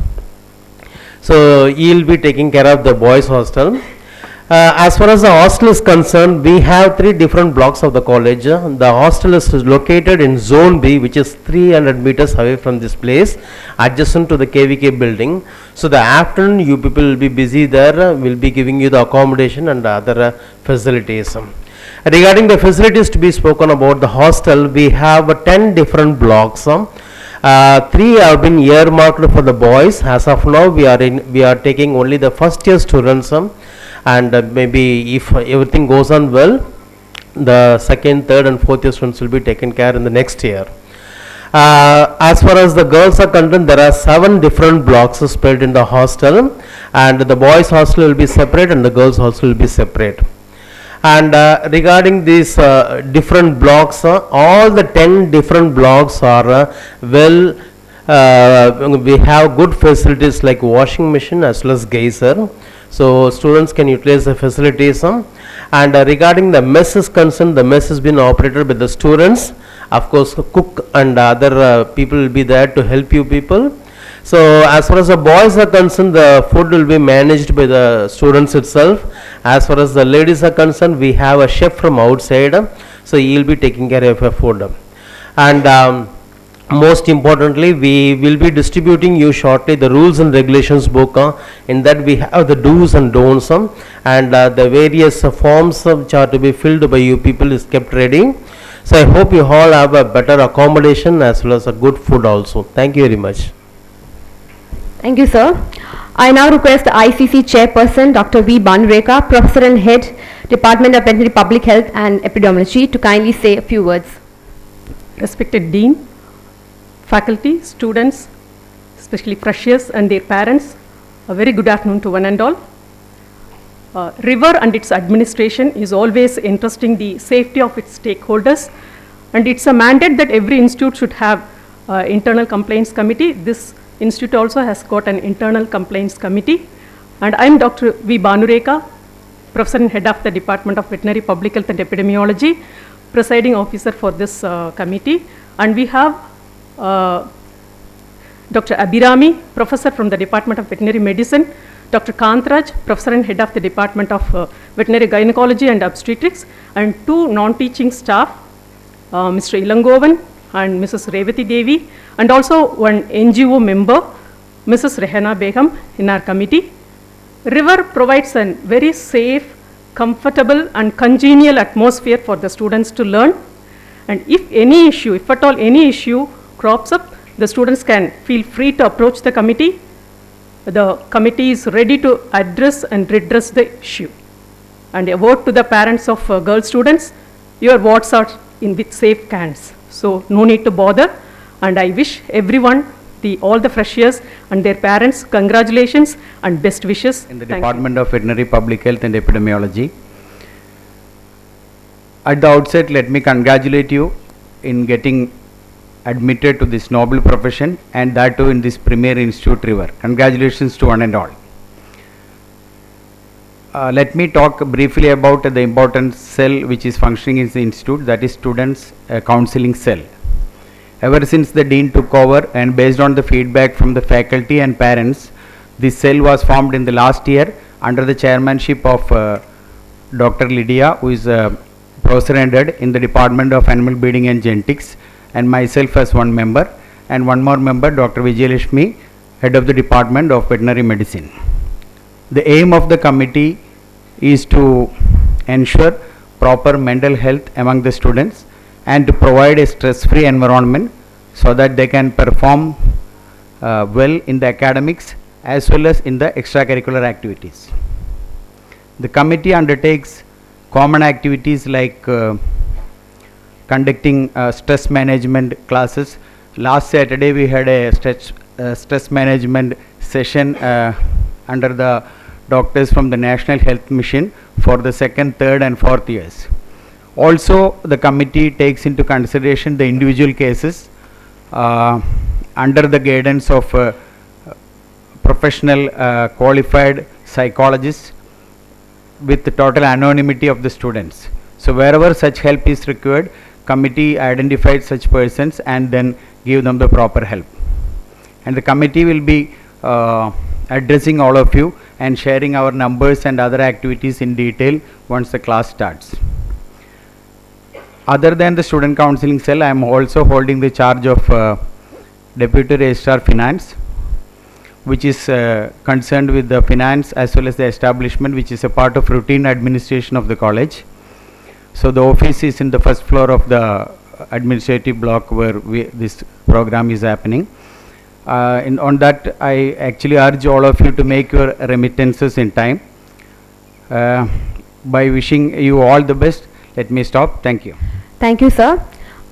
So he will be taking care of the boys hostel. As far as the hostel is concerned, we have 3 different blocks of the college. The hostel is located in Zone B, which is 300 meters away from this place, adjacent to the KVK building. So the afternoon you people will be busy there, will be giving you the accommodation and other facilities. Regarding the facilities to be spoken about the hostel, we have 10 different blocks. 3 have been earmarked for the boys. As of now, we are taking only the first year students. And maybe if everything goes on well, the second, third and fourth year students will be taken care in the next year. As far as the girls are concerned, there are 7 different blocks spread in the hostel, and the boys hostel will be separate and the girls hostel will be separate. And regarding these different blocks, all the 10 different blocks are we have good facilities like washing machine as well as geyser. So students can utilize the facilities. And regarding the mess is concerned, the mess has been operated by the students. Of course, cook and other people will be there to help you people. So as far as the boys are concerned, the food will be managed by the students itself. As far as the ladies are concerned, we have a chef from outside, so he will be taking care of your food. And most importantly, we will be distributing you shortly the rules and regulations book. In that we have the do's and don'ts, and the various forms which are to be filled by you people is kept ready. So I hope you all have a better accommodation as well as a good food also. Thank you very much. Thank you, sir. I now request the ICC Chairperson, Dr. V. Banureka, Professor and Head, Department of Veterinary Public Health and Epidemiology, to kindly say a few words. Respected Dean, faculty, students, especially freshers and their parents, a very good afternoon to one and all. River and its administration is always entrusting the safety of its stakeholders, and it's a mandate that every institute should have internal complaints committee. This institute also has got an internal complaints committee, and I am Dr. V. Banureka, Professor and Head of the Department of Veterinary Public Health and Epidemiology, presiding officer for this committee. And we have Dr. Abhirami, Professor from the Department of Veterinary Medicine, Dr. Kantraj, Professor and Head of the Department of Veterinary Gynecology and Obstetrics, and 2 non-teaching staff, Mr. Ilangovan and Mrs. Revati Devi, and also 1 NGO member, Mrs. Rehana Begum, in our committee. River provides a very safe, comfortable and congenial atmosphere for the students to learn. And if any issue, if at all any issue crops up, the students can feel free to approach the committee. The committee is ready to address and redress the issue. And a word to the parents of girl students, your wards are in with safe hands. So no need to bother, and I wish everyone, all the freshers and their parents, congratulations and best wishes. In the Department of Veterinary Public Health and Epidemiology. At the outset, let me congratulate you in getting admitted to this noble profession, and that too in this premier institute, River. Congratulations to one and all. Let me talk briefly about the important cell which is functioning in the institute, that is students counseling cell. Ever since the dean took over, and based on the feedback from the faculty and parents, this cell was formed in the last year under the chairmanship of Dr. Lydia, who is Professor and Head in the Department of Animal Breeding and Genetics, and myself as 1 member, and 1 more member, Dr. Vijayalakshmi, Head of the Department of Veterinary Medicine. The aim of the committee is to ensure proper mental health among the students and to provide a stress-free environment so that they can perform well in the academics as well as in the extracurricular activities. The committee undertakes common activities like conducting stress management classes. Last Saturday we had a stress management session under the doctors from the National Health Mission for the 2nd, 3rd and 4th years. Also, the committee takes into consideration the individual cases under the guidance of professional qualified psychologists with the total anonymity of the students. So wherever such help is required, committee identifies such persons and then give them the proper help. And the committee will be addressing all of you and sharing our numbers and other activities in detail once the class starts. Other than the student counseling cell, I am also holding the charge of Deputy Registrar Finance, which is concerned with the finance as well as the establishment, which is a part of routine administration of the college. So the office is in the first floor of the administrative block where this program is happening. On that, I actually urge all of you to make your remittances in time. By wishing you all the best, let me stop. Thank you. Thank you, sir.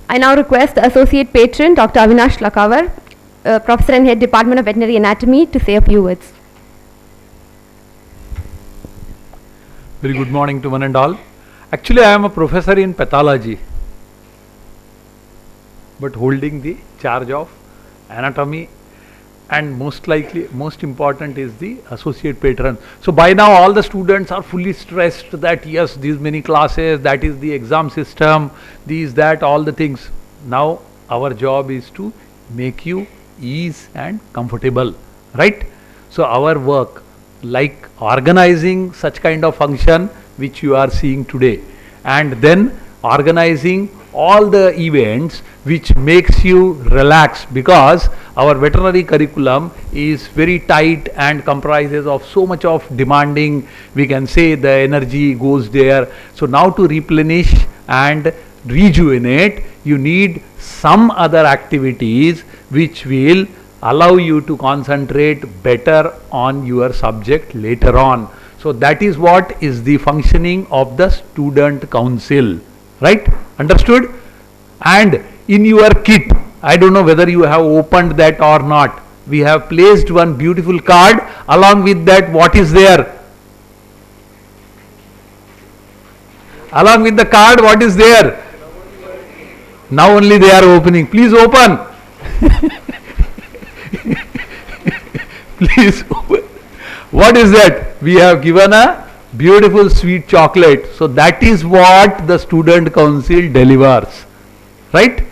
I now request the Associate Patron, Dr. Avinash Lakavar, Professor and Head Department of Veterinary Anatomy, to say a few words. Very good morning to one and all. Actually, I am a professor in pathology, but holding the charge of anatomy, and most important is the associate patron. So by now all the students are fully stressed that yes, these many classes, that is the exam system, these, that, all the things. Now our job is to make you ease and comfortable, right? So our work, like organizing such kind of function which you are seeing today, and then organizing all the events which makes you relax, because our veterinary curriculum is very tight and comprises of so much of demanding, we can say the energy goes there. So now to replenish and rejuvenate, you need some other activities which will allow you to concentrate better on your subject later on. So that is what is the functioning of the student council, right? Understood? And in your kit, I don't know whether you have opened that or not, we have placed one beautiful card. Along with that, what is there? Along with the card, what is there? Now only they are opening. Please open. Please open. What is that? We have given a beautiful sweet chocolate. So that is what the student council delivers, right?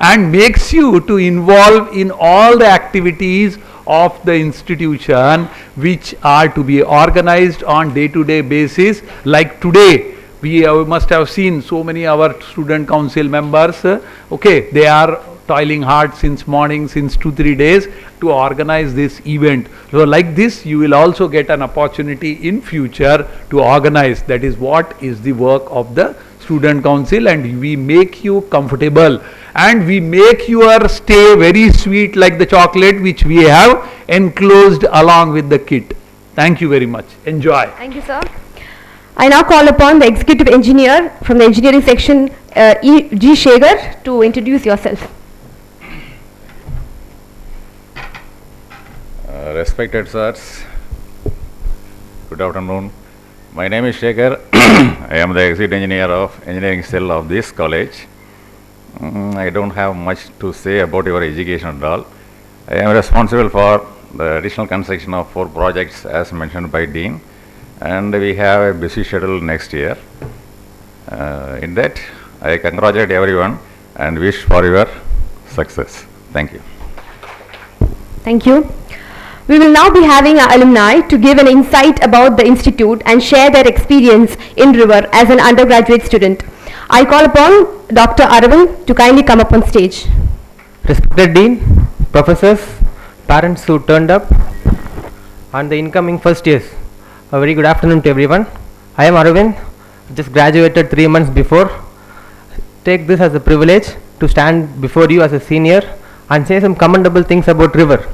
And makes you to involve in all the activities of the institution which are to be organized on day-to-day basis. Like today, we must have seen so many our student council members, okay, they are toiling hard since morning, since 2-3 days to organize this event. So like this, you will also get an opportunity in future to organize. That is what is the work of the student council, and we make you comfortable and we make your stay very sweet like the chocolate which we have enclosed along with the kit. Thank you very much. Enjoy. Thank you, sir. I now call upon the executive engineer from the engineering section, G. Shegar, to introduce yourself. Respected sirs, good afternoon. My name is Shekhar. I am the executive engineer of engineering cell of this college. I don't have much to say about your education at all. I am responsible for the additional construction of 4 projects as mentioned by Dean, and we have a busy schedule next year. In that, I congratulate everyone and wish for your success. Thank you. Thank you. We will now be having our alumni to give an insight about the institute and share their experience in River as an undergraduate student. I call upon Dr. Aravind to kindly come up on stage. Respected Dean, professors, parents who turned up, and the incoming first years, a very good afternoon to everyone. I am Aravind, just graduated 3 months before. Take this as a privilege to stand before you as a senior and say some commendable things about River.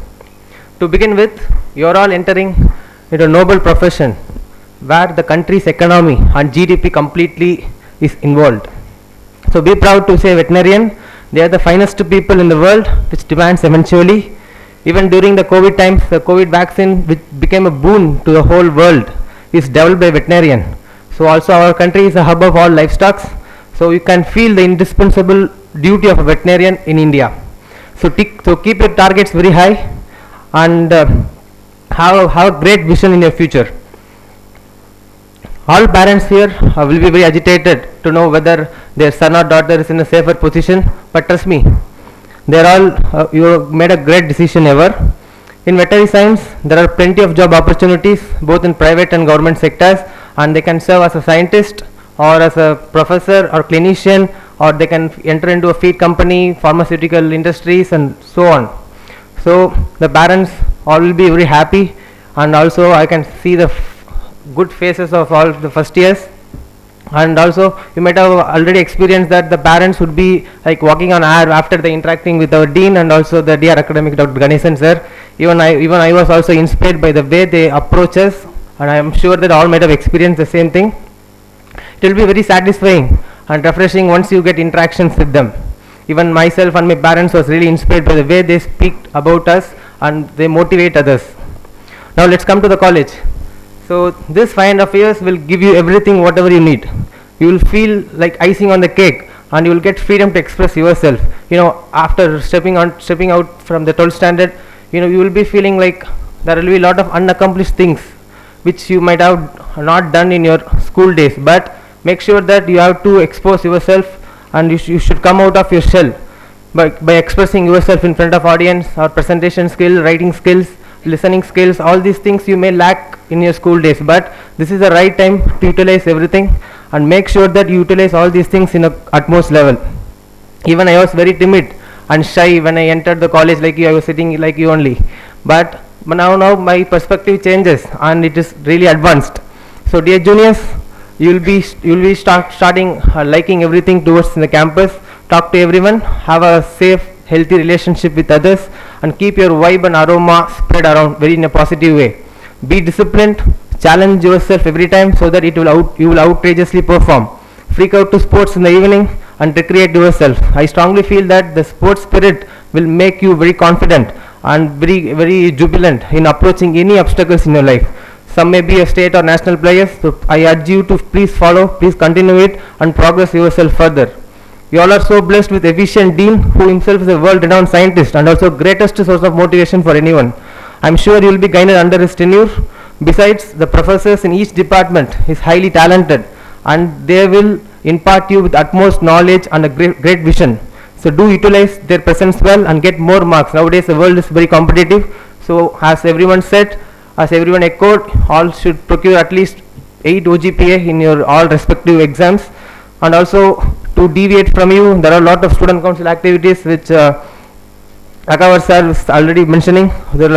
To begin with, you are all entering into a noble profession where the country's economy and GDP completely is involved. So be proud to say veterinarian. They are the finest people in the world, which demands eventually. Even during the COVID times, the COVID vaccine, which became a boon to the whole world, is developed by veterinarian. So also our country is a hub of all livestock. So you can feel the indispensable duty of a veterinarian in India. So keep your targets very high and have a great vision in your future. All parents here will be very agitated to know whether their son or daughter is in a safer position, but trust me, they are all you made a great decision ever. In veterinary science, there are plenty of job opportunities both in private and government sectors, and they can serve as a scientist or as a professor or clinician, or they can enter into a feed company, pharmaceutical industries, and so on. So the parents all will be very happy, and also I can see the good faces of all the first years. And also you might have already experienced that the parents would be like walking on air after the interacting with our dean and also the dear academic Dr. Ganesan sir. Even I was also inspired by the way they approach us, and I am sure that all might have experienced the same thing. It will be very satisfying and refreshing once you get interactions with them. Even myself and my parents was really inspired by the way they speak about us and they motivate others. Now let's come to the college. So this 5.5 years will give you everything whatever you need. You will feel like icing on the cake, and you will get freedom to express yourself. You know, after stepping out from the 12th standard, you know, you will be feeling like there will be a lot of unaccomplished things which you might have not done in your school days, but make sure that you have to expose yourself, and you should come out of your shell by expressing yourself in front of audience, or presentation skill, writing skills, listening skills. All these things you may lack in your school days, but this is the right time to utilize everything and make sure that you utilize all these things in a utmost level. Even I was very timid and shy when I entered the college like you. I was sitting like you only, but now my perspective changes and it is really advanced. So dear juniors, you will be starting liking everything towards the campus. Talk to everyone, have a safe, healthy relationship with others, and keep your vibe and aroma spread around very in a positive way. Be disciplined, challenge yourself every time so that you will outrageously perform. Freak out to sports in the evening and recreate yourself. I strongly feel that the sports spirit will make you very confident and very jubilant in approaching any obstacles in your life. Some may be a state or national players, so I urge you to please continue it and progress yourself further. You all are so blessed with efficient dean who himself is a world-renowned scientist and also greatest source of motivation for anyone. I am sure you will be guided under his tenure. Besides, the professors in each department is highly talented, and they will impart you with utmost knowledge and a great vision. So do utilize their presence well and get more marks. Nowadays the world is very competitive, so as everyone said, as everyone echoed, all should procure at least 8 OGPA in your all respective exams. And also to deviate from you, there are a lot of student council activities which Akavar sir was already mentioning. They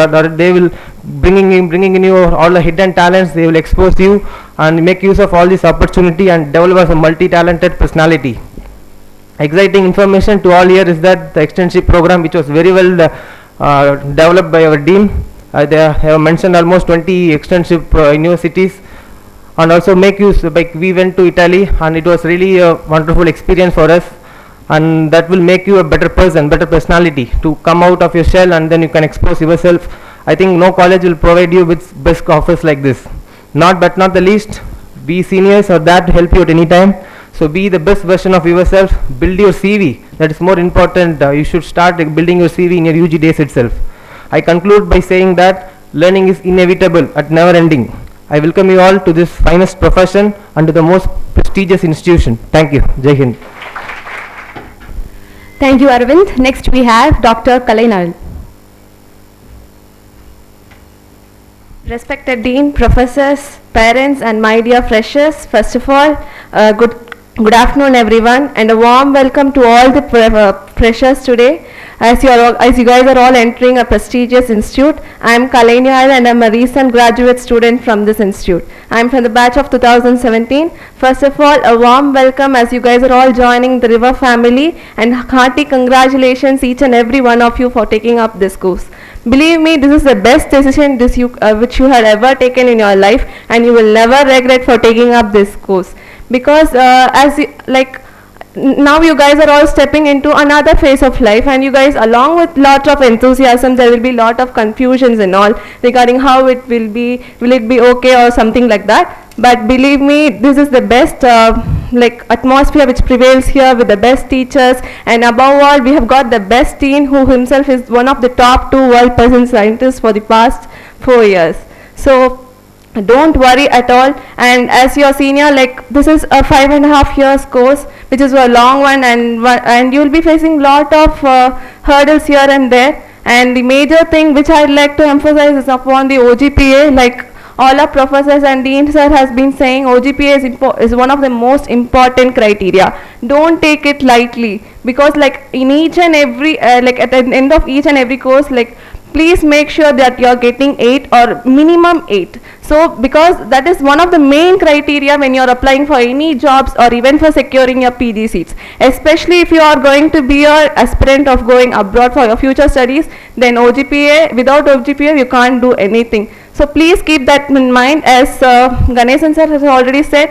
will bringing in you all the hidden talents. They will expose you and make use of all this opportunity and develop as a multi-talented personality. Exciting information to all here is that the externship program, which was very well developed by our dean, they have mentioned almost 20 externship universities, and also make use, like we went to Italy and it was really a wonderful experience for us, and that will make you a better person, better personality to come out of your shell, and then you can expose yourself. I think no college will provide you with best offers like this. But not the least, be seniors or that to help you at any time. So be the best version of yourself, build your CV, that is more important. You should start building your CV in your UG days itself. I conclude by saying that learning is inevitable and never ending. I welcome you all to this finest profession and to the most prestigious institution. Thank you. Jai Hind. Thank you, Arvind. Next we have Dr. Kalainal. Respected Dean, professors, parents, and my dear freshers, first of all, good afternoon everyone, and a warm welcome to all the freshers today. As you guys are all entering a prestigious institute, I am Kalainal and I am a recent graduate student from this institute. I am from the batch of 2017. First of all, a warm welcome as you guys are all joining the River family, and hearty congratulations each and every one of you for taking up this course. Believe me, this is the best decision which you had ever taken in your life, and you will never regret for taking up this course, because now you guys are all stepping into another phase of life, and you guys, along with lot of enthusiasm, there will be lot of confusions and all regarding how it will be okay or something like that. But believe me, this is the best atmosphere which prevails here, with the best teachers, and above all we have got the best dean who himself is one of the top 2 world present scientists for the past 4 years. So don't worry at all, and as your senior, this is a 5.5 years course, which is a long one, and you will be facing lot of hurdles here and there, And the major thing which I'd like to emphasize is upon the OGPA. Like all our professors and dean sir has been saying, OGPA is one of the most important criteria. Don't take it lightly, because like in each and every like at the end of each and every course, like please make sure that you are getting 8 or minimum 8. So because that is one of the main criteria when you are applying for any jobs or even for securing your PG seats. Especially if you are going to be an aspirant of going abroad for your future studies, then OGPA, without OGPA you can't do anything. So please keep that in mind. As Ganesan sir has already said,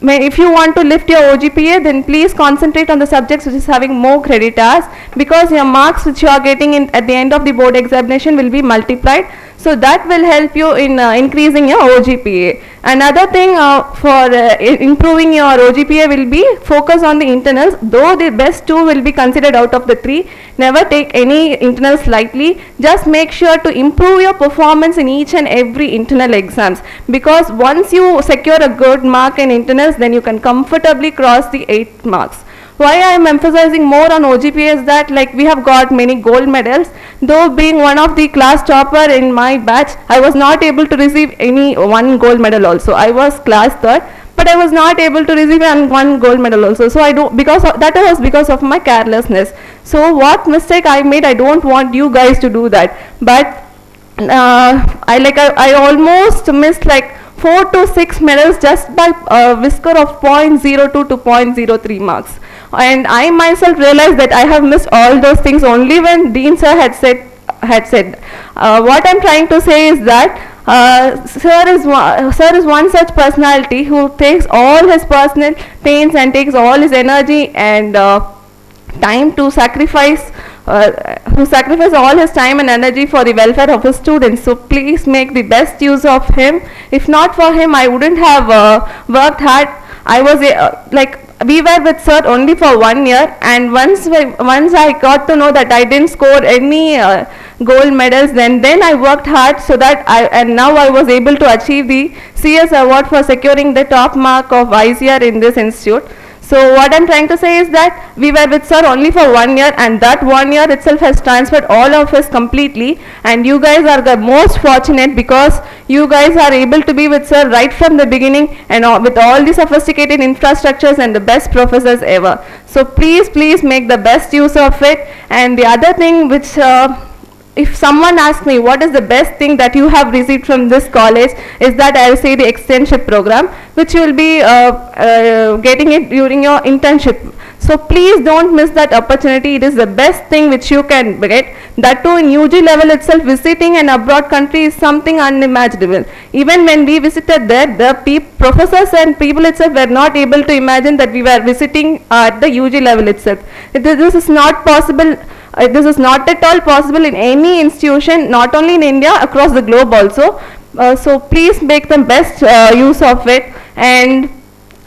if you want to lift your OGPA, then please concentrate on the subjects which is having more credit hours, because your marks which you are getting in at the end of the board examination will be multiplied. So that will help you in increasing your OGPA. Another thing for improving your OGPA will be focus on the internals. Though the best 2 will be considered out of the 3, never take any internals lightly. Just make sure to improve your performance in each and every internal exams, because once you secure a good mark in internals, then you can comfortably cross the 8 marks. Why I am emphasizing more on OGPA is that like we have got many gold medals. Though being one of the class topper in my batch, I was not able to receive any one gold medal also. I was class 3rd, but I was not able to receive one gold medal also. So I don't, that was because of my carelessness. So what mistake I made, I don't want you guys to do that. But I almost missed like 4 to 6 medals just by whisker of 0.02 to 0.03 marks. And I myself realized that I have missed all those things only when Dean sir had said. What I'm trying to say is that sir is one such personality who takes all his personal pains and takes all his energy and time to sacrifice, who sacrifice all his time and energy for the welfare of his students. So please make the best use of him. If not for him, I wouldn't have worked hard. I was we were with sir only for 1 year, and once I got to know that I didn't score any gold medals, then I worked hard so that and now I was able to achieve the CS award for securing the top mark of ICR in this institute. So what I'm trying to say is that we were with sir only for 1 year, and that 1 year itself has transferred all of us completely, and you guys are the most fortunate because you guys are able to be with sir right from the beginning, and with all the sophisticated infrastructures and the best professors ever. So please make the best use of it. And the other thing which if someone asks me what is the best thing that you have received from this college, is that I will say the externship program, which you will be getting it during your internship. So please don't miss that opportunity. It is the best thing which you can get. That too in UG level itself, visiting an abroad country is something unimaginable. Even when we visited there, the professors and people itself were not able to imagine that we were visiting at the UG level itself. This is not possible. This is not at all possible in any institution, not only in India, across the globe also. So please make the best use of it. And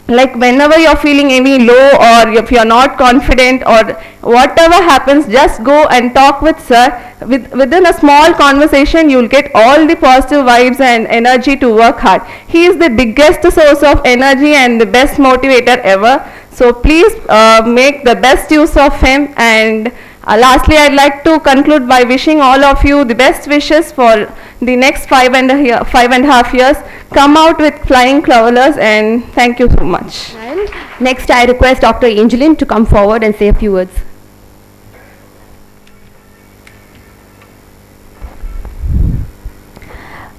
like whenever you're feeling any low, or if you're not confident, or whatever happens, just go and talk with sir. Within a small conversation, you'll get all the positive vibes and energy to work hard. He is the biggest source of energy and the best motivator ever. So please make the best use of him. And lastly, I'd like to conclude by wishing all of you the best wishes for the next 5.5 years. Come out with flying colors, and thank you so much. And next, I request Dr. Angeline to come forward and say a few words.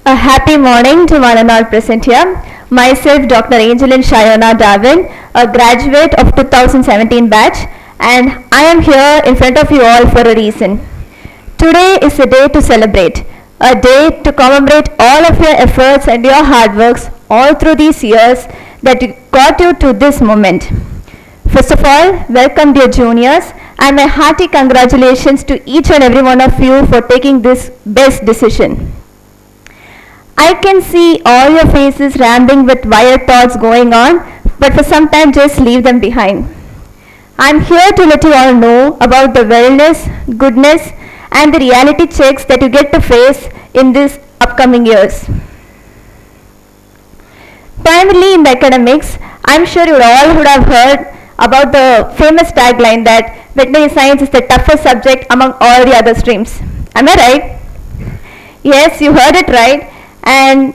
A happy morning to one and all present here. Myself, Dr. Angeline Shayona Darwin, a graduate of 2017 batch, and I am here in front of you all for a reason. Today is a day to celebrate, a day to commemorate all of your efforts and your hard works all through these years that got you to this moment. First of all, welcome dear juniors, and my hearty congratulations to each and every one of you for taking this best decision. I can see all your faces rambling with wired thoughts going on, but for some time just leave them behind. I'm here to let you all know about the wellness, goodness, and the reality checks that you get to face in these upcoming years. Primarily in the academics, I'm sure you all would have heard about the famous tagline that veterinary science is the toughest subject among all the other streams. Am I right? Yes, you heard it right. And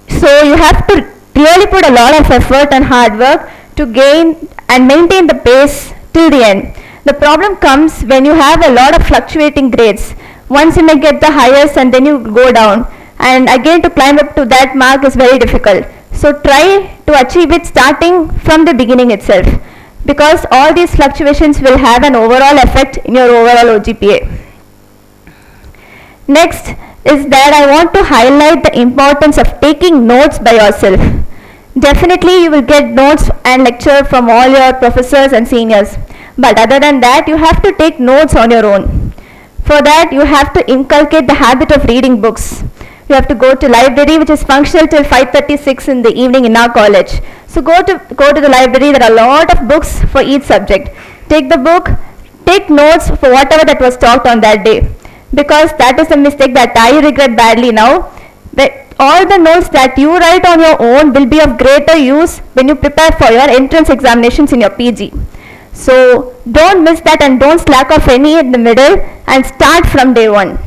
so you have to really put a lot of effort and hard work to gain and maintain the pace till the end. The problem comes when you have a lot of fluctuating grades. Once you may get the highest and then you go down, and again to climb up to that mark is very difficult. So try to achieve it starting from the beginning itself, because all these fluctuations will have an overall effect in your overall OGPA. Next is that I want to highlight the importance of taking notes by yourself. Definitely you will get notes and lecture from all your professors and seniors, but other than that you have to take notes on your own. For that you have to inculcate the habit of reading books. You have to go to library, which is functional till 5:36 in the evening in our college. So go to the library. There are a lot of books for each subject. Take the book, take notes for whatever that was talked on that day, because that is a mistake that I regret badly now. But all the notes that you write on your own will be of greater use when you prepare for your entrance examinations in your PG. So don't miss that and don't slack off any in the middle and start from day one.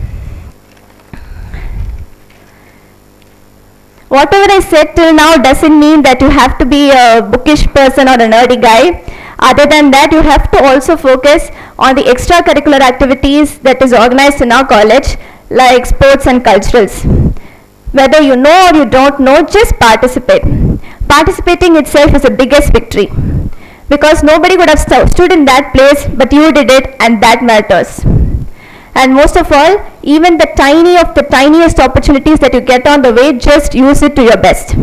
Whatever I said till now doesn't mean that you have to be a bookish person or a nerdy guy. Other than that, you have to also focus on the extracurricular activities that is organized in our college, like sports and culturals. Whether you know or you don't know, just participate. Participating itself is the biggest victory, because nobody would have stood in that place, but you did it, and that matters. And most of all, even the tiniest opportunities that you get on the way, just use it to your best.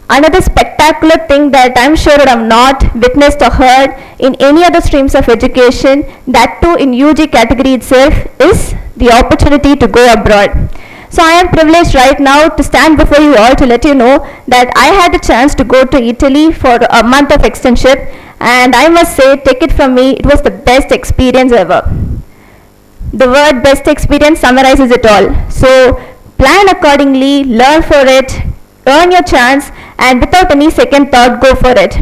Another spectacular thing that I'm sure you have not witnessed or heard in any other streams of education, that too in UG category itself, is the opportunity to go abroad. So I am privileged right now to stand before you all to let you know that I had the chance to go to Italy for a month of externship, and I must say, take it from me, it was the best experience ever. The word best experience summarizes it all. So plan accordingly, learn for it, earn your chance, and without any second thought, go for it.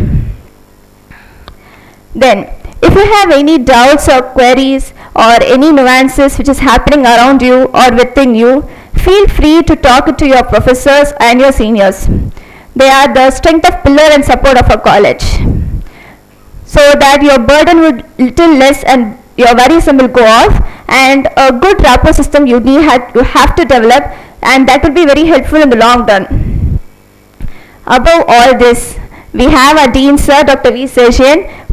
Then, if you have any doubts or queries or any nuances which is happening around you or within you, feel free to talk to your professors and your seniors. They are the strength of pillar and support of our college, so that your burden would little less and your worrisome will go off, and a good rapport system you have to develop, and that will be very helpful in the long run. Above all this, we have our Dean Sir, Dr. B.V.Sc,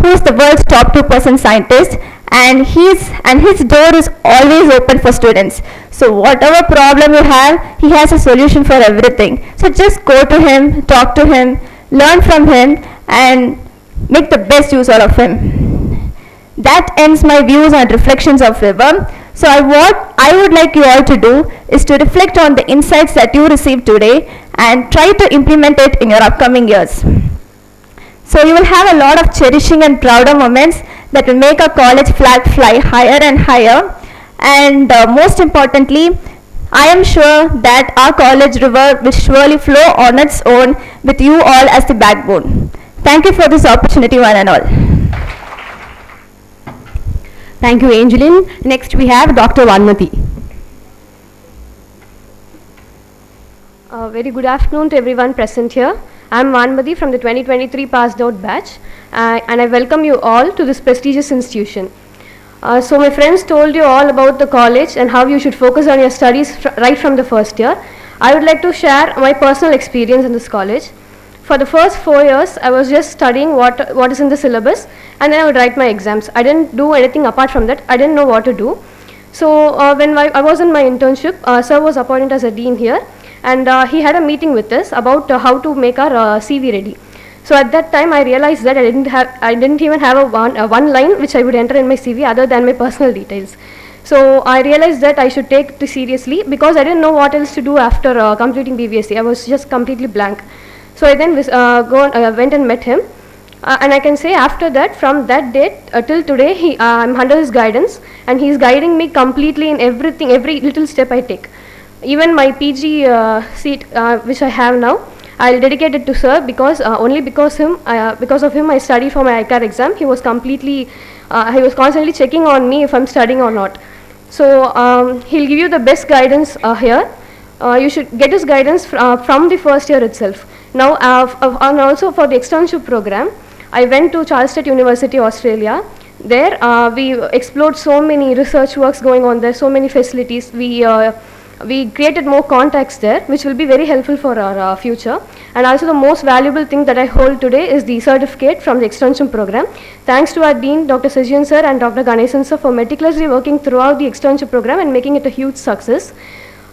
who is the world's top 2% scientist, and his door is always open for students. So whatever problem you have, he has a solution for everything. So just go to him, talk to him, learn from him, and make the best use out of him. That ends my views and reflections of River. So what I would like you all to do is to reflect on the insights that you received today and try to implement it in your upcoming years. So you will have a lot of cherishing and prouder moments that will make our college flag fly higher and higher. And most importantly, I am sure that our college river will surely flow on its own with you all as the backbone. Thank you for this opportunity, one and all. Thank you, Angeline. Next we have Dr. Vanmati. Very good afternoon to everyone present here. I am Vanmati from the 2023 passed out batch, and I welcome you all to this prestigious institution. So my friends told you all about the college and how you should focus on your studies right from the first year. I would like to share my personal experience in this college. For the first 4 years, I was just studying what is in the syllabus, and then I would write my exams. I didn't do anything apart from that. I didn't know what to do. So when I was in my internship, sir was appointed as a dean here, and he had a meeting with us about how to make our CV ready. So at that time, I realized that I didn't even have a one line which I would enter in my CV other than my personal details. So I realized that I should take it seriously, because I didn't know what else to do after completing B.V.Sc. I was just completely blank. So I then went and met him, and I can say after that, from that date till today, I'm under his guidance, and he's guiding me completely in everything, every little step I take. Even my PG seat which I have now, I'll dedicate it to sir because only because of him I studied for my ICAR exam. He was constantly checking on me if I'm studying or not. So he'll give you the best guidance here. You should get his guidance from the first year itself. Now, and also for the externship program, I went to Charles State University, Australia. There, we explored so many research works going on there, so many facilities. We created more contacts there, which will be very helpful for our future. And also the most valuable thing that I hold today is the certificate from the extension program. Thanks to our Dean, Dr. Sajian sir and Dr. Ganesan sir for meticulously working throughout the extension program and making it a huge success.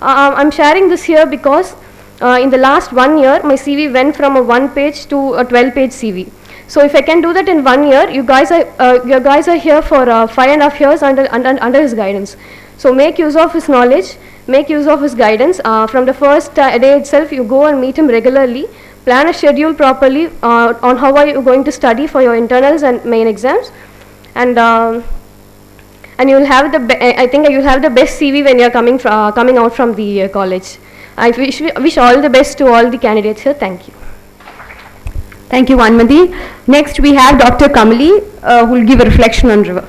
I'm sharing this here because in the last 1 year, my CV went from a 1-page to a 12-page CV. So if I can do that in 1 year, you guys are here for 5.5 years under his guidance. So make use of his knowledge, make use of his guidance. From the first day itself, you go and meet him regularly, plan a schedule properly on how are you going to study for your internals and main exams, and you will have I think you will have the best CV when you are coming out from the college. I wish all the best to all the candidates here. Thank you. Thank you, Vanmati. Next, we have Dr. Kamali, who will give a reflection on river.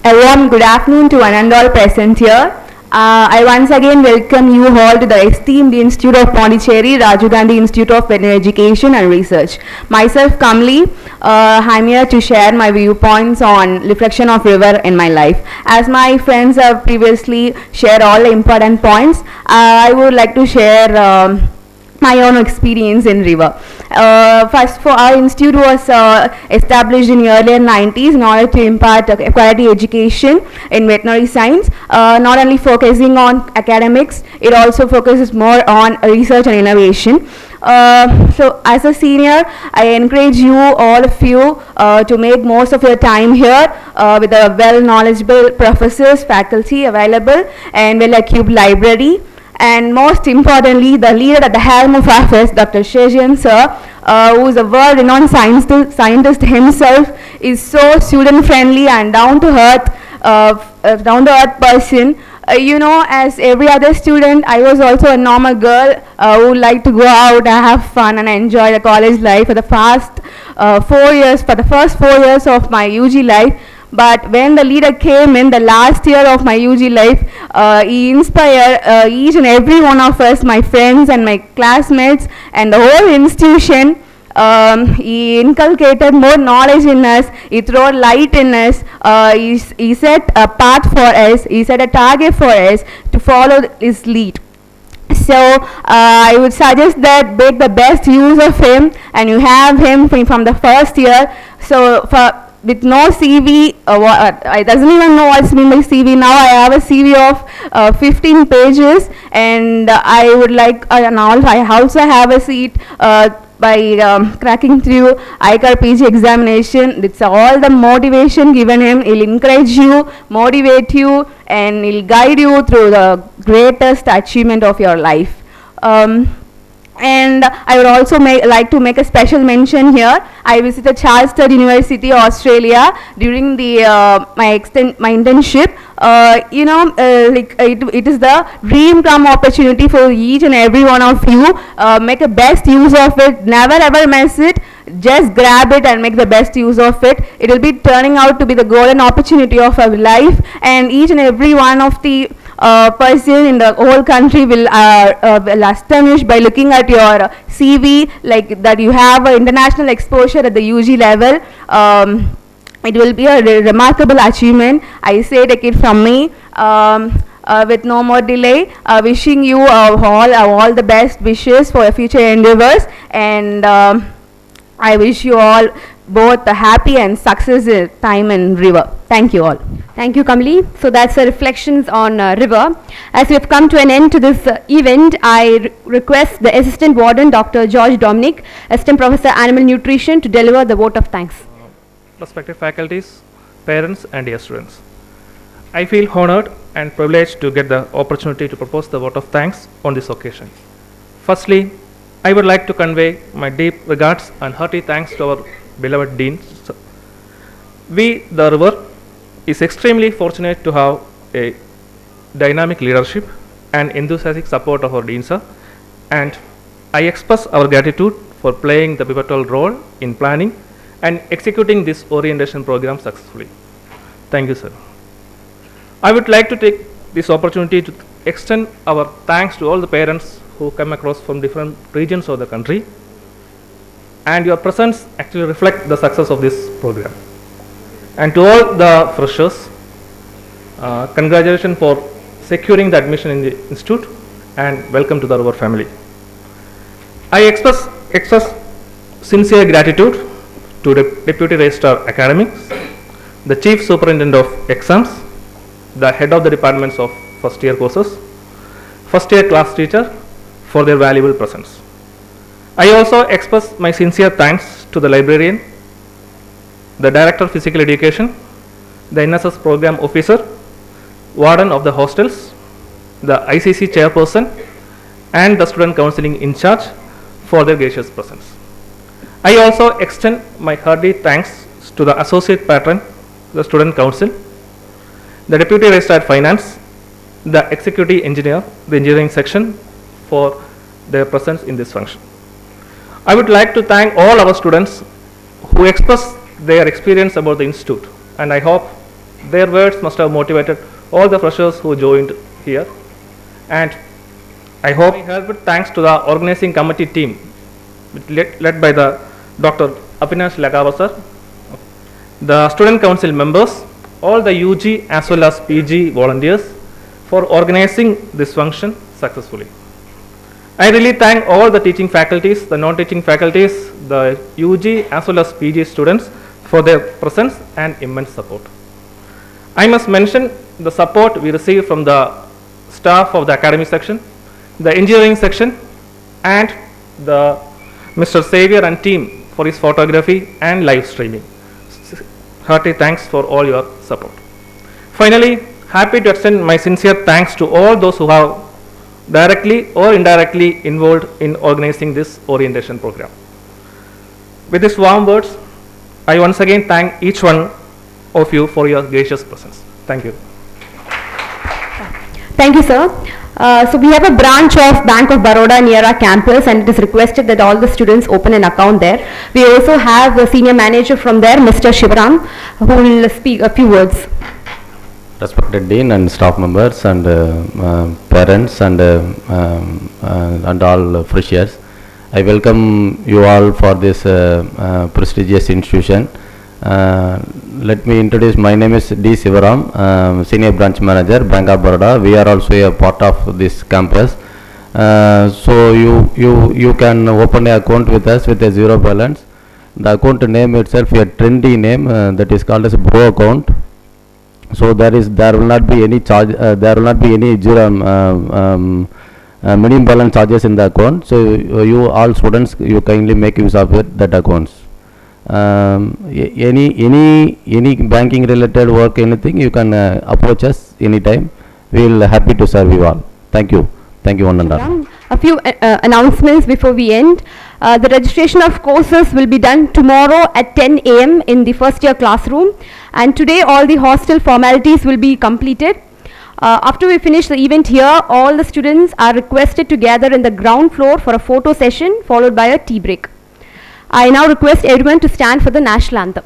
A warm good afternoon to one and all present here. I once again welcome you all to the esteemed Institute of Pondicherry, Rajiv Gandhi Institute of Veterinary Education and Research. Myself, Kamli, I'm here to share my viewpoints on reflection of river in my life. As my friends have previously shared all the important points, I would like to share my own experience in river. First, for our institute was established in the earlier 90s in order to impart quality education in veterinary science, not only focusing on academics, it also focuses more on research and innovation. So as a senior, I encourage you, all of you, to make most of your time here with a well-knowledgeable professors, faculty available, and well-equipped library. And most importantly, the leader at the helm of affairs, Dr. Shajian sir, who is a world-renowned scientist himself, is so student-friendly and down-to-earth person. You know, as every other student, I was also a normal girl who liked to go out and have fun and enjoy the college life for the first 4 years of my UG life. But when the leader came in the last year of my UG life, he inspired each and every one of us, my friends and my classmates and the whole institution. He inculcated more knowledge in us, he threw light in us, he set a path for us, he set a target for us to follow his lead. So I would suggest that make the best use of him, and you have him from the first year. So with no CV, I doesn't even know what's mean by CV. Now I have a CV of 15 pages, and I would like, and I also have a seat by cracking through ICAR PG examination. It's all the motivation given him. He'll encourage you, motivate you, and he'll guide you through the greatest achievement of your life. And I would also like to make a special mention here. I visited Charles State University, Australia during the my internship. It is the dream come opportunity for each and every one of you. Make a best use of it. Never ever miss it. Just grab it and make the best use of it. It will be turning out to be the golden opportunity of our life, and each and every one of the person in the whole country will astonished by looking at your CV, like that you have international exposure at the UG level. It will be a remarkable achievement. I say, take it from me. With no more delay, wishing you all the best wishes for your future endeavors, and I wish you all both a happy and successful time in river. Thank you all. Thank you, Kamli. So that's the reflections on river. As we have come to an end to this event, I request the Assistant Warden, Dr. George Dominic, Assistant Professor Animal Nutrition, to deliver the vote of thanks. Respected faculties, parents and dear students, I feel honored and privileged to get the opportunity to propose the vote of thanks on this occasion. Firstly, I would like to convey my deep regards and hearty thanks to our beloved Dean. We, the river, is extremely fortunate to have a dynamic leadership and enthusiastic support of our Dean Sir, and I express our gratitude for playing the pivotal role in planning and executing this orientation program successfully. Thank you, sir. I would like to take this opportunity to extend our thanks to all the parents who come across from different regions of the country, and your presence actually reflects the success of this program. And to all the freshers, congratulations for securing the admission in the institute, and welcome to the River family. I express sincere gratitude to the Deputy Registrar Academics, the Chief Superintendent of Exams, the Head of the Departments of First Year Courses, First Year Class Teacher for their valuable presence. I also express my sincere thanks to the librarian, the Director of Physical Education, the NSS Program Officer, Warden of the hostels, the ICC Chairperson, and the Student Counseling in charge for their gracious presence. I also extend my hearty thanks to the Associate Patron, the Student Council, the Deputy Registrar Finance, the Executive Engineer, the Engineering Section for their presence in this function. I would like to thank all our students who expressed their experience about the institute, and I hope their words must have motivated all the freshers who joined here. And I hope heartfelt thanks to the organizing committee team led by the Dr. Avinash Lagava sir, the student council members, all the UG as well as PG volunteers for organizing this function successfully. I really thank all the teaching faculties, the non-teaching faculties, the UG as well as PG students for their presence and immense support. I must mention the support we received from the staff of the academy section, the engineering section, and the Mr. Xavier and team for his photography and live streaming. Hearty thanks for all your support. Finally, happy to extend my sincere thanks to all those who have directly or indirectly involved in organizing this orientation program. With these warm words, I once again thank each one of you for your gracious presence. Thank you. Thank you, sir. So we have a branch of Bank of Baroda near our campus, and it is requested that all the students open an account there. We also have a senior manager from there, Mr. Shivaram, who will speak a few words. Respected Dean and staff members and parents and all freshers, I welcome you all for this prestigious institution. Let me introduce, my name is D. Sivaram, Senior Branch Manager, Bank of Baroda. We are also a part of this campus. So you can open an account with us with a zero balance. The account name itself a trendy name that is called as Pro account. So there will not be any charge, there will not be any zero minimum balance charges in the account. So you all students, you kindly make use of that accounts. Any banking related work, anything, you can approach us anytime. We will happy to serve you all. Thank you one and all. A few announcements before we end. The registration of courses will be done tomorrow at 10 a.m. in the first year classroom, and today all the hostel formalities will be completed. After we finish the event here, all the students are requested to gather in the ground floor for a photo session followed by a tea break. I now request everyone to stand for the national anthem.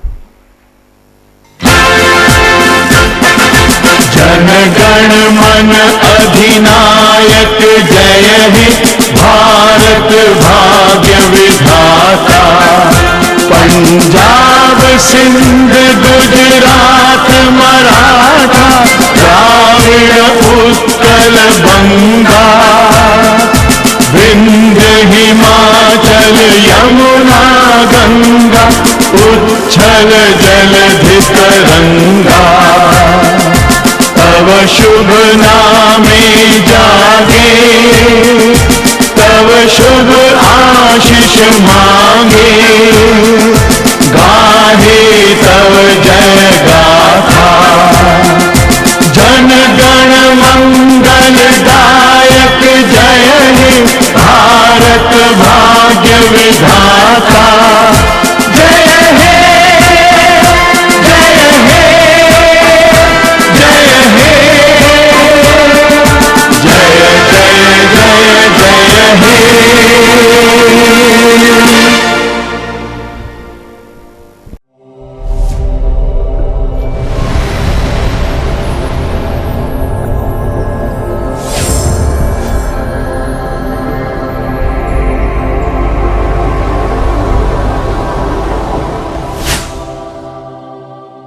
Jana Gana मन अधिनायक जय हे भारत भाग्य विधाता पंजाब सिंध गुजरात मराठा द्राविड़ उत्कल बंगा विंध्य हिमाचल यमुना गंगा उच्छल जलधि तरंगा तव शुभ नामे जागे तव शुभ आशीष मांगे गाहे तव जय गाथा जन गण मंगल दायक जय हे भारत भाग्य विधाता